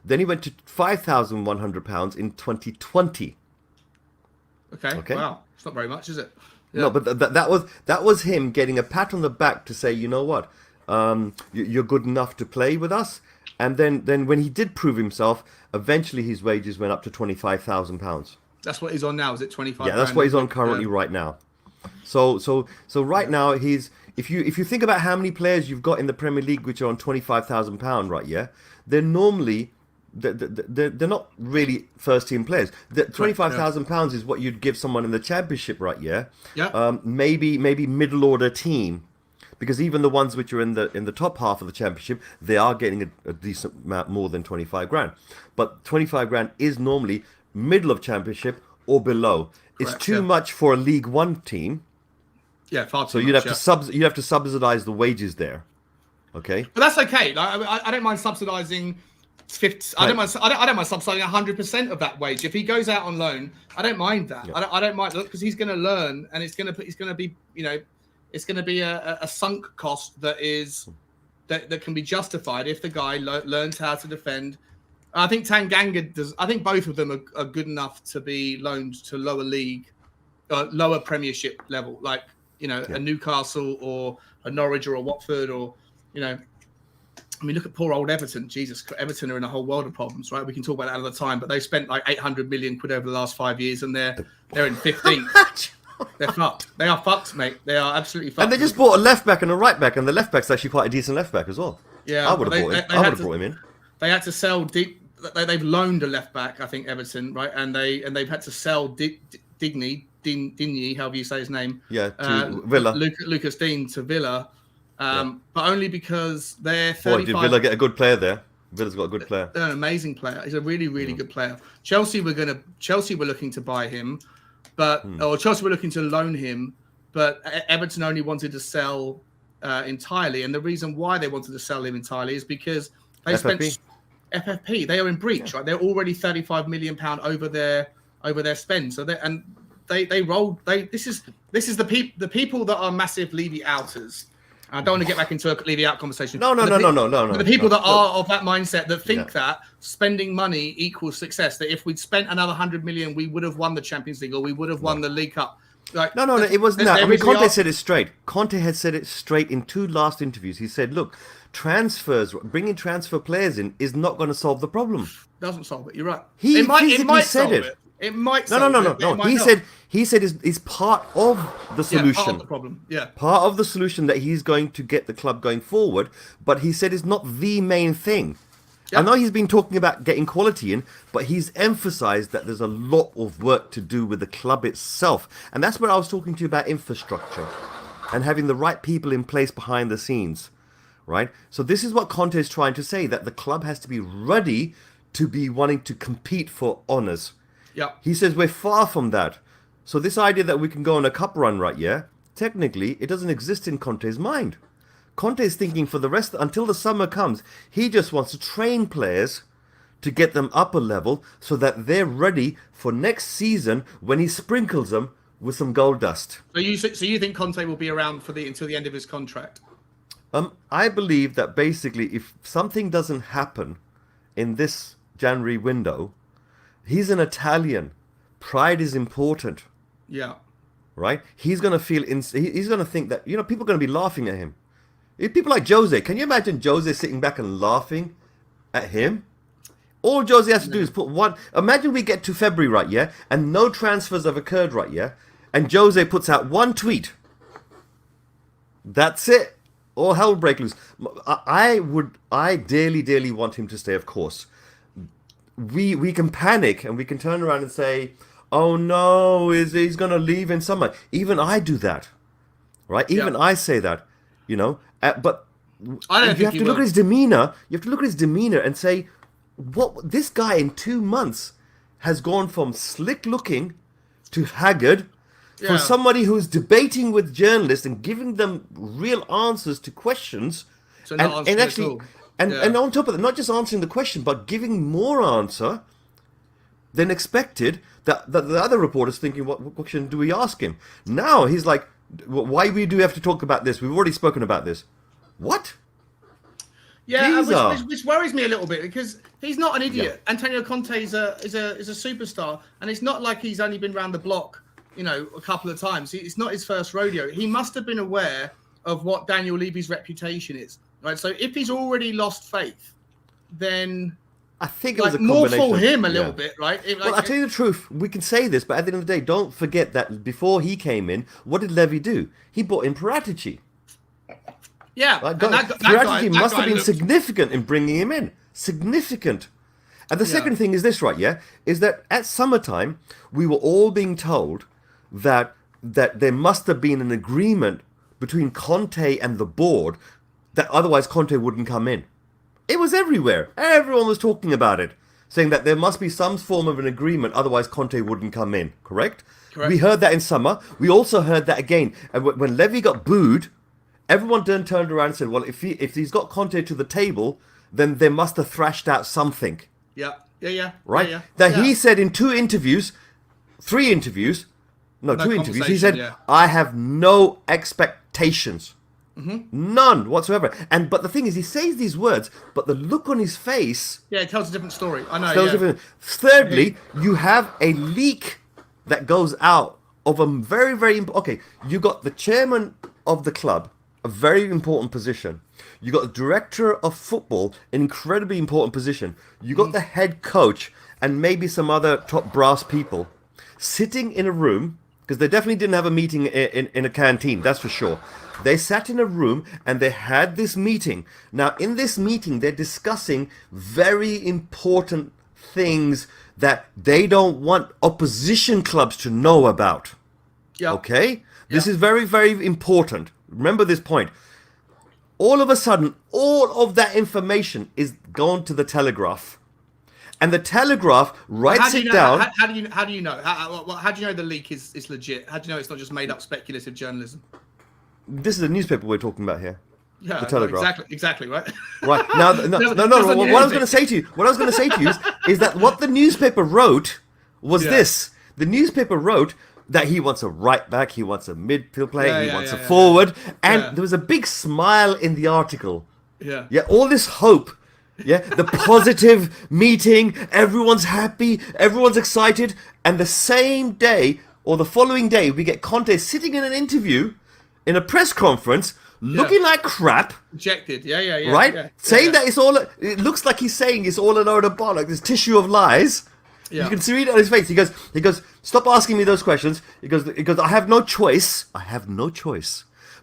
Then he went to £5,100 in 2020. Okay. Wow. It's not very much, is it? Yeah. No, but that was him getting a pat on the back to say, you know what, you're good enough to play with us. And then when he did prove himself, eventually his wages went up to £25,000. That's what he's on now. Is it 25? Yeah, that's what he's on currently right now. So right now he's if you think about how many players you've got in the Premier League which are on £25,000, right? They're normally. They're not really first team players. £25,000 is what you'd give someone in the Championship, right? Yeah. Maybe middle order team, because even the ones which are in the top half of the Championship, they are getting a decent amount more than 25 grand. But 25 grand is normally middle of Championship or below. Correct, it's too much for a League One team. Yeah, far too so you'd have to subsidize the wages there. Okay. But that's okay. I don't mind subsidizing. 50, I don't mind subsidizing 100% of that wage. If he goes out on loan, I don't mind that. Yeah. I don't mind because he's going to learn, and it's going to be it's going to be a sunk cost that can be justified if the guy learns how to defend. I think Tanganga does. I think both of them are good enough to be loaned to lower league, lower Premiership level, like a Newcastle or a Norwich or a Watford or I mean, look at poor old Everton. Jesus, Everton are in a whole world of problems, right? We can talk about that another time, but they've spent like 800 million quid over the last 5 years, and they're in 15th. They're fucked. They are fucked, mate. They are absolutely fucked. And they just bought a left back and a right back, and the left back's actually quite a decent left back as well. Yeah, I would have brought him in. They had to sell deep. They've loaned a left back, I think, Everton, right? And they've had to sell Digne, however you say his name. Yeah, to Villa. Lucas Digne to Villa. But only because they're 35. What, did Villa get a good player there? Villa's got a good player. They're an amazing player. He's a really, really good player. Chelsea were looking to buy him, or Chelsea were looking to loan him, but Everton only wanted to sell entirely. And the reason why they wanted to sell him entirely is because they spent FFP. They are in breach, right? They're already £35 million over their spend. So they rolled. This is the people that are massive Levy outers. I don't want to get back into a Levy out conversation. No. The people that are of that mindset that think that spending money equals success. That if we'd spent another 100 million, we would have won the Champions League or we would have won the League Cup. Like, no, it wasn't that. I mean, Conte said it straight. Conte had said it straight in 2 last interviews. He said, look, bringing transfer players in is not going to solve the problem. Doesn't solve it. You're right. It might solve it. It might. No. He said it's part of the solution. Part of the problem. Yeah. Part of the solution that he's going to get the club going forward, but he said it's not the main thing. I know he's been talking about getting quality in, but he's emphasized that there's a lot of work to do with the club itself. And that's what I was talking to you about, infrastructure and having the right people in place behind the scenes, right? So this is what Conte is trying to say, that the club has to be ready to be wanting to compete for honours. Yeah. He says we're far from that. So this idea that we can go on a cup run right, technically it doesn't exist in Conte's mind. Conte is thinking for the rest, until the summer comes, he just wants to train players to get them up a level so that they're ready for next season when he sprinkles them with some gold dust. So you think Conte will be around until the end of his contract? I believe that basically if something doesn't happen in this January window, he's an Italian. Pride is important. Yeah. Right? He's going to he's going to think that, people are going to be laughing at him. People like Jose, can you imagine Jose sitting back and laughing at him? All Jose has to do is put one. Imagine we get to February, right, and no transfers have occurred, right, and Jose puts out one tweet. That's it. All hell break loose. I dearly want him to stay, of course. We can panic and we can turn around and say, oh no, he's going to leave in summer. Even I do that, right? Even I say that, but you have to look at his demeanor. You have to look at his demeanor and say, what this guy in 2 months has gone from slick looking to haggard, from somebody who's debating with journalists and giving them real answers to questions, and on top of that, not just answering the question, but giving more answer than expected. That the other reporters thinking, what question do we ask him? Now he's like, why do we have to talk about this? We've already spoken about this. What? Yeah, which worries me a little bit because he's not an idiot. Yeah. Antonio Conte is a superstar, and it's not like he's only been round the block, a couple of times. It's not his first rodeo. He must have been aware of what Daniel Levy's reputation is, right? So if he's already lost faith, then I think it was a combination. More for him a little bit, right? I'll tell you the truth. We can say this, but at the end of the day, don't forget that before he came in, what did Levy do? He brought in Paratici. Yeah. Paratici must have been significant in bringing him in. Significant. And the second thing is this, right, is that at summertime, we were all being told that there must have been an agreement between Conte and the board that otherwise Conte wouldn't come in. It was everywhere. Everyone was talking about it, saying that there must be some form of an agreement, otherwise Conte wouldn't come in. Correct? We heard that in summer. We also heard that again. And when Levy got booed, everyone turned around and said, well, if he's got Conte to the table, then they must have thrashed out something. Yeah. Right? He said in 2 interviews, 3 interviews, no 2 interviews, he said, I have no expectations. Mm-hmm. None whatsoever. But the thing is, he says these words, but the look on his face... Yeah, it tells a different story. I know, Thirdly, you have a leak that goes out of a very, very... Okay, you got the chairman of the club, a very important position. You got the director of football, an incredibly important position. You got the head coach and maybe some other top brass people sitting in a room, because they definitely didn't have a meeting in a canteen, that's for sure. They sat in a room and they had this meeting. Now, in this meeting, they're discussing very important things that they don't want opposition clubs to know about. Yeah. Okay? This is very, very important. Remember this point. All of a sudden, all of that information is gone to the Telegraph. And the Telegraph writes it down. How do you know? How do you know the leak is legit? How do you know it's not just made up speculative journalism? This is a newspaper we're talking about here. Yeah, the Telegraph. Exactly, right. Right now, no. What I was going to say to you, is that what the newspaper wrote was this: the newspaper wrote that he wants a right back, he wants a midfield player, he wants a forward, and there was a big smile in the article. Yeah, all this hope. Yeah, the positive meeting, everyone's happy, everyone's excited, and the same day or the following day, we get Conte sitting in an interview, in a press conference, looking like crap. Rejected, right? Saying that it's all, it looks like he's saying it's all a load of bollocks, this tissue of lies. Yeah. You can see it on his face. He goes, stop asking me those questions. He goes, I have no choice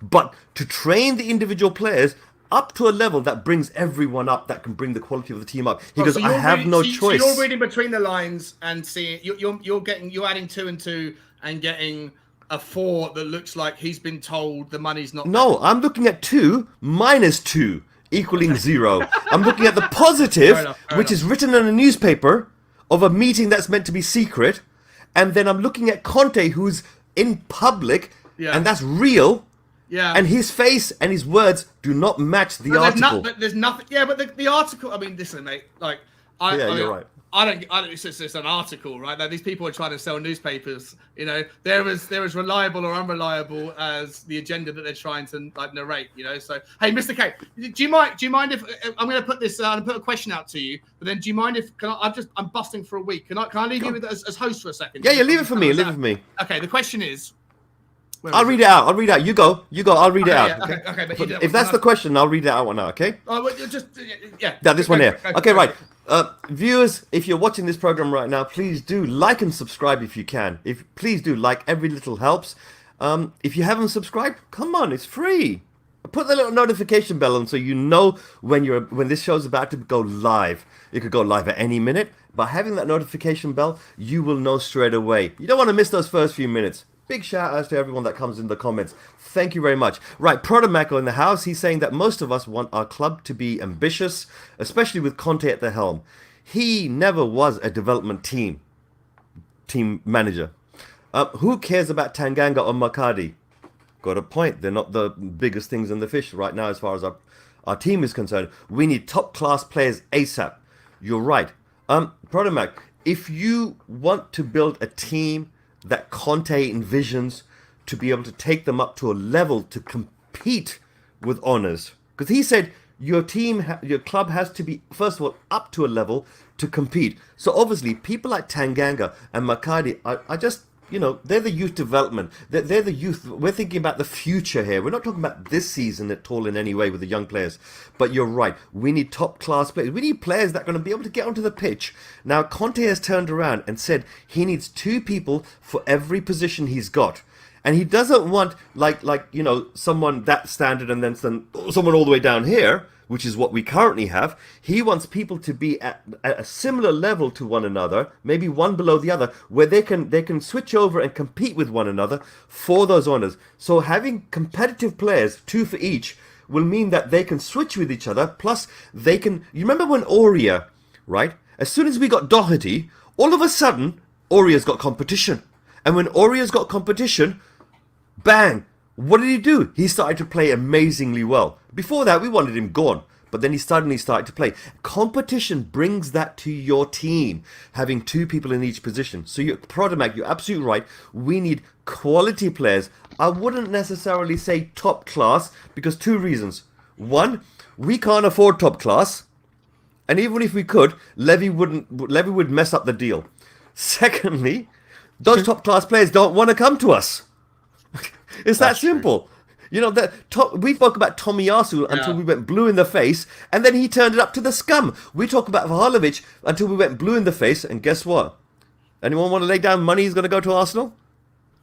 but to train the individual players up to a level that brings everyone up, that can bring the quality of the team up. He goes, I have no choice. So you're reading between the lines and seeing you're adding 2 and 2 and getting a 4 that looks like he's been told the money's not. No, I'm looking at 2 minus 2 equaling 0. I'm looking at the positive, which is written in a newspaper of a meeting that's meant to be secret, and then I'm looking at Conte, who's in public, and that's real. Yeah. And his face and his words do not match the article. There's nothing. Yeah, but the article. I mean, listen, mate. Like, you're right. I don't. It's just an article, right? Like, these people are trying to sell newspapers. You know, they're as reliable or unreliable as the agenda that they're trying to narrate. You know. So, hey, Mr. K, do you mind if I'm going to put this? I'm going to put a question out to you. But then, do you mind if I'm busting for a week? Can I leave you as host for a second? Yeah, leave it for me. Leave it for me. Okay. The question is. I'll read it out. You go. I'll read it out. Okay. But if that's the question, I'll read it out now. Okay. Oh, well, yeah. This one here. Okay, right. Viewers, if you're watching this program right now, please do like and subscribe if you can. Please do like. Every little helps. If you haven't subscribed, come on, it's free. Put the little notification bell on so you know when this show's about to go live. It could go live at any minute. By having that notification bell, you will know straight away. You don't want to miss those first few minutes. Big shout out to everyone that comes in the comments. Thank you very much. Right, Protomaco in the house. He's saying that most of us want our club to be ambitious, especially with Conte at the helm. He never was a development team manager. Who cares about Tanganga or Makadi? Got a point. They're not the biggest things in the fish right now as far as our team is concerned. We need top class players ASAP. You're right. Protomac, if you want to build a team that Conte envisions to be able to take them up to a level to compete with honours. Because he said your club has to be, first of all, up to a level to compete. So obviously, people like Tanganga and Makadi are just, they're the youth development. They're the youth. We're thinking about the future here. We're not talking about this season at all in any way with the young players. But you're right. We need top-class players. We need players that are going to be able to get onto the pitch. Now, Conte has turned around and said he needs 2 people for every position he's got. And he doesn't want, someone that standard and then someone all the way down here, which is what we currently have. He wants people to be at a similar level to one another, maybe one below the other, where they can switch over and compete with one another for those honours. So having competitive players, 2 for each, will mean that they can switch with each other. Plus, they can. You remember when Aurea, right? As soon as we got Doherty, all of a sudden, Aurea's got competition. And when Aurea's got competition, bang! What did he do? He started to play amazingly well. Before that, we wanted him gone. But then he suddenly started to play. Competition brings that to your team, having 2 people in each position. So, Prodomag, you're absolutely right. We need quality players. I wouldn't necessarily say top class because 2 reasons. One, we can't afford top class. And even if we could, Levy would mess up the deal. Secondly, those top class players don't want to come to us. It's that simple. True. We spoke about Tomiyasu until we went blue in the face, and then he turned it up to the scum. We talk about Vlahovic until we went blue in the face, and guess what? Anyone want to lay down money he's going to go to Arsenal?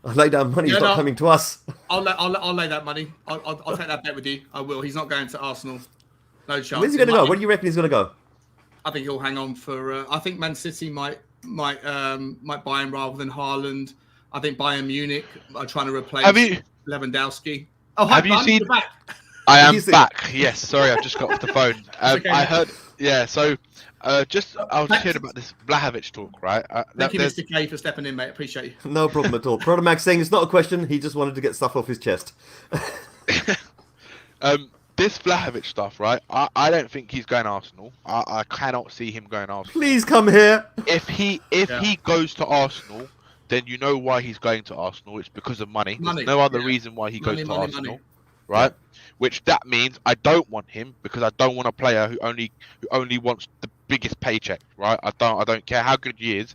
I'll lay down money he's not coming to us. I'll lay that money. I'll take that bet with you. I will. He's not going to Arsenal. No chance. Where's he going to go? Where do you reckon he's going to go? I think he'll hang on for. I think Man City might buy him rather than Haaland. I think Bayern Munich are trying to replace Lewandowski. Oh, have you seen? Back. I am back. Yes, sorry, I've just got off the phone. I heard. Yeah, so I was just hearing about this Vlahovic talk, right? Thank you, Mr. K, for stepping in, mate. Appreciate you. No problem at all. Prodomag saying it's not a question. He just wanted to get stuff off his chest. this Vlahovic stuff, right? I don't think he's going Arsenal. I cannot see him going Arsenal. Please come here. If he goes to Arsenal, then you know why he's going to Arsenal. It's because of money. There's no other reason why he goes to Arsenal, right? Yeah. Which that means I don't want him because I don't want a player who only wants the biggest paycheck, right? I don't care how good he is.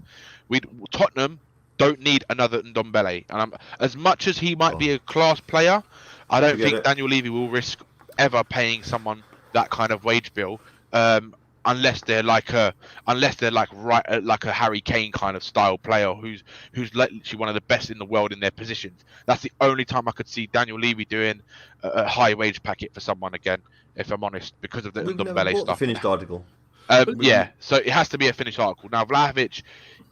Tottenham don't need another Ndombele, and as much as he might be a class player, I don't think Daniel Levy will risk ever paying someone that kind of wage bill, unless they're like a Harry Kane kind of style player who's literally one of the best in the world in their positions. That's the only time I could see Daniel Levy doing a high wage packet for someone again, if I'm honest, because of the Ndombele stuff. Finished article. Yeah, so it has to be a finished article. Now Vlahovic,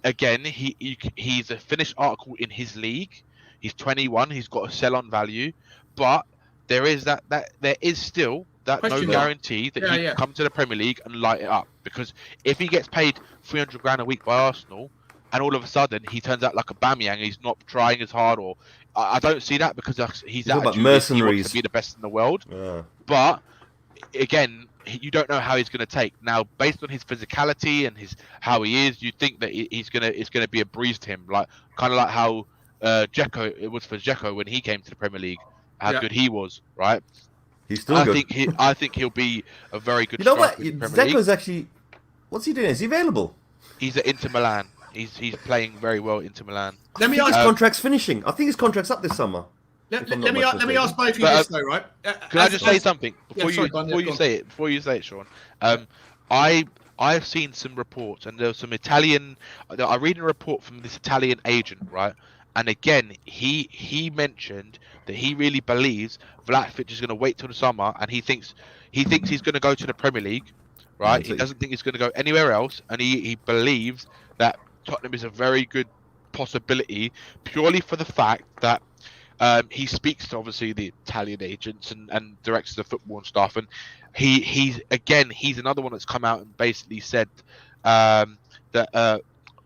again, he's a finished article in his league. He's 21. He's got a sell-on value, but there is still no guarantee that he can come to the Premier League and light it up. Because if he gets paid 300 grand a week by Arsenal, and all of a sudden he turns out like a Bamiyang, he's not trying as hard, or I don't see that because he's about mercenaries. He wants to be the best in the world. Yeah. But again, you don't know how he's going to take. Now, based on his physicality and how he is, you think that it's going to be a breeze to him, kind of like how it was for Dzeko when he came to the Premier League. How good he was, right? He's still good. I think he'll be a very good. You know what? Dzeko's actually. What's he doing? Is he available? He's at Inter Milan. He's playing very well at Inter Milan. Let me ask. His contract's finishing. I think his contract's up this summer. Let me ask both of you this though, right? Can I just say something before you say it, Sean? I've seen some reports, and there's some Italian. I read a report from this Italian agent, right? And again, he mentioned that he really believes Vlahovic is going to wait till the summer, and he thinks he's going to go to the Premier League, right? He doesn't think he's going to go anywhere else, and he believes that Tottenham is a very good possibility purely for the fact that he speaks to obviously the Italian agents and directors of football and stuff, and he's another one that's come out and basically said that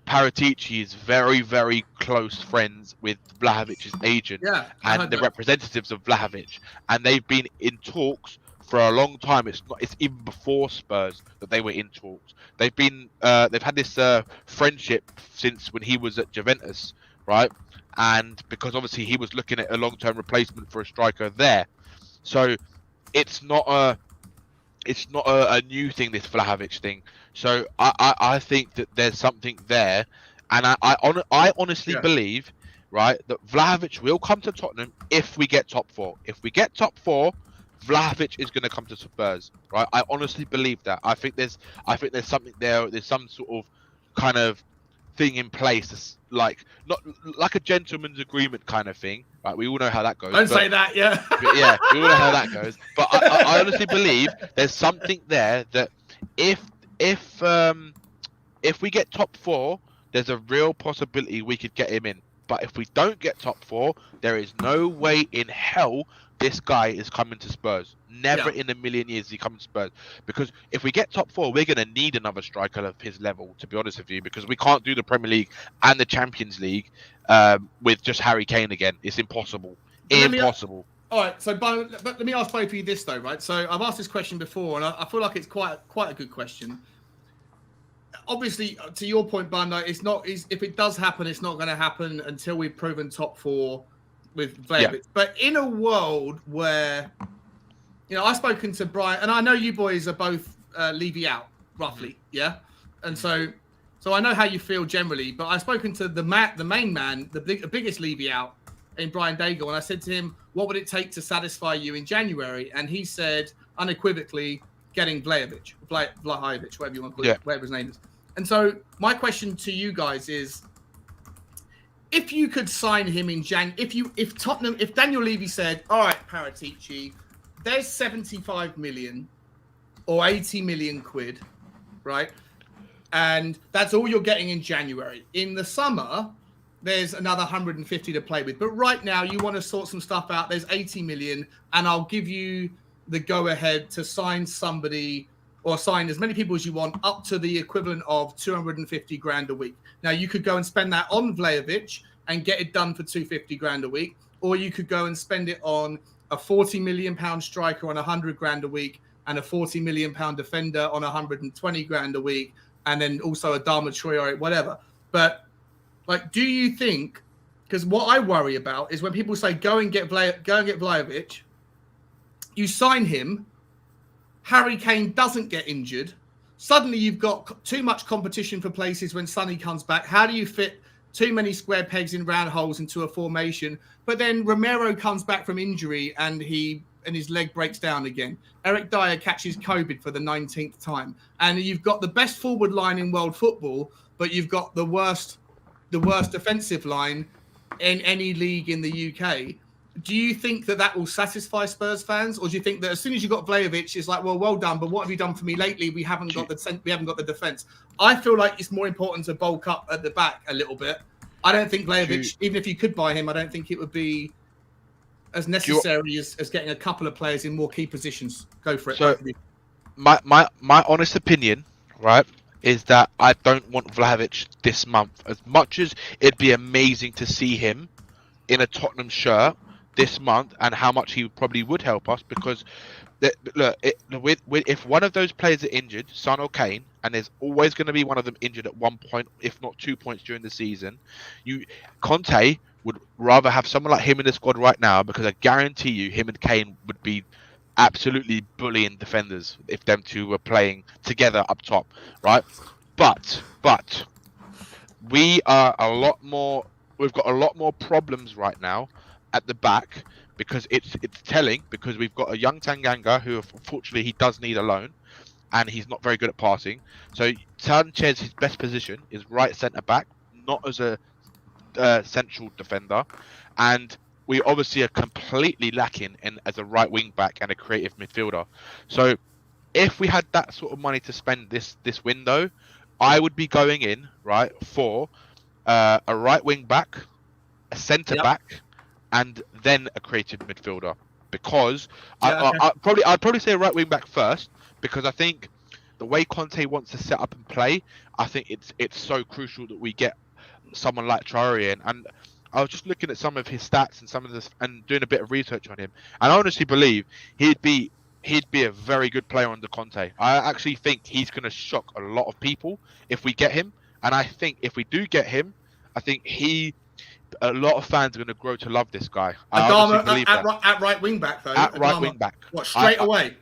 Paratici is very, very close friends with Vlahovic's agent and the representatives of Vlahovic, and they've been in talks for a long time. It's even before Spurs that they were in talks. They've had this friendship since when he was at Juventus, right? And because obviously he was looking at a long-term replacement for a striker there, so it's not a new thing, this Vlahovic thing. So I think that there's something there, and I honestly believe, right, that Vlahovic will come to Tottenham if we get top four. If we get top four, Vlahovic is going to come to Spurs, right? I honestly believe that. I think there's something there. There's some sort of kind of thing in place, that's not like a gentleman's agreement kind of thing, right? We all know how that goes. Don't say that, yeah. Yeah, we all know how that goes. But I honestly believe there's something there that if we get top four, there's a real possibility we could get him in. But if we don't get top four, there is no way in hell this guy is coming to Spurs. Never in a million years is he coming to Spurs. Because if we get top four, we're going to need another striker of his level, to be honest with you, because we can't do the Premier League and the Champions League with just Harry Kane again. It's impossible. Impossible. All right, but let me ask both of you this, though, right? So I've asked this question before, and I feel like it's quite a good question. Obviously, to your point, Bunda, if it does happen, it's not going to happen until we've proven top four with Vlahovic. Yeah. But in a world where, I've spoken to Brian, and I know you boys are both Levy out, roughly, yeah? And so I know how you feel generally, but I've spoken to the main man, the biggest Levy out in Brian Daigle, and I said to him, what would it take to satisfy you in January? And he said, unequivocally, getting Vlahovic, whatever you want to call it, whatever his name is. And so my question to you guys is, if you could sign him in if Daniel Levy said, all right, Paratici, there's 75 million or 80 million quid, right? And that's all you're getting in January. In the summer, there's another 150 to play with. But right now, you want to sort some stuff out. There's 80 million, and I'll give you the go-ahead to sign somebody or sign as many people as you want up to the equivalent of 250 grand a week. Now, you could go and spend that on Vlahovic and get it done for 250 grand a week, or you could go and spend it on a 40 million pound striker on 100 grand a week and a 40 million pound defender on 120 grand a week, and then also a Dharma Traore or whatever. But like, do you think? Because what I worry about is when people say go and get Vlahovic, you sign him, Harry Kane doesn't get injured. Suddenly you've got too much competition for places when Sonny comes back. How do you fit too many square pegs in round holes into a formation? But then Romero comes back from injury and his leg breaks down again. Eric Dyer catches COVID for the 19th time. And you've got the best forward line in world football, but you've got the worst defensive line in any league in the UK. Do you think that will satisfy Spurs fans, or do you think that as soon as you got Vlahovic, it's like, well done, but what have you done for me lately? We haven't got the defense. I feel like it's more important to bulk up at the back a little bit. I don't think Vlahovic, even if you could buy him, I don't think it would be as necessary as getting a couple of players in more key positions. Go for it. So, my honest opinion, right, is that I don't want Vlahovic this month. As much as it'd be amazing to see him in a Tottenham shirt this month, and how much he probably would help us, because if one of those players are injured, Son or Kane, and there's always going to be one of them injured at one point, if not 2 points during the season, Conte would rather have someone like him in the squad right now, because I guarantee you him and Kane would be absolutely bullying defenders if them two were playing together up top, right? But we've got a lot more problems right now at the back, because it's telling, because we've got a young Tanganga who unfortunately he does need a loan, and he's not very good at passing. So Sanchez, his best position is right centre back, not as a central defender, and we obviously are completely lacking as a right wing back and a creative midfielder. So if we had that sort of money to spend this window, I would be going in right for a right wing back, a centre back, and then a creative midfielder. Because I'd probably say a right wing back first, because I think the way Conte wants to set up and play, I think it's so crucial that we get someone like Traore in. And I was just looking at some of his stats and some of this, and doing a bit of research on him, and I honestly believe he'd be a very good player under Conte. I actually think he's going to shock a lot of people if we get him, and I think if we do get him, I think a lot of fans are going to grow to love this guy. At right wing back though. At right wing back. What, straight away?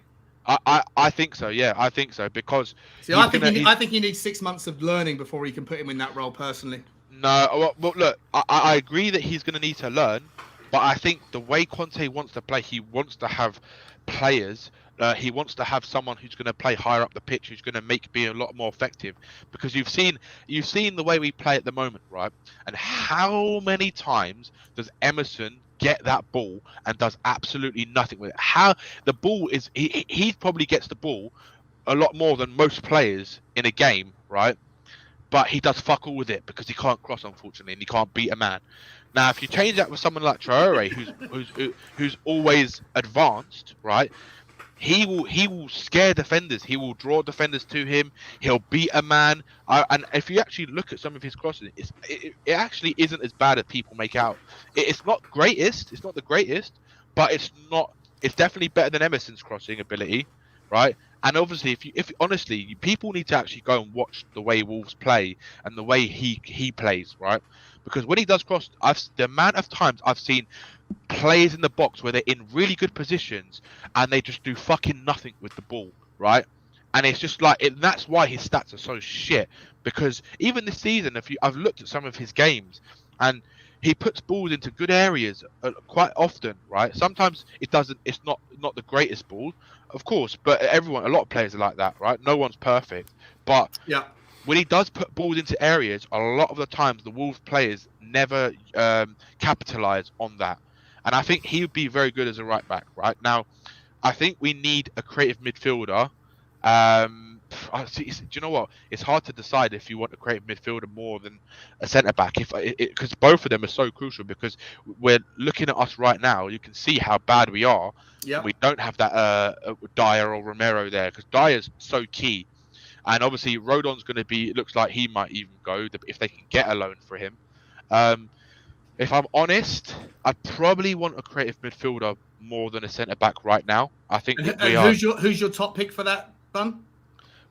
I think so. Yeah, I think so, because I think he needs 6 months of learning before he can put him in that role personally. No, well, look, I agree that he's going to need to learn, but I think the way Conte wants to play, he wants to have players. He wants to have someone who's going to play higher up the pitch, who's going to be a lot more effective. Because you've seen the way we play at the moment, right? And how many times does Emerson get that ball and does absolutely nothing with it? How the ball is, he probably gets the ball a lot more than most players in a game, right? But he does fuck all with it because he can't cross, unfortunately, and he can't beat a man. Now, if you change that with someone like Traore, who's always advanced, right? He will scare defenders. He will draw defenders to him. He'll beat a man. And if you actually look at some of his crosses, it actually isn't as bad as people make out. It's not greatest. It's not the greatest, but it's definitely better than Emerson's crossing ability, right? And obviously, if honestly, people need to actually go and watch the way Wolves play and the way he plays, right? Because when he does cross, the amount of times I've seen players in the box where they're in really good positions and they just do fucking nothing with the ball, right? And it's just like that's why his stats are so shit. Because even this season, I've looked at some of his games, and he puts balls into good areas quite often, right? Sometimes it doesn't. It's not the greatest ball, of course, but a lot of players are like that, right? No one's perfect, but yeah. When he does put balls into areas, a lot of the times the Wolves players never capitalize on that. And I think he would be very good as a right back. Right now, I think we need a creative midfielder. Do you know what? It's hard to decide if you want a creative midfielder more than a centre back, because both of them are so crucial. Because we're looking at us right now, you can see how bad we are. Yeah. We don't have that Dyer or Romero there, because Dyer's so key. And obviously, Rodon's going to be. It looks like he might even go if they can get a loan for him. If I'm honest, I probably want a creative midfielder more than a centre back right now. I think who's your top pick for that, Bun?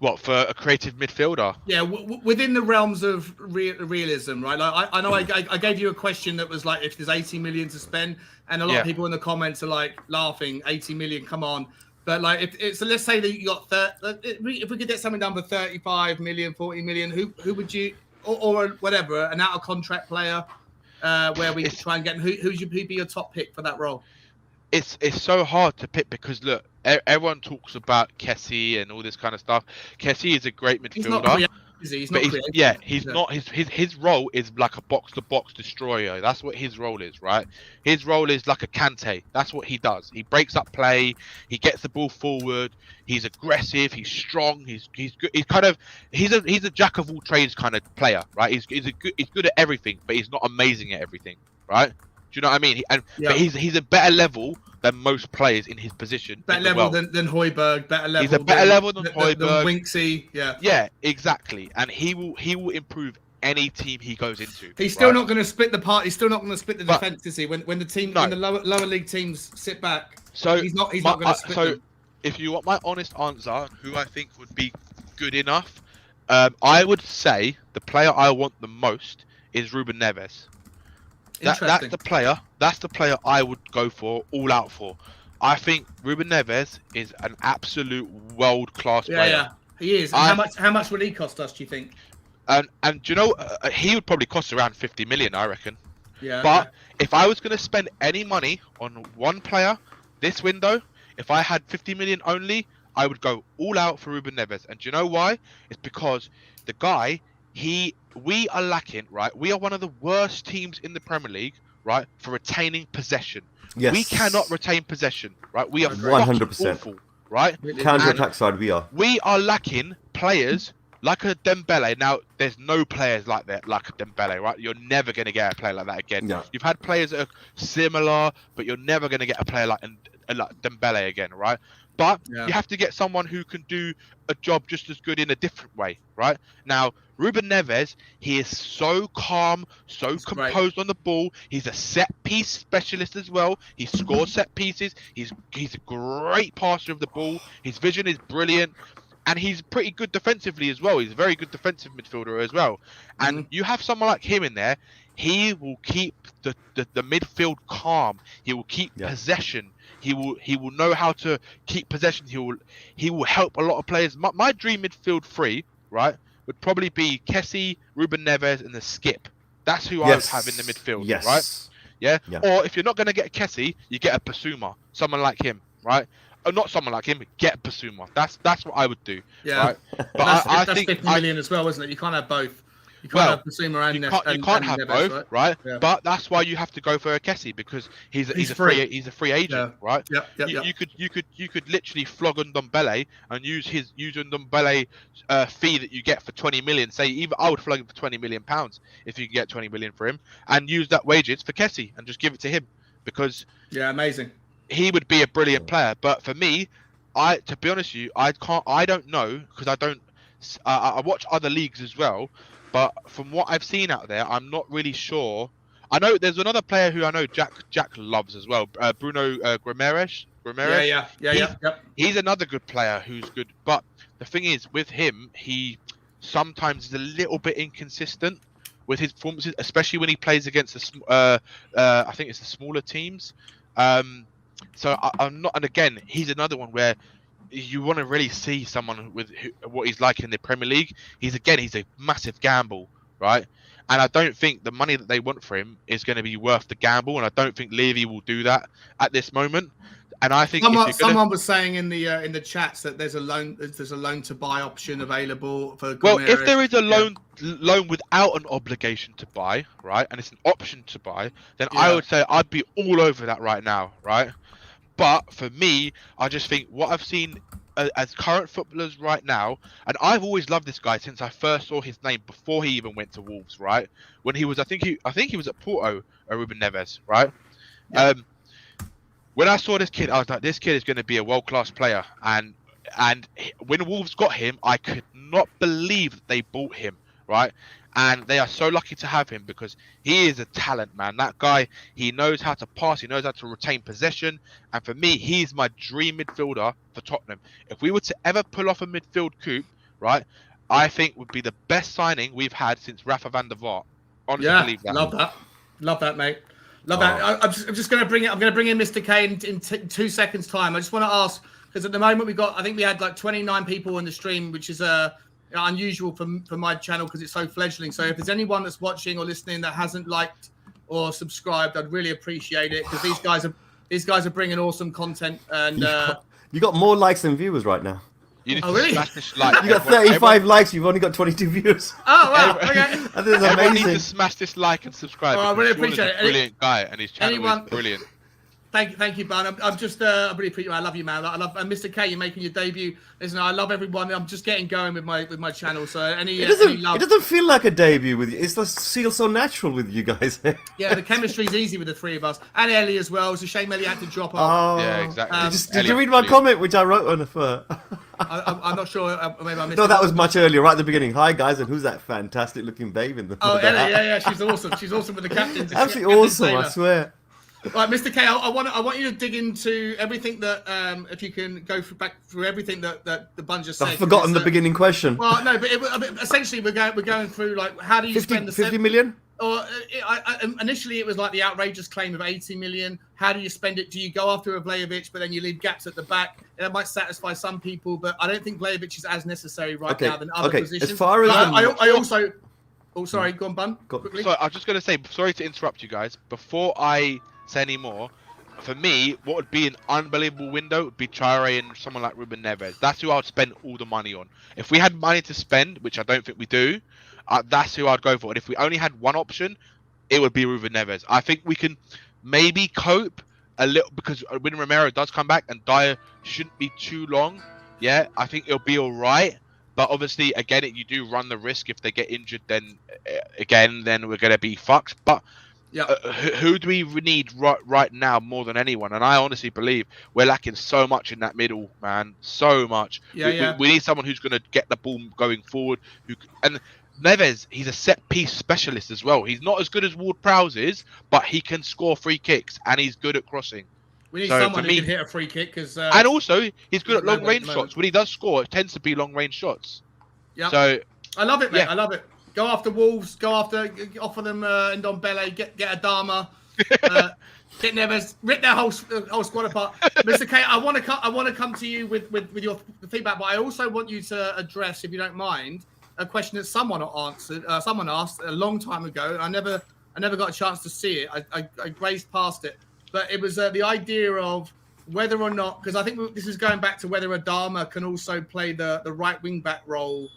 What, for a creative midfielder? Yeah, within the realms of realism, right? Like I know I gave you a question that was like, if there's 80 million to spend, and a lot of people in the comments are like laughing, 80 million, come on. But like, if it's, so let's say that you got if we could get something done for 35 million, 40 million, who would you, or whatever, an out of contract player, where we could try and get who'd be your top pick for that role? It's so hard to pick because look, everyone talks about Kessie and all this kind of stuff. Kessie is a great midfielder. He's not creative, is he? He's not creative. He's not. His role is like a box-to-box destroyer. That's what his role is, right? His role is like a Kante. That's what he does. He breaks up play. He gets the ball forward. He's aggressive. He's strong. He's good. He's a jack of all trades kind of player, right? He's good at everything, but he's not amazing at everything, right? Do you know what I mean? But he's a better level than most players in his position. Better level than Højbjerg. Better level. He's a better level than Højbjerg. Than Winksy. Yeah. Yeah, exactly. And he will improve any team he goes into. He's still not going to split the part. He's still not going to split the defense, is he? When the lower league teams sit back, so he's not going to split them. If you want my honest answer, who I think would be good enough, I would say the player I want the most is Ruben Neves. That's the player I would go for, all out for. I think Ruben Neves is an absolute world-class player. Yeah, he is. How much would he cost us, do you think? And do you know, he would probably cost around 50 million, I reckon. Yeah. But if I was going to spend any money on one player this window, if I had 50 million only, I would go all out for Ruben Neves. And do you know why? It's because the guy, we are lacking, right? We are one of the worst teams in the Premier League, right, for retaining possession. Yes. We cannot retain possession, right? We are 100% awful, right? Counter-attack side, we are. We are lacking players like a Dembele. Now, there's no players like that, like a Dembele, right? You're never going to get a player like that again. Yeah. You've had players that are similar, but you're never going to get a player like Dembele again, right? But you have to get someone who can do a job just as good in a different way, right? Now, Ruben Neves, he is so calm, so composed on the ball. He's a set-piece specialist as well. He scores set pieces. He's a great passer of the ball. His vision is brilliant. And he's pretty good defensively as well. He's a very good defensive midfielder as well. And you have someone like him in there, he will keep the midfield calm. He will keep possession. He will know how to keep possession. He will help a lot of players. My dream midfield three, right, would probably be Kessie, Ruben Neves, and the Skip. That's who I would have in the midfield, right? Yeah? Or if you're not going to get Kessie, you get a Basuma, someone like him, right? Or not someone like him, get Basuma. That's what I would do. Yeah, right? But that's 50 million as well, isn't it? You can't have both. You can't have Basuma and you can't have Neves, both, right? Yeah. But that's why you have to go for a Kessie, because he's a free agent, right? You could literally flog Ndombele and use Ndombele fee that you get for 20 million. Say I would flog him for 20 million pounds if you can get 20 million for him, and use that wages for Kessie and just give it to him, because amazing. He would be a brilliant player. But for me, to be honest with you, I don't know, because I watch other leagues as well. But from what I've seen out there, I'm not really sure. I know there's another player who I know Jack loves as well, Bruno Guimaraes. Yeah. He's another good player who's good. But the thing is, with him, he sometimes is a little bit inconsistent with his performances, especially when he plays against I think it's the smaller teams. So I'm not, and again, he's another one where you want to really see someone with what he's like in the Premier League. He's a massive gamble, right? And I don't think the money that they want for him is going to be worth the gamble, and I don't think Levy will do that at this moment. And I think someone was saying in the chats that there's a loan to buy option available for. Well, if there is a loan without an obligation to buy, right, and it's an option to buy, then I would say I'd be all over that right now, right? But for me, I just think what I've seen as current footballers right now, and I've always loved this guy since I first saw his name before he even went to Wolves, right? When he was, I think he was at Porto, Ruben Neves, right? Yeah. When I saw this kid, I was like, this kid is going to be a world-class player. And when Wolves got him, I could not believe that they bought him, right? And they are so lucky to have him because he is a talent, man. That guy, he knows how to pass, he knows how to retain possession. And for me, he's my dream midfielder for Tottenham. If we were to ever pull off a midfield coup, right, I think would be the best signing we've had since Rafa van der Vaart. Honestly, believe that. Love that, mate. Love that. I'm just going to bring it. I'm going to bring in Mr. K in 2 seconds' time. I just want to ask, because at the moment I think we had like 29 people in the stream, which is unusual for my channel because it's so fledgling. So if there's anyone that's watching or listening that hasn't liked or subscribed, I'd really appreciate it because these guys are bringing awesome content. And you got more likes than viewers right now. You need really? Smash this like. You got 35 likes. You've only got 22 views. Oh wow! Okay. That is amazing. Need to smash this like and subscribe. I really appreciate it. Brilliant guy, and his channel is brilliant. Thank you, Ben. I'm just, I really appreciate it. I love you, man. I love Mr. K. You're making your debut. Listen, I love everyone. I'm just getting going with my channel. So any love. It doesn't feel like a debut with you. It just feels so natural with you guys. Yeah, the chemistry's easy with the three of us, and Ellie as well. It's a shame Ellie had to drop off. Oh, yeah, exactly. Did you read my comment, which I wrote on the I'm not sure. Maybe I missed. No, that was much earlier, right at the beginning. Hi guys, and who's that fantastic-looking babe in the? Oh, Ellie, yeah, she's awesome. She's awesome with the captains. Absolutely awesome, I swear. Right, Mr. K, I want you to dig into everything that, if you can go back through everything that the bunch just said. I've forgotten the beginning question. Well, no, but essentially we're going through like how do you spend the 50 million? Or initially it was like the outrageous claim of 80 million. How do you spend it? Do you go after a Vlahovic, but then you leave gaps at the back? That might satisfy some people, but I don't think Vlahovic is as necessary now than other positions. As far as I also. Oh, sorry, go on, Bun. Quickly. So I was just going to say, sorry to interrupt you guys. Before I say any more, for me, what would be an unbelievable window would be Traore and someone like Ruben Neves. That's who I would spend all the money on. If we had money to spend, which I don't think we do, that's who I'd go for. And if we only had one option, it would be Ruben Neves. I think we can maybe cope a little because when Romero does come back and Dyer shouldn't be too long. Yeah, I think it'll be all right. But obviously, again, you do run the risk if they get injured. Then we're going to be fucked. But yeah, who do we need right now more than anyone? And I honestly believe we're lacking so much in that middle, man. So much. We need someone who's going to get the ball going forward. And Neves, he's a set piece specialist as well. He's not as good as Ward-Prowse is, but he can score free kicks and he's good at crossing. We need someone who can hit a free kick and also he's good at long range shots. When he does score, it tends to be long range shots. Yeah. So I love it, mate. I love it. Go after Wolves. Offer them Ndombele. Get Adama. Get Neves. Rip their whole squad apart. Mr. K, I want to come to you with your feedback, but I also want you to address, if you don't mind, a question that someone asked a long time ago. I never got a chance to see it. I grazed past it. But it was the idea of whether or not, because I think this is going back to whether Adama can also play the right wing back role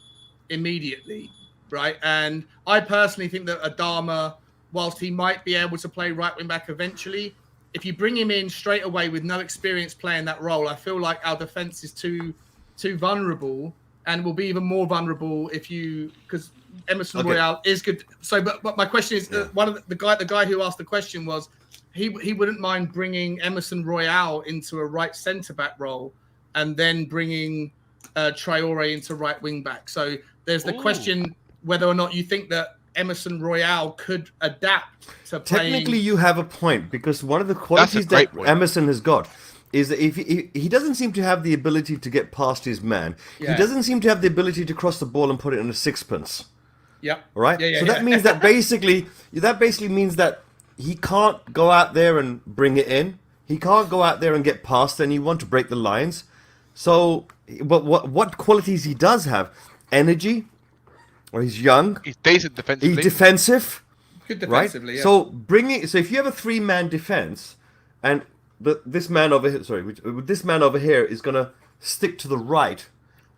immediately, right? And I personally think that Adama, whilst he might be able to play right wing back eventually, if you bring him in straight away with no experience playing that role, I feel like our defense is too vulnerable and will be even more vulnerable because Emerson Royale is good. So, but my question is, the guy who asked the question was, he wouldn't mind bringing Emerson Royale into a right centre-back role and then bringing Traore into right wing-back. So there's the question whether or not you think that Emerson Royale could adapt to playing... Technically, you have a point, because one of the qualities that Emerson has got is that if he doesn't seem to have the ability to get past his man. Yeah. He doesn't seem to have the ability to cross the ball and put it in a sixpence. Yeah. Right? So that means that basically means that he can't go out there and bring it in. He can't go out there and get past anyone to break the lines. So, but what qualities he does have? Energy. Or he's young. He's decent defensively. He's defensive. Good defensively, right? So if you have a 3-man defense, and this man over here is gonna stick to the right,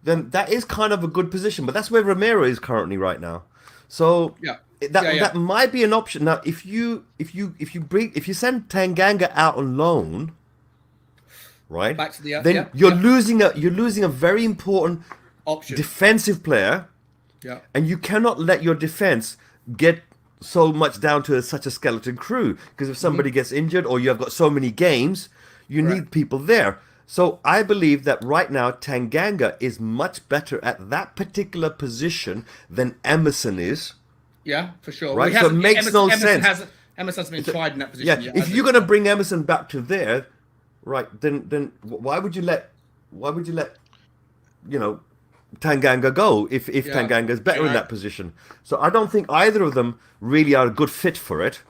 then that is kind of a good position. But that's where Romero is currently right now. So that might be an option. Now, if you send Tanganga out on loan, right? Back to then you're losing a very important option, defensive player. Yeah. And you cannot let your defense get so much down to such a skeleton crew, because if somebody gets injured or you have got so many games, you need people there. So I believe that right now Tanganga is much better at that particular position than Emerson is. Yeah, for sure. Right, so it makes no sense. Emerson hasn't been tried in that position yet. If you're going to bring Emerson back to there, right, then why would you let Tanganga go if Tanganga is better in that position? So I don't think either of them really are a good fit for it.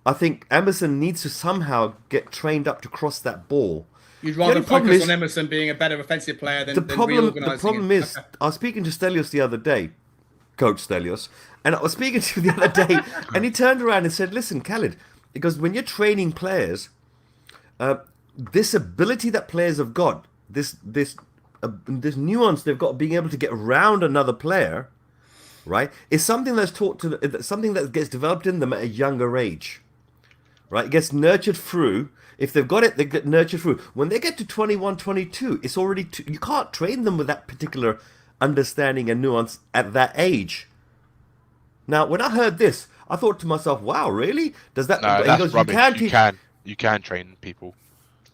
I think Emerson needs to somehow get trained up to cross that ball. You'd rather focus on Emerson being a better offensive player than reorganising. The problem is, I was speaking to Stelios the other day, Coach Stelios, and I was speaking to him the other day, and he turned around and said, "Listen, Khalid, because when you're training players, this ability that players have got, this nuance they've got, being able to get around another player, right, is something that's something that gets developed in them at a younger age, right? It gets nurtured through. If they've got it, they get nurtured through. When they get to 21, 22, it's already you can't train them with that particular understanding and nuance at that age." Now, when I heard this, I thought to myself, "Wow, really? Does that?" No, that's rubbish. You can train people.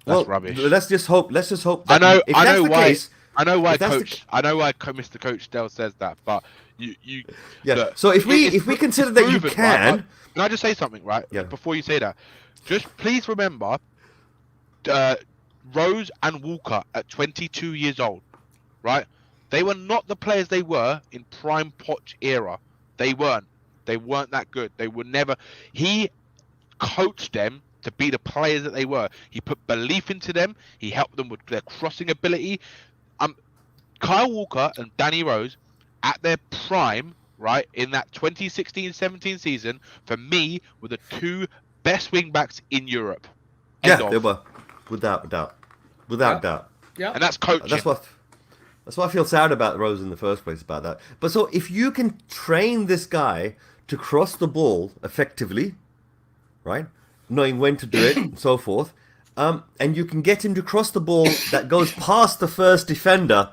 That's rubbish. Let's just hope. I know why Mr. Coach Dell says that, but you. Look, so if we consider that you can, right? Can I just say something, right? Yeah. Before you say that, just please remember, Rose and Walker at 22 years old, right? They were not the players they were in prime Poch era. They weren't. They weren't that good. They were never. He coached them to be the players that they were. He put belief into them. He helped them with their crossing ability. Kyle Walker and Danny Rose at their prime, right, in that 2016-17 season, for me, were the two best wing backs in Europe. They were, without doubt. Yeah, and that's coaching. That's why I feel sad about Rose in the first place about that. But so if you can train this guy to cross the ball effectively, right, knowing when to do it and so forth, and you can get him to cross the ball that goes past the first defender,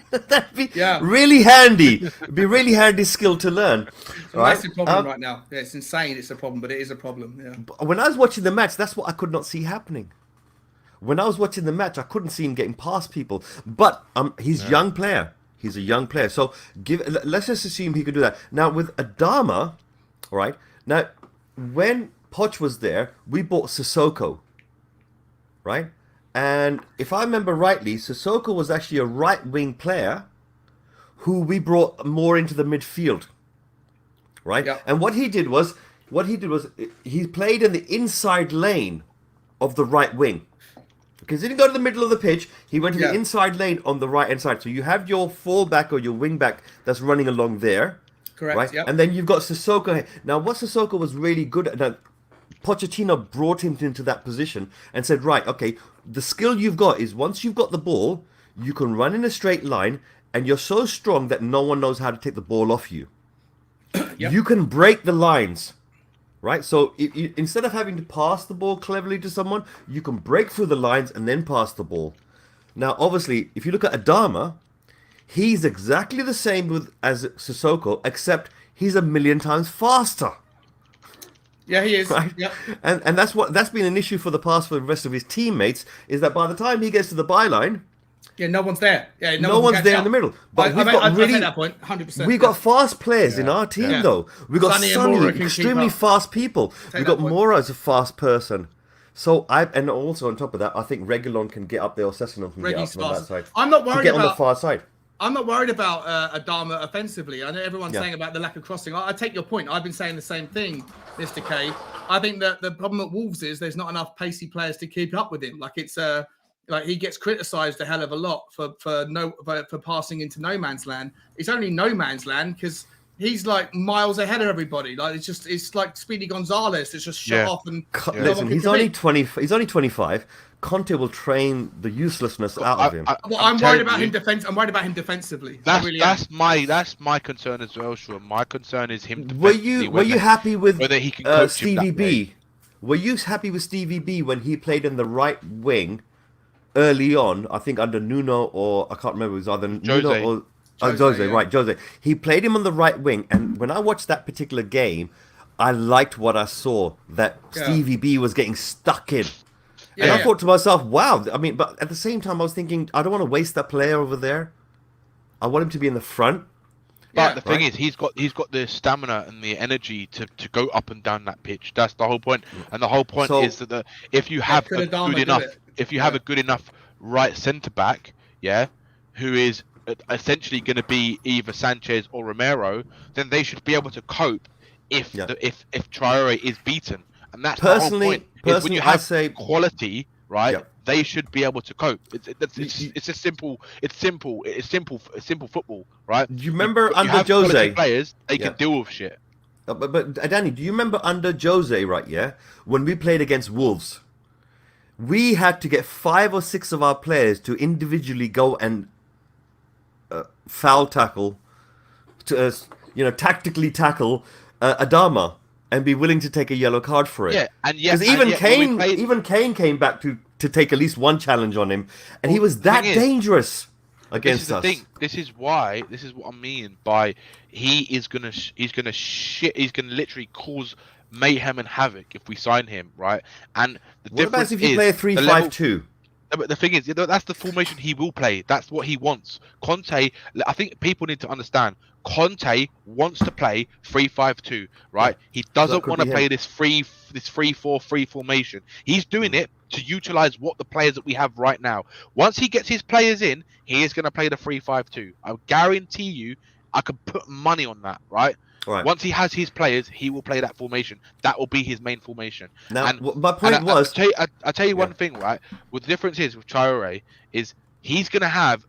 that'd be really handy. It'd be really handy skill to learn. It's a massive problem right now. Yeah, it's insane. It's a problem, but it is a problem. Yeah. When I was watching the match, that's what I could not see happening. When I was watching the match, I couldn't see him getting past people. But he's a young player. He's a young player. So let's just assume he could do that. Now, with Adama, right? Now, when Poch was there, we bought Sissoko, right? And if I remember rightly, Sissoko was actually a right-wing player who we brought more into the midfield, right? Yep. And what he did was he played in the inside lane of the right wing. Because he didn't go to the middle of the pitch. He went to the inside lane on the right-hand side. So you have your fullback or your wing-back that's running along there. Correct, right? Yep. And then you've got Sissoko. Now, what Sissoko was really good at, now, Pochettino brought him into that position and said, right, okay, the skill you've got is once you've got the ball, you can run in a straight line, and you're so strong that no one knows how to take the ball off you. Yep. You can break the lines. Right, so instead of having to pass the ball cleverly to someone, you can break through the lines and then pass the ball. Now, obviously, if you look at Adama, he's exactly the same as Sissoko, except he's a million times faster. Yeah, he is. Right? Yep. And that's been an issue for the past for the rest of his teammates, is that by the time he gets to the byline, no one's there. Yeah, no one's there in the middle. But I take that point, 100%. We've got fast players in our team, though. We've got Sonny, extremely fast people. We've got Mora as a fast person. So and also on top of that, I think Reguilon can get up there, or Sessegnon can get up on that side. I'm not worried on the far side. I'm not worried about Adama offensively. I know everyone's saying about the lack of crossing. I take your point. I've been saying the same thing, Mr. K. I think that the problem at Wolves is there's not enough pacey players to keep up with him. Like it's like he gets criticised a hell of a lot for passing into no man's land. It's only no man's land because he's like miles ahead of everybody. Like it's like Speedy Gonzalez. It's just shut off and listen. He's only 20. He's only 25. Conte will train the uselessness out of him. I'm worried about him I'm worried about him defensively. That's my concern as well, Sean. My concern is him. Were you happy with whether he can coach Stevie B? Were you happy with Stevie B when he played in the right wing early on? I think under Nuno, or I can't remember. It was either Nuno or Jose. Right, Jose. He played him on the right wing, and when I watched that particular game, I liked what I saw. That Stevie B was getting stuck in. And I thought to myself, wow. I mean, but at the same time, I was thinking, I don't want to waste that player over there. I want him to be in the front. But the thing is, he's got the stamina and the energy to go up and down that pitch. That's the whole point. And the whole point is that if you have a good enough right centre back, who is essentially going to be either Sanchez or Romero, then they should be able to cope if Traore is beaten. And that's the whole point. Is when you have quality, right? Yeah. They should be able to cope. It's simple football, right? Do you remember under Jose? Players, they can deal with shit. But Danny, do you remember under Jose, right? Yeah, when we played against Wolves, we had to get 5 or 6 of our players to individually go and foul tackle, to tactically tackle Adama, and be willing to take a yellow card for it. Yeah, and yes, even Kane came back to take at least one challenge on him, and he was that dangerous against us. This is what I mean by he's gonna literally cause mayhem and havoc if we sign him, right? And what about if you play a 3-5-2? But the thing is, that's the formation he will play. That's what he wants. Conte, I think people need to understand. Conte wants to play 3-5-2, right? He doesn't want to play this 3-4-3 formation. He's doing it to utilize what the players that we have right now. Once he gets his players in, he is going to play the 3-5-2. I guarantee you, I could put money on that, right? Right. Once he has his players, he will play that formation. That will be his main formation. Now, my point was... I'll tell you one thing, right? What the difference is with Traore is he's going to have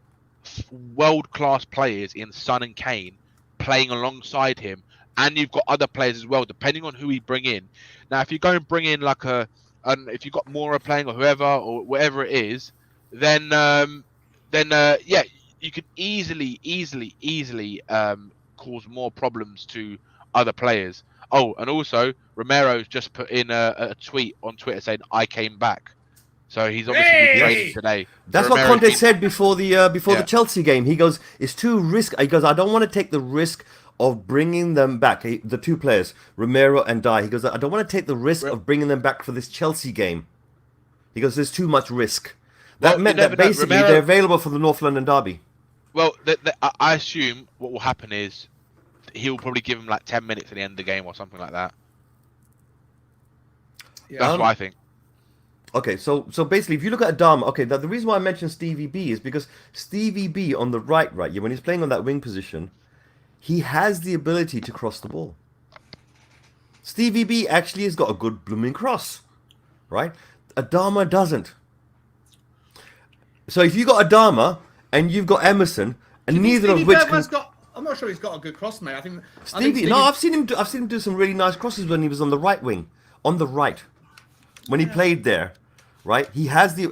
world-class players in Son and Kane playing alongside him, and you've got other players as well, depending on who he bring in. Now, if you go and bring in like if you've got Mora playing or whoever or whatever it is, then you could easily cause more problems to other players. Oh, and also Romero's just put in a tweet on Twitter saying I came back, so he's obviously training today. That's what Conte said before the Chelsea game. He goes, it's too risky. He goes, I don't want to take the risk of bringing them back. The 2 players, Romero and Dye. He goes, I don't want to take the risk of bringing them back for this Chelsea game. He goes, there's too much risk. That meant that basically they're available for the North London derby. Well, I assume what will happen is he'll probably give him like 10 minutes at the end of the game or something like that. Yeah. That's what I think. Okay, so basically, if you look at Adama, the reason why I mentioned Stevie B is because Stevie B on the right, when he's playing on that wing position, he has the ability to cross the ball. Stevie B actually has got a good blooming cross, right? Adama doesn't. So if you got Adama and you've got Emerson, and neither of which I'm not sure he's got a good cross, mate. I've seen him do some really nice crosses when he was on the right wing, on the right, when he played there, right? He has he's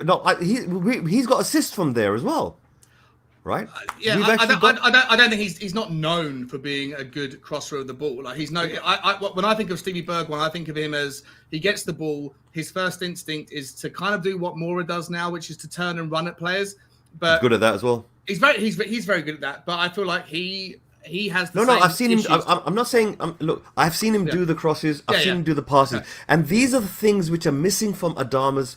got assists from there as well, right? I don't think he's not known for being a good crosser of the ball. Like when I think of Stevie Bergwijn, I think of him as he gets the ball. His first instinct is to kind of do what Mora does now, which is to turn and run at players. But he's good at that as well. He's very good at that. But I feel like he has the I've seen him. I'm not saying. Look, I've seen him do the crosses. I've seen him do the passes, and these are the things which are missing from Adama's,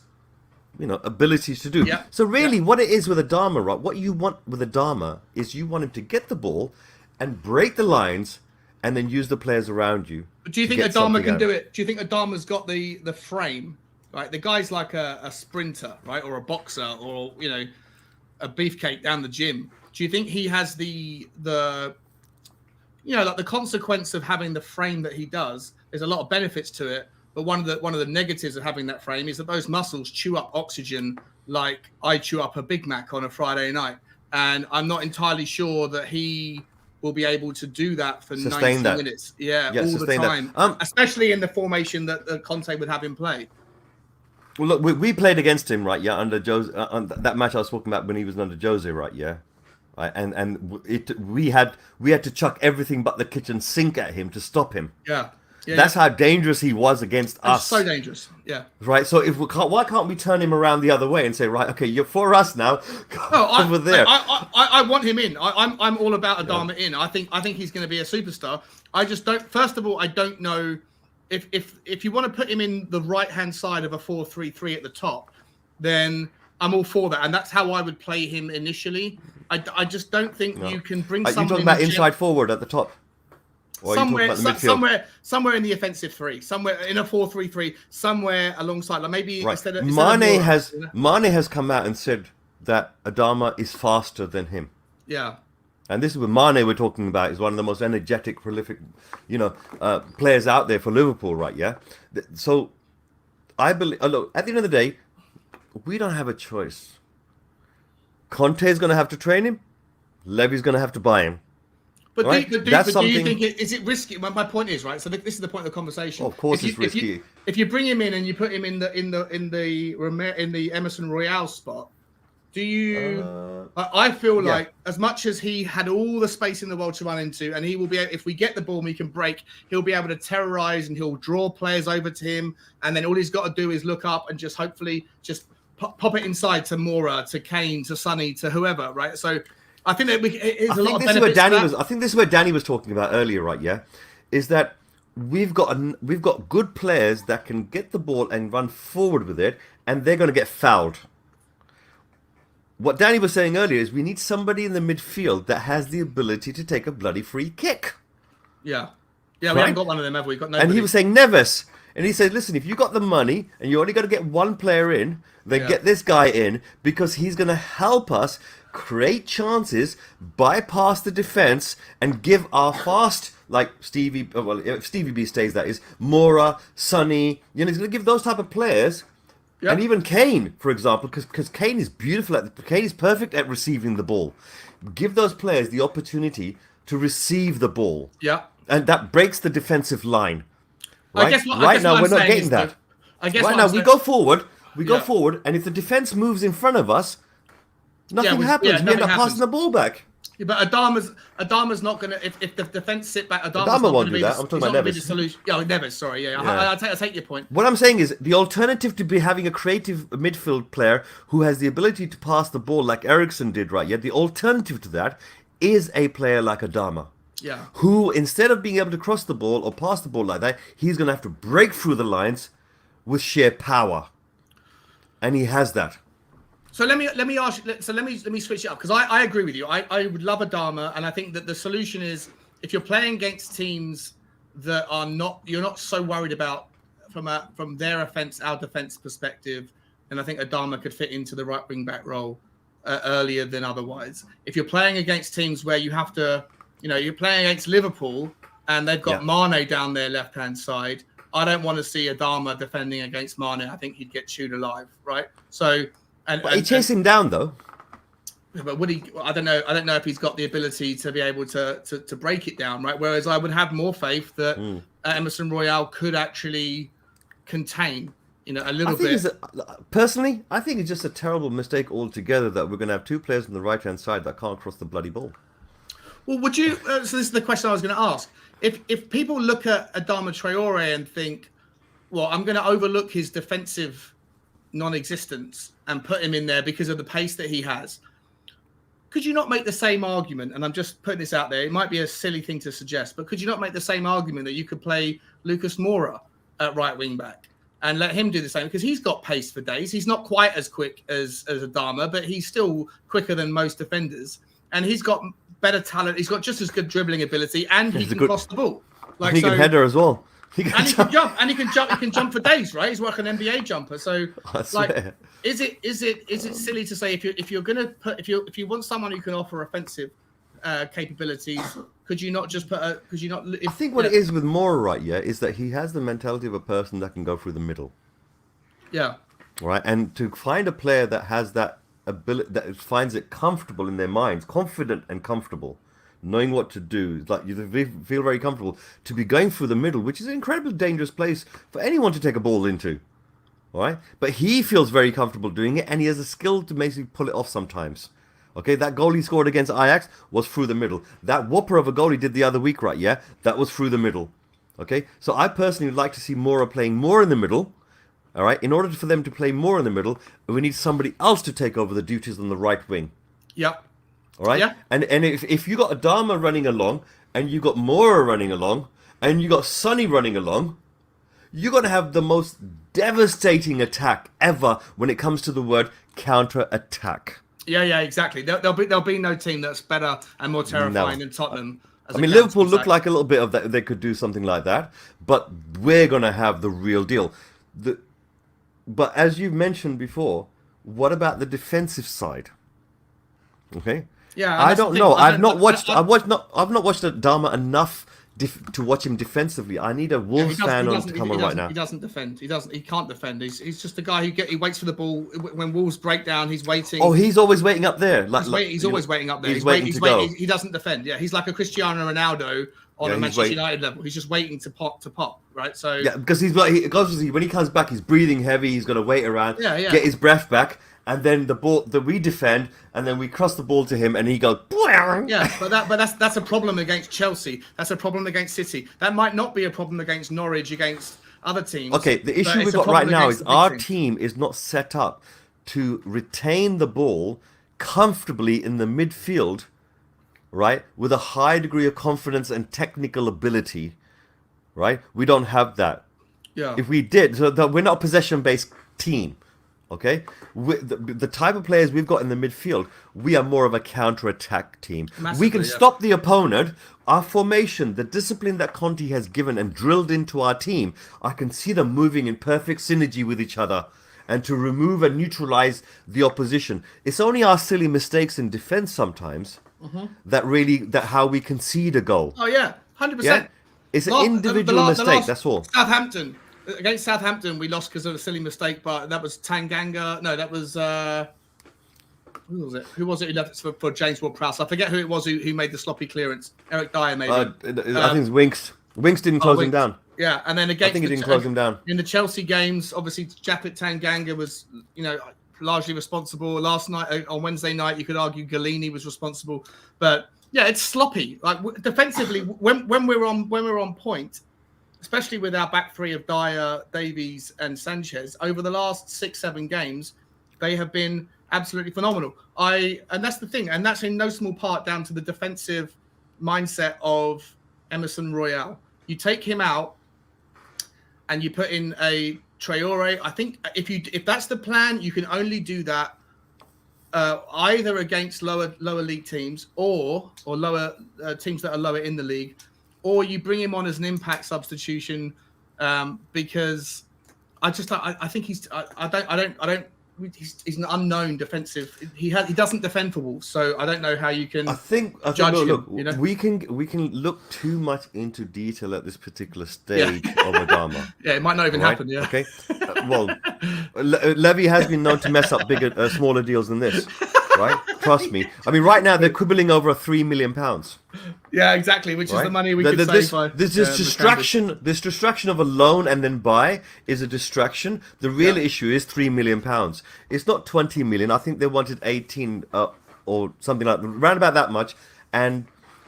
abilities to do. Yeah. So really, what it is with Adama, right? What you want with Adama is you want him to get the ball, and break the lines, and then use the players around you. But do you think Adama can do it? Do you think Adama's got the frame? Right, the guy's like a sprinter, right, or a boxer, or a beefcake down the gym. Do you think he has the consequence of having the frame that he does? There's a lot of benefits to it, but one of the negatives of having that frame is that those muscles chew up oxygen like I chew up a Big Mac on a Friday night, and I'm not entirely sure that he will be able to do that for 90 minutes. Yeah, all the time, especially in the formation that Conte would have him play. Well, look, we played against him, right? Yeah, under Jose, that match I was talking about when he was under Jose, right? Yeah, right, and we had to chuck everything but the kitchen sink at him to stop him. Yeah, that's how dangerous he was against us. So dangerous. Yeah. Right. So why can't we turn him around the other way and say, right, okay, you're for us now. Over there. I want him in. I'm all about Adama in. I think he's going to be a superstar. I just don't. First of all, I don't know. If you want to put him in the right-hand side of a 4-3-3 at the top, then I'm all for that, and that's how I would play him initially. I just don't think you can bring someone. Are you talking about inside forward at the top? Or somewhere in the offensive three, somewhere in a 4-3-3, somewhere alongside, like maybe instead of Mane has come out and said that Adama is faster than him. Yeah. And this is what Mane we're talking about, is one of the most energetic, prolific, players out there for Liverpool, right? Yeah. So I believe, look, at the end of the day, we don't have a choice. Conte's going to have to train him. Levy's going to have to buy him. But, right? do you think is it risky? My point is, right. So this is the point of the conversation. Of course, it's risky. If you bring him in and you put him in the Emerson Royale spot, do you? I feel like as much as he had all the space in the world to run into, and he will be, if we get the ball and we can break, he'll be able to terrorize and he'll draw players over to him, and then all he's got to do is look up and just hopefully just pop it inside to Mora, to Kane, to Sonny, to whoever, right? So I think that I think this is where Danny was talking about earlier, right? Yeah, is that we've got good players that can get the ball and run forward with it, and they're going to get fouled. What Danny was saying earlier is we need somebody in the midfield that has the ability to take a bloody free kick. Yeah, we haven't got one of them, have we? Got nobody. And he was saying Neves, and he said, listen, if you got the money and you only got to get one player in, then get this guy in, because he's going to help us create chances, bypass the defense, and give our fast, like Stevie, if Stevie B stays, that is, Mora, Sonny, he's going to give those type of players, and even Kane, for example, because Kane is beautiful, Kane is perfect at receiving the ball. Give those players the opportunity to receive the ball. Yeah. And that breaks the defensive line. Right, right now we're not getting that. Right now we go forward, and if the defense moves in front of us, nothing happens. We end up passing the ball back. Yeah, but Adama's not going to. If the defense sit back, Adama won't do that. I'm talking about Neves. Neves. Sorry, I take your point. What I'm saying is the alternative to be having a creative midfield player who has the ability to pass the ball like Eriksen did, right? Yeah, the alternative to that is a player like Adama. Yeah. Who, instead of being able to cross the ball or pass the ball like that, he's going to have to break through the lines with sheer power, and he has that. So let me ask. So let me switch it up, because I agree with you. I would love Adama, and I think that the solution is, if you're playing against teams that are not, you're not so worried about from their our defense perspective, and I think Adama could fit into the right wing back role earlier than otherwise. If you're playing against teams where you have to, you're playing against Liverpool and they've got Mane down their left hand side, I don't want to see Adama defending against Mane. I think he'd get chewed alive, right? So. But he chased him down, though. But would he? I don't know. I don't know if he's got the ability to be able to break it down, right? Whereas I would have more faith that Emerson Royale could actually contain, a little bit. Personally, I think it's just a terrible mistake altogether that we're going to have two players on the right hand side that can't cross the bloody ball. Well, would you? So this is the question I was going to ask. If people look at Adama Traore and think, well, I'm going to overlook his defensive non-existence and put him in there because of the pace that he has, could you not make the same argument? And I'm just putting this out there, it might be a silly thing to suggest, but could you not make the same argument that you could play Lucas Moura at right wing back and let him do the same? Because he's got pace for days. He's not quite as quick as Adama, but he's still quicker than most defenders, and he's got better talent. He's got just as good dribbling ability, and he can cross the ball. Like, he can header as well. He can jump. He can jump for days, right? He's like an NBA jumper. So, like, is it silly to say if you want someone who can offer offensive capabilities, could you not just put a? Could you not? I think what it is with Moore, right? Yeah, is that he has the mentality of a person that can go through the middle. Yeah. Right, and to find a player that has that ability, that finds it comfortable in their minds, confident and comfortable, knowing what to do, like you feel very comfortable to be going through the middle, which is an incredibly dangerous place for anyone to take a ball into. All right, but he feels very comfortable doing it, and he has a skill to basically pull it off sometimes. Okay, that goal he scored against Ajax was through the middle. That whopper of a goal he did the other week, right? Yeah, that was through the middle. Okay, so I personally would like to see Mora playing more in the middle. All right, in order for them to play more in the middle, we need somebody else to take over the duties on the right wing. Yep. All right, yeah. And if you got Adama running along, and you got Mora running along, and you got Sonny running along, you're going to have the most devastating attack ever when it comes to the word counter-attack. Yeah, exactly. There'll be no team that's better and more terrifying than Tottenham. I mean, Liverpool looked like a little bit of that. They could do something like that, but we're going to have the real deal. But as you mentioned before, what about the defensive side? Okay. Yeah, I don't know. I've not watched Adama enough to watch him defensively. I need a Wolves fan on to come on right now. He doesn't defend. He can't defend. He's just a guy who waits for the ball when Wolves break down. He's waiting. Oh, he's always waiting up there. He's always waiting up there. He's waiting to go. He doesn't defend. Yeah, he's like a Cristiano Ronaldo on a Manchester United level. He's just waiting to pop, right? So yeah, because he's like obviously when he comes back, he's breathing heavy. He's going to wait around, get his breath back. And then we defend, and then we cross the ball to him, and he goes. Yeah, but that's a problem against Chelsea. That's a problem against City. That might not be a problem against Norwich, against other teams. Okay, the issue we've got right now is our team is not set up to retain the ball comfortably in the midfield, right, with a high degree of confidence and technical ability, right? We don't have that. Yeah. If we did, we're not a possession-based team. Okay, the type of players we've got in the midfield, we are more of a counter-attack team. Massively, we can stop the opponent. Our formation, the discipline that Conte has given and drilled into our team, I can see them moving in perfect synergy with each other, and to remove and neutralize the opposition. It's only our silly mistakes in defense sometimes that how we concede a goal. Oh yeah, 100%. It's an individual mistake. That's all. Southampton. Against Southampton, we lost because of a silly mistake, but that was Tanganga. No, that was who was it? Who was it who left it for James Ward-Prowse? I forget who it was who made the sloppy clearance. Eric Dyer, maybe. I think it's Winks. Winks didn't close him down. Yeah, and then against I think he didn't close him down. In the Chelsea games, obviously Japet Tanganga was, largely responsible. Last night, on Wednesday night, you could argue Galini was responsible, but yeah, it's sloppy. Like defensively, when we're on point. Especially with our back three of Dyer, Davies, and Sanchez, over the last 6-7 games, they have been absolutely phenomenal. And that's the thing, and that's in no small part down to the defensive mindset of Emerson Royale. You take him out, and you put in a Traore. I think if that's the plan, you can only do that either against lower league teams or lower teams that are lower in the league. Or you bring him on as an impact substitution, because I think he's an unknown defensive. He doesn't defend for Wolves, so I don't know how you can. I think judge him. Look, we can look too much into detail at this particular stage of Adama. Yeah, it might not even happen. Yeah. Okay. Well, Levy has been known to mess up smaller deals than this. Right? Trust me. I mean, right now they're quibbling over £3 million. Yeah, exactly. Which is the money we could save by. This distraction of a loan and then buy is a distraction. The real issue is £3 million. It's not 20 million. I think they wanted 18 or something like around about that much, and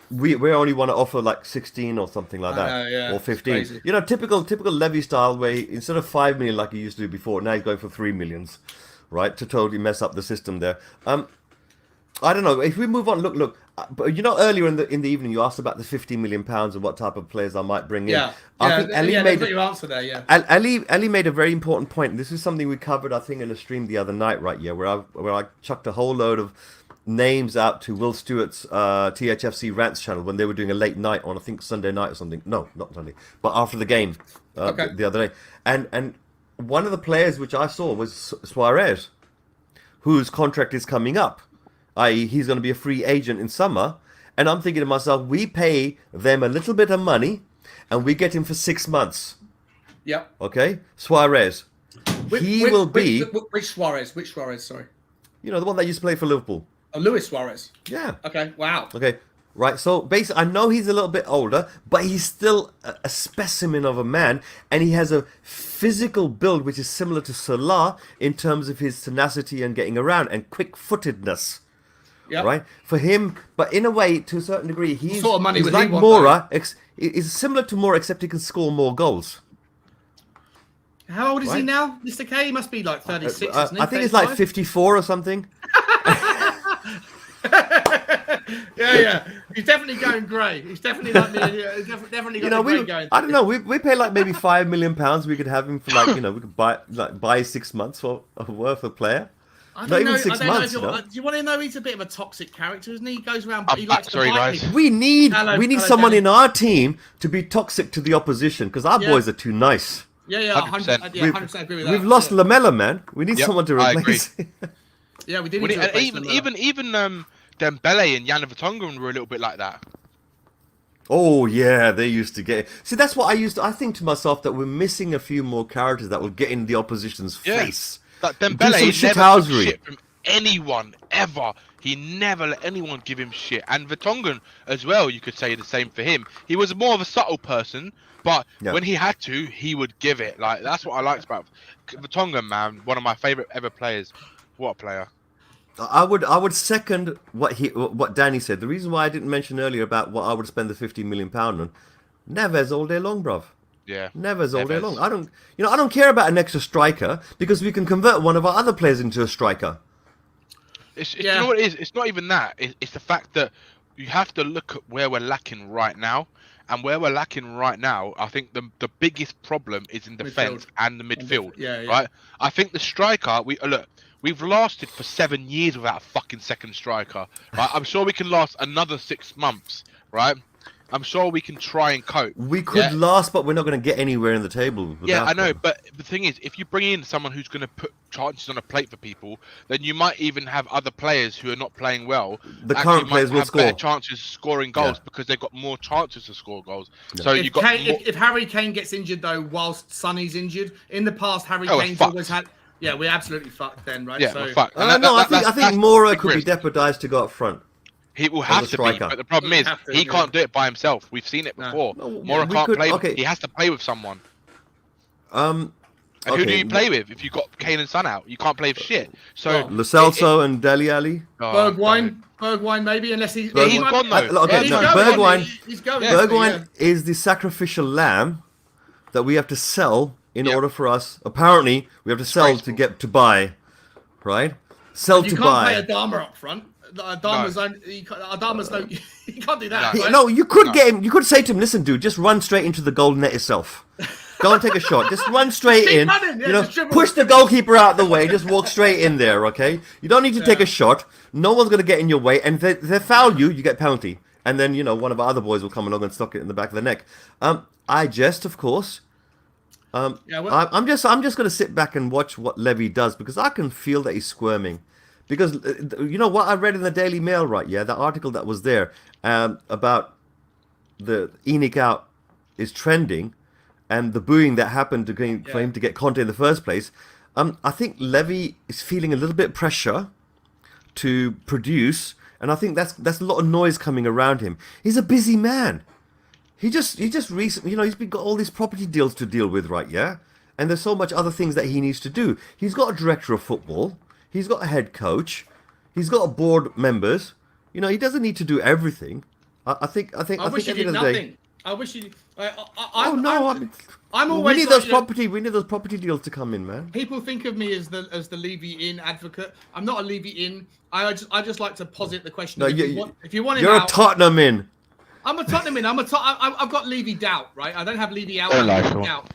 we only want to offer like 16 or something like that, or 15. Typical Levy style, where instead of 5 million like he used to do before, now he's going for 3 millions. Right, to totally mess up the system there. I don't know. If we move on, look. But earlier in the evening, you asked about the £50 million and what type of players I might bring in. I think Ali made your answer there. Yeah, Ali made a very important point. This is something we covered, I think, in a stream the other night, right? Yeah, where I chucked a whole load of names out to Will Stewart's THFC Rants channel when they were doing a late night on, I think, Sunday night or something. No, not Sunday, but after the game the other day, and. One of the players which I saw was Suarez, whose contract is coming up, i.e. he's going to be a free agent in summer. And I'm thinking to myself, we pay them a little bit of money and we get him for 6 months. Yeah. Okay? Suarez. Which Suarez? Which Suarez, sorry? The one that used to play for Liverpool. Oh, Luis Suarez. Yeah. Okay, wow. Okay. Right, so basically, I know he's a little bit older, but he's still a specimen of a man, and he has a physical build which is similar to Salah in terms of his tenacity and getting around and quick-footedness. Yep. Right, for him, but in a way, to a certain degree, he's sort of money he's like Mora. Is similar to Mora, except he can score more goals. How old is he now, Mr. K? He must be like 36, isn't he? I think he's like 54 or something. Yeah. He's definitely going grey. He's definitely like me. Definitely got the grey going. I don't know. We pay like maybe £5 million. We could have him for we could buy 6 months worth of player. Not even 6 months. Do you want to know he's a bit of a toxic character, isn't he? He goes around. He likes sorry, to guys. people. We need someone Danny. in our team to be toxic to the opposition because our boys are too nice. Yeah, 100%. 100% agree with that. We've lost Lamella, man. We need someone to replace. Yeah, we did. Need to replace even Dembele and Jan Vertonghen were a little bit like that. Oh yeah, they used to get. See, that's what I think to myself that we're missing a few more characters that will get in the opposition's face. That Dembele never took shit from anyone ever. He never let anyone give him shit. And Vertonghen as well, you could say the same for him. He was more of a subtle person, but when he had to, he would give it. Like that's what I liked about Vertonghen, man. One of my favorite ever players. What a player. I would second what Danny said. The reason why I didn't mention earlier about what I would spend the £15 million on, Neves all day long, bruv. Yeah, Neves all day long. I don't care about an extra striker because we can convert one of our other players into a striker. You know what it is? It's not even that. It's the fact that you have to look at where we're lacking right now. And where we're lacking right now, I think the biggest problem is in defence and the midfield. Right? I think the striker, we've lasted for 7 years without a fucking second striker. Right? I'm sure we can last another 6 months. Right? I'm sure we can try and cope. We could last, but we're not going to get anywhere in the table. Yeah, I know, but the thing is, if you bring in someone who's going to put chances on a plate for people, then you might even have other players who are not playing well. The current players will score. Better chances of scoring goals because they've got more chances to score goals. Yeah. So if Harry Kane gets injured though, whilst Sonny's injured, in the past Harry Kane's always had. Yeah, we're absolutely fucked then, right? Yeah, so, we're fucked. I think Mora could be deputised to go up front. He will have to be, but the problem is he can't do it by himself. We've seen it before. Mora can't play. He has to play with someone. And who do you play with if you've got Kane and Son out? You can't play with shit. So Lo Celso and Dele Alli. Bergwijn maybe, unless he's gone though. Bergwijn is the sacrificial lamb that we have to sell in order for us. Apparently, we have to sell to get to buy, right? Sell to buy. You can't play Adama up front. Adama's no, you can't do that. Right? No, you could get him. You could say to him, "Listen, dude, just run straight into the goal net yourself. Go and take a shot. Just run straight in. Push the goalkeeper out of the way. Just walk straight in there. Okay? You don't need to take a shot. No one's gonna get in your way. And if they foul you, you get penalty. And then one of our other boys will come along and stock it in the back of the neck. I jest, of course. I'm just gonna sit back and watch what Levy does because I can feel that he's squirming. Because you know what I read in the Daily Mail, right? Yeah, the article that was there about the ENIC out is trending, and the booing that happened for him to get Conte in the first place. I think Levy is feeling a little bit pressure to produce, and I think that's a lot of noise coming around him. He's a busy man. He just recently, he's got all these property deals to deal with, right? Yeah, and there's so much other things that he needs to do. He's got a director of football. He's got a head coach. He's got a board members. He doesn't need to do everything. I think. I wish he did nothing. I wish he. I'm always. We need those property. We need those property deals to come in, man. People think of me as the Levy in advocate. I'm not a Levy in. I just like to posit the question. No, if you want him you're out, a Tottenham in. I'm a Tottenham in. I've got Levy doubt, right? I don't have Levy out. Doubt.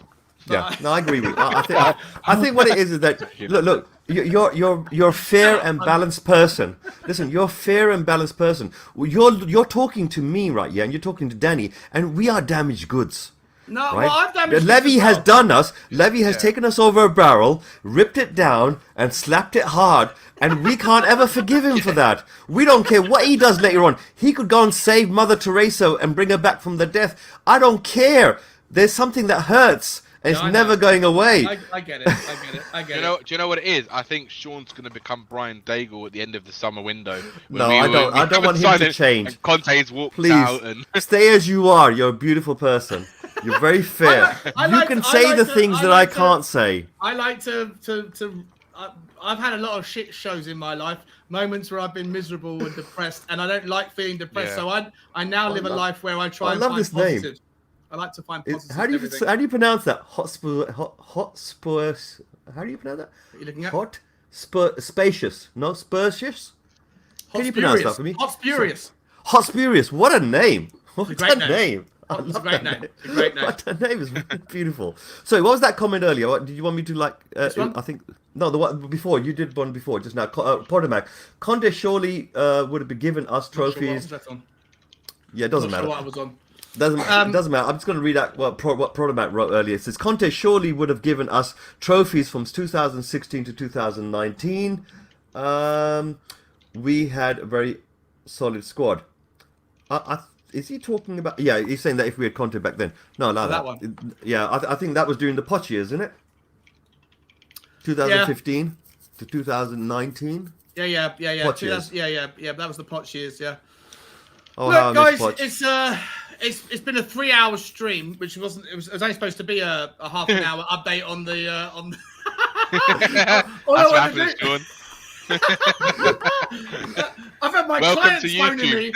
Yeah, no, I agree with you. I think what it is that look, you're a fair and balanced person. Listen, you're a fair and balanced person. You're talking to me, right? Yeah, and you're talking to Danny, and we are damaged goods. No, right? well, I've damaged. Levy has done us. Levy has taken us over a barrel, ripped it down, and slapped it hard. And we can't ever forgive him for that. We don't care what he does later on. He could go and save Mother Teresa and bring her back from the death. I don't care. There's something that hurts. It's never going away. I get it. Do you know what it is? I think Sean's going to become Brian Daigle at the end of the summer window. No, I don't want him to change. And Conte's walked out. And stay as you are. You're a beautiful person. You're very fair. You can say the things that I can't say. I like to. I've had a lot of shit shows in my life, moments where I've been miserable and depressed, and I don't like feeling depressed. So I now live a life where I try and find positives. Name. I like to find positives. How do you pronounce that? Hotspur. How do you pronounce that? What are you looking at? Spacious. No, spurcious. Can you pronounce that for me? Hotspurious. Hotspurious. What a name. What a name. It's a great name. It's a great name. What a name is beautiful. So, what was that comment earlier? Did you want me to I think No, the one before. You did one before, just now. Potomac. Conte surely would have been given us trophies. Sure, what was that on? Yeah, it doesn't Not matter. sure what I was on. Doesn't matter. I'm just going to read out what Protomac wrote earlier. It says, Conte surely would have given us trophies from 2016 to 2019. We had a very solid squad. Is he talking about... Yeah, he's saying that if we had Conte back then. No, that one. Yeah, I think that was during the Poch years, isn't it? 2015 to 2019. Yeah. Poch years. Yeah. That was the Poch years, yeah. Oh, look, guys, it's been a 3-hour stream, which it was only supposed to be a half an hour update on the That's what happens, Sean. I've had my clients phoning me.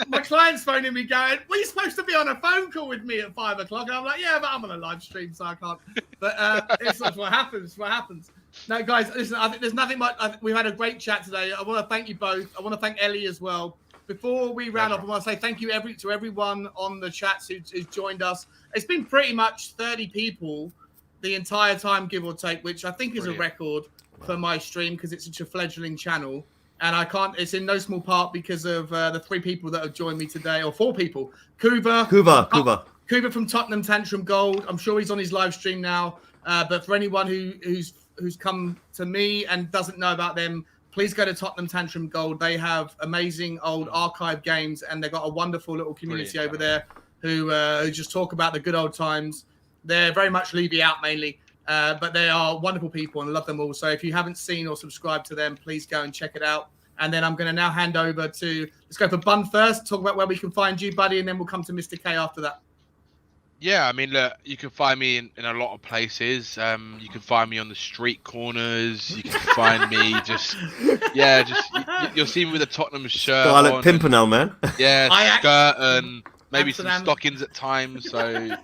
My clients phoning me going, "Well, you're supposed to be on a phone call with me at 5 o'clock." And I'm like, "Yeah, but I'm on a live stream, so I can't." But it's what happens. What happens? No, guys, listen. I think there's nothing much. We've had a great chat today. I want to thank you both. I want to thank Ellie as well. Before we round up, I want to say thank you to everyone on the chats who's joined us. It's been pretty much 30 people the entire time, give or take, which I think is a record for my stream because it's such a fledgling channel. And it's in no small part because of the 3 people that have joined me today, or 4 people. Kuva from Tottenham Tantrum Gold. I'm sure he's on his live stream now. But for anyone who's come to me and doesn't know about them, please go to Tottenham Tantrum Gold. They have amazing old archive games, and they've got a wonderful little community over there who just talk about the good old times. They're very much Levy out mainly, but they are wonderful people and I love them all. So if you haven't seen or subscribed to them, please go and check it out. And then I'm going to now hand over let's go for Bun first, talk about where we can find you, buddy, and then we'll come to Mr. K after that. Yeah, I mean, look, you can find me in a lot of places. You can find me on the street corners. You can find me you'll see me with a Tottenham shirt Scarlet on. Pimpernel, man. Yeah, skirt and maybe some stockings at times. So,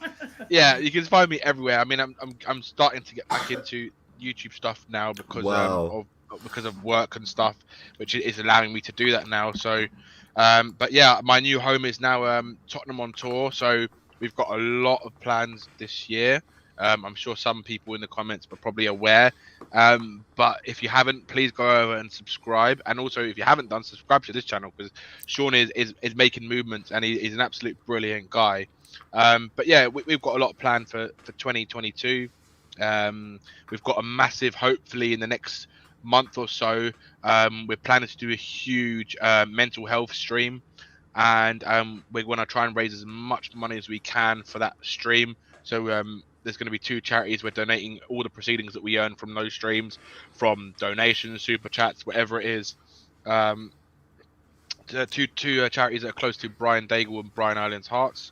yeah, you can find me everywhere. I mean, I'm starting to get back into YouTube stuff now because of work and stuff, which is allowing me to do that now. So, but yeah, my new home is now Tottenham on Tour. So we've got a lot of plans this year. I'm sure some people in the comments are probably aware. But if you haven't, please go over and subscribe. And also, if you haven't done, subscribe to this channel because Sean is making movements and he's an absolute brilliant guy. But yeah, we've got a lot of planned for 2022. We've got a massive, hopefully in the next month or so, we're planning to do a huge mental health stream. And we're going to try and raise as much money as we can for that stream. So there's going to be 2 charities. We're donating all the proceedings that we earn from those streams, from donations, super chats, whatever it is, to 2 charities that are close to Brian Daigle and Brian Ireland's Hearts.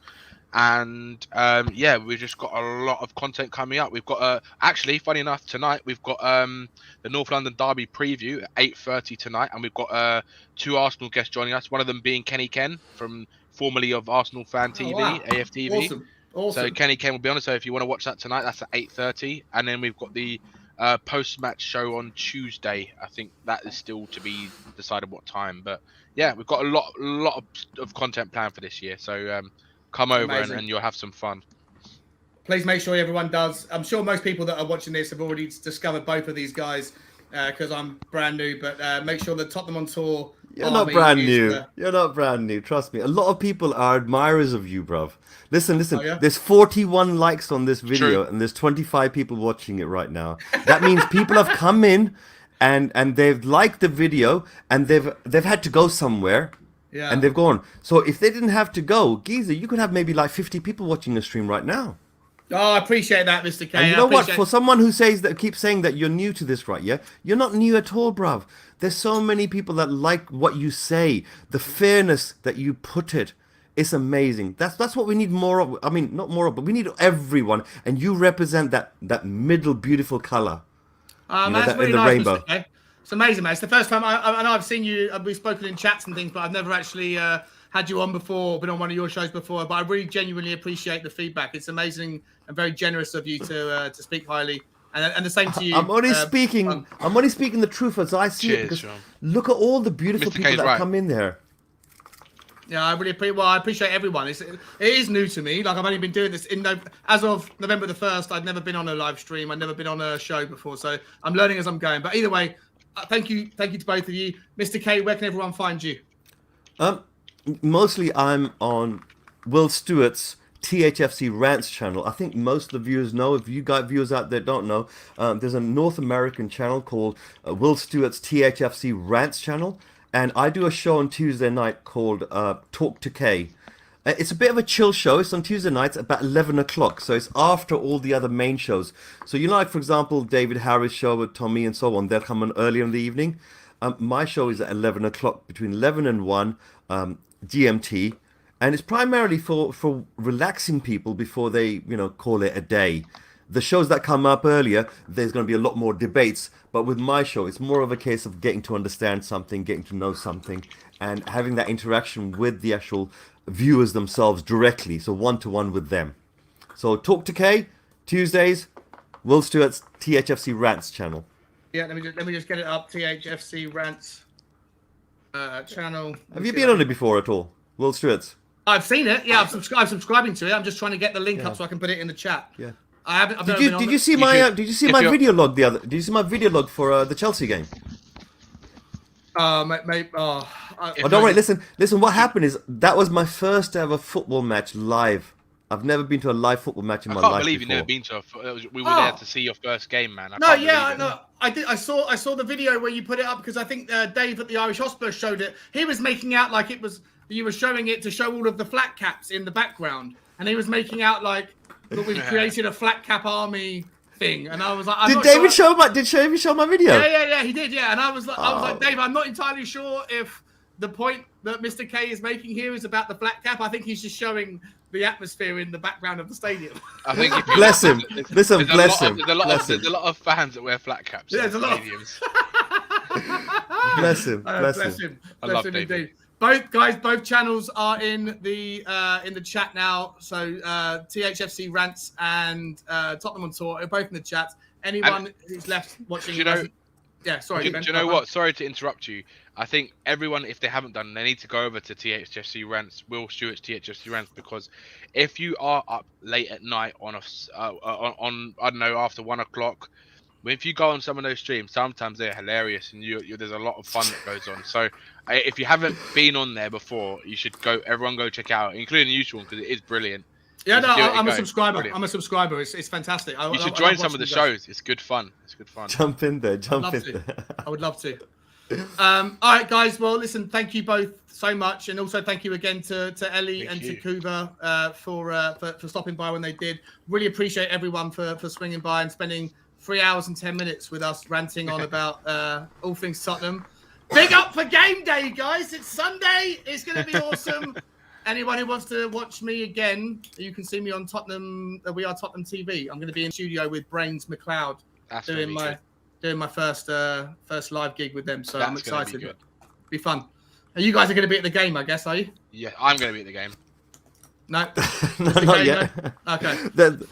And yeah, we've just got a lot of content coming up. We've got actually, funny enough, tonight we've got the North London Derby preview at 8:30 tonight, and we've got 2 Arsenal guests joining us. One of them being Kenny Ken, from formerly of Arsenal Fan TV, wow. AFTV. Awesome. So Kenny Ken will be on. So if you want to watch that tonight, that's at 8:30, and then we've got the post-match show on Tuesday. I think that is still to be decided what time, but yeah, we've got a lot of content planned for this year. So come over and you'll have some fun. Please make sure everyone does. I'm sure most people that are watching this have already discovered both of these guys because I'm brand new, but make sure that Tottenham on Tour. You're not brand new. You're not brand new. Trust me. A lot of people are admirers of you, bruv. Listen. Oh, yeah? There's 41 likes on this video, True. and there's 25 people watching it right now. That means people have come in and they've liked the video, and they've had to go somewhere. Yeah. And they've gone. So if they didn't have to go, Geezer, you could have maybe like 50 people watching the stream right now. Oh, I appreciate that, Mr. K. And you know what? For someone who keeps saying that you're new to this, right? Yeah, you're not new at all, bruv. There's so many people that like what you say, the fairness that you put it. It's amazing. That's what we need more of. I mean, not more of, but we need everyone. And you represent that middle beautiful color. That's really nice, rainbow. Mr. K. It's amazing, man. It's the first time I know I've seen you. We've spoken in chats and things, but I've never actually had you on before, been on one of your shows before. But I really genuinely appreciate the feedback. It's amazing and very generous of you to speak highly. And the same to you. I'm only speaking the truth as I see it. Because look at all the beautiful people that come in there. Yeah, I really appreciate. Well, I appreciate everyone. It is new to me. Like I've only been doing this as of November the 1st. I'd never been on a live stream. I'd never been on a show before, so I'm learning as I'm going. But either way, thank you to both of you, Mr. K. Where can everyone find you? Mostly I'm on Will Stewart's THFC Rants channel. I think most of the viewers know. If you got viewers out there don't know, there's a North American channel called Will Stewart's THFC Rants channel. And I do a show on Tuesday night called Talk to K. It's a bit of a chill show. It's on Tuesday nights about 11 o'clock. So it's after all the other main shows. So you know, like, for example, David Harris' show with Tommy and so on, they'll come on earlier in the evening. My show is at 11 o'clock, between 11 and 1 GMT. And it's primarily for relaxing people before they, call it a day. The shows that come up earlier, there's going to be a lot more debates. But with my show, it's more of a case of getting to understand something, getting to know something, and having that interaction with the actual viewers themselves directly. So one-to-one with them. So Talk to K, Tuesdays, Will Stewart's THFC Rants channel. Yeah, let me just get it up. THFC Rants channel. Have you been on it before at all? Will Stewart's? I've seen it. Yeah, I'm subscribing to it. I'm just trying to get the link up so I can put it in the chat. Yeah. I haven't. Did you see my video log Did you see my video log for the Chelsea game? Mate. Don't worry. Listen. What happened is that was my first ever football match live. I've never been to a live football match in my life. I can't believe you've never been to we were there to see your first game, man. I did. I saw the video where you put it up because I think Dave at the Irish Hotspur showed it. He was making out like it was you were showing it to show all of the flat caps in the background, and he was making out like that we've created a flat cap army thing, and I was like, Did David show my video? Yeah, he did, yeah. And I was like, Dave, I'm not entirely sure if the point that Mr. K is making here is about the flat cap. I think he's just showing the atmosphere in the background of the stadium. I think bless him. Listen, bless him. There's a lot of fans that wear flat caps. Yeah, there's a lot. Bless him. Bless him. I love David. Indeed. Both channels are in the chat now. So THFC Rants and Tottenham on Tour are both in the chat. Anyone who's left watching, sorry. Do you know what? Sorry to interrupt you. I think everyone, if they haven't done, they need to go over to THFC Rants, Will Stewart's THFC Rants, because if you are up late at night on I don't know, after 1 o'clock. If you go on some of those streams, sometimes they're hilarious, and there's a lot of fun that goes on. So, if you haven't been on there before, you should go. Everyone go check out, including the usual one, because it is brilliant. Yeah, I'm a subscriber. Brilliant. I'm a subscriber. It's fantastic. You should join some of the shows. It's good fun. Jump in there. I would love to. All right, guys. Well, listen. Thank you both so much, and also thank you again to Ellie and to Kuba for stopping by when they did. Really appreciate everyone for swinging by and spending 3 hours and 10 minutes with us ranting on about all things Tottenham. Big up for game day, guys. It's Sunday. It's going to be awesome. Anyone who wants to watch me again, you can see me on Tottenham. We Are Tottenham TV. I'm going to be in studio with Brains McLeod doing my first live gig with them. So I'm excited. It'll be fun. And you guys are going to be at the game, I guess, are you? Yeah, I'm going to be at the game. No, not yet. No? Okay.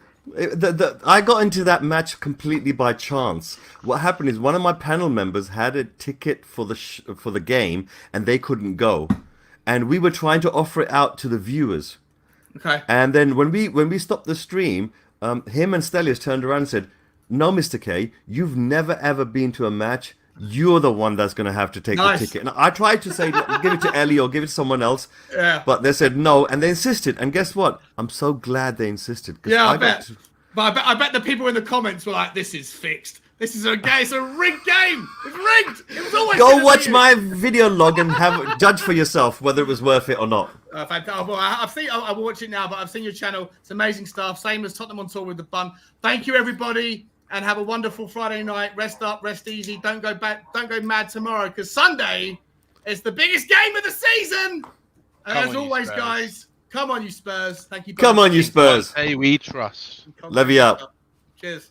I got into that match completely by chance. What happened is one of my panel members had a ticket for the game, and they couldn't go, and we were trying to offer it out to the viewers. Okay. And then when we stopped the stream, him and Stelios turned around and said, "No, Mr. K, you've never ever been to a match. You're the one that's going to have to take the ticket." And I tried to say, give it to Ellie or give it to someone else. Yeah. But they said no, and they insisted. And guess what? I'm so glad they insisted. Yeah, I bet. But I bet the people in the comments were like, "This is fixed. This is a game. It's a rigged game. It's rigged. It was always." Go watch my video log and judge for yourself whether it was worth it or not. I will watch it now, but I've seen your channel. It's amazing stuff. Same as Tottenham on Tour with the Bun. Thank you, everybody. And have a wonderful Friday night. Rest up, rest easy. Don't go mad tomorrow, because Sunday is the biggest game of the season. And as always, guys, come on, you Spurs. Thank you. Come on, you Spurs. Hey, we trust. Love you up. Cheers.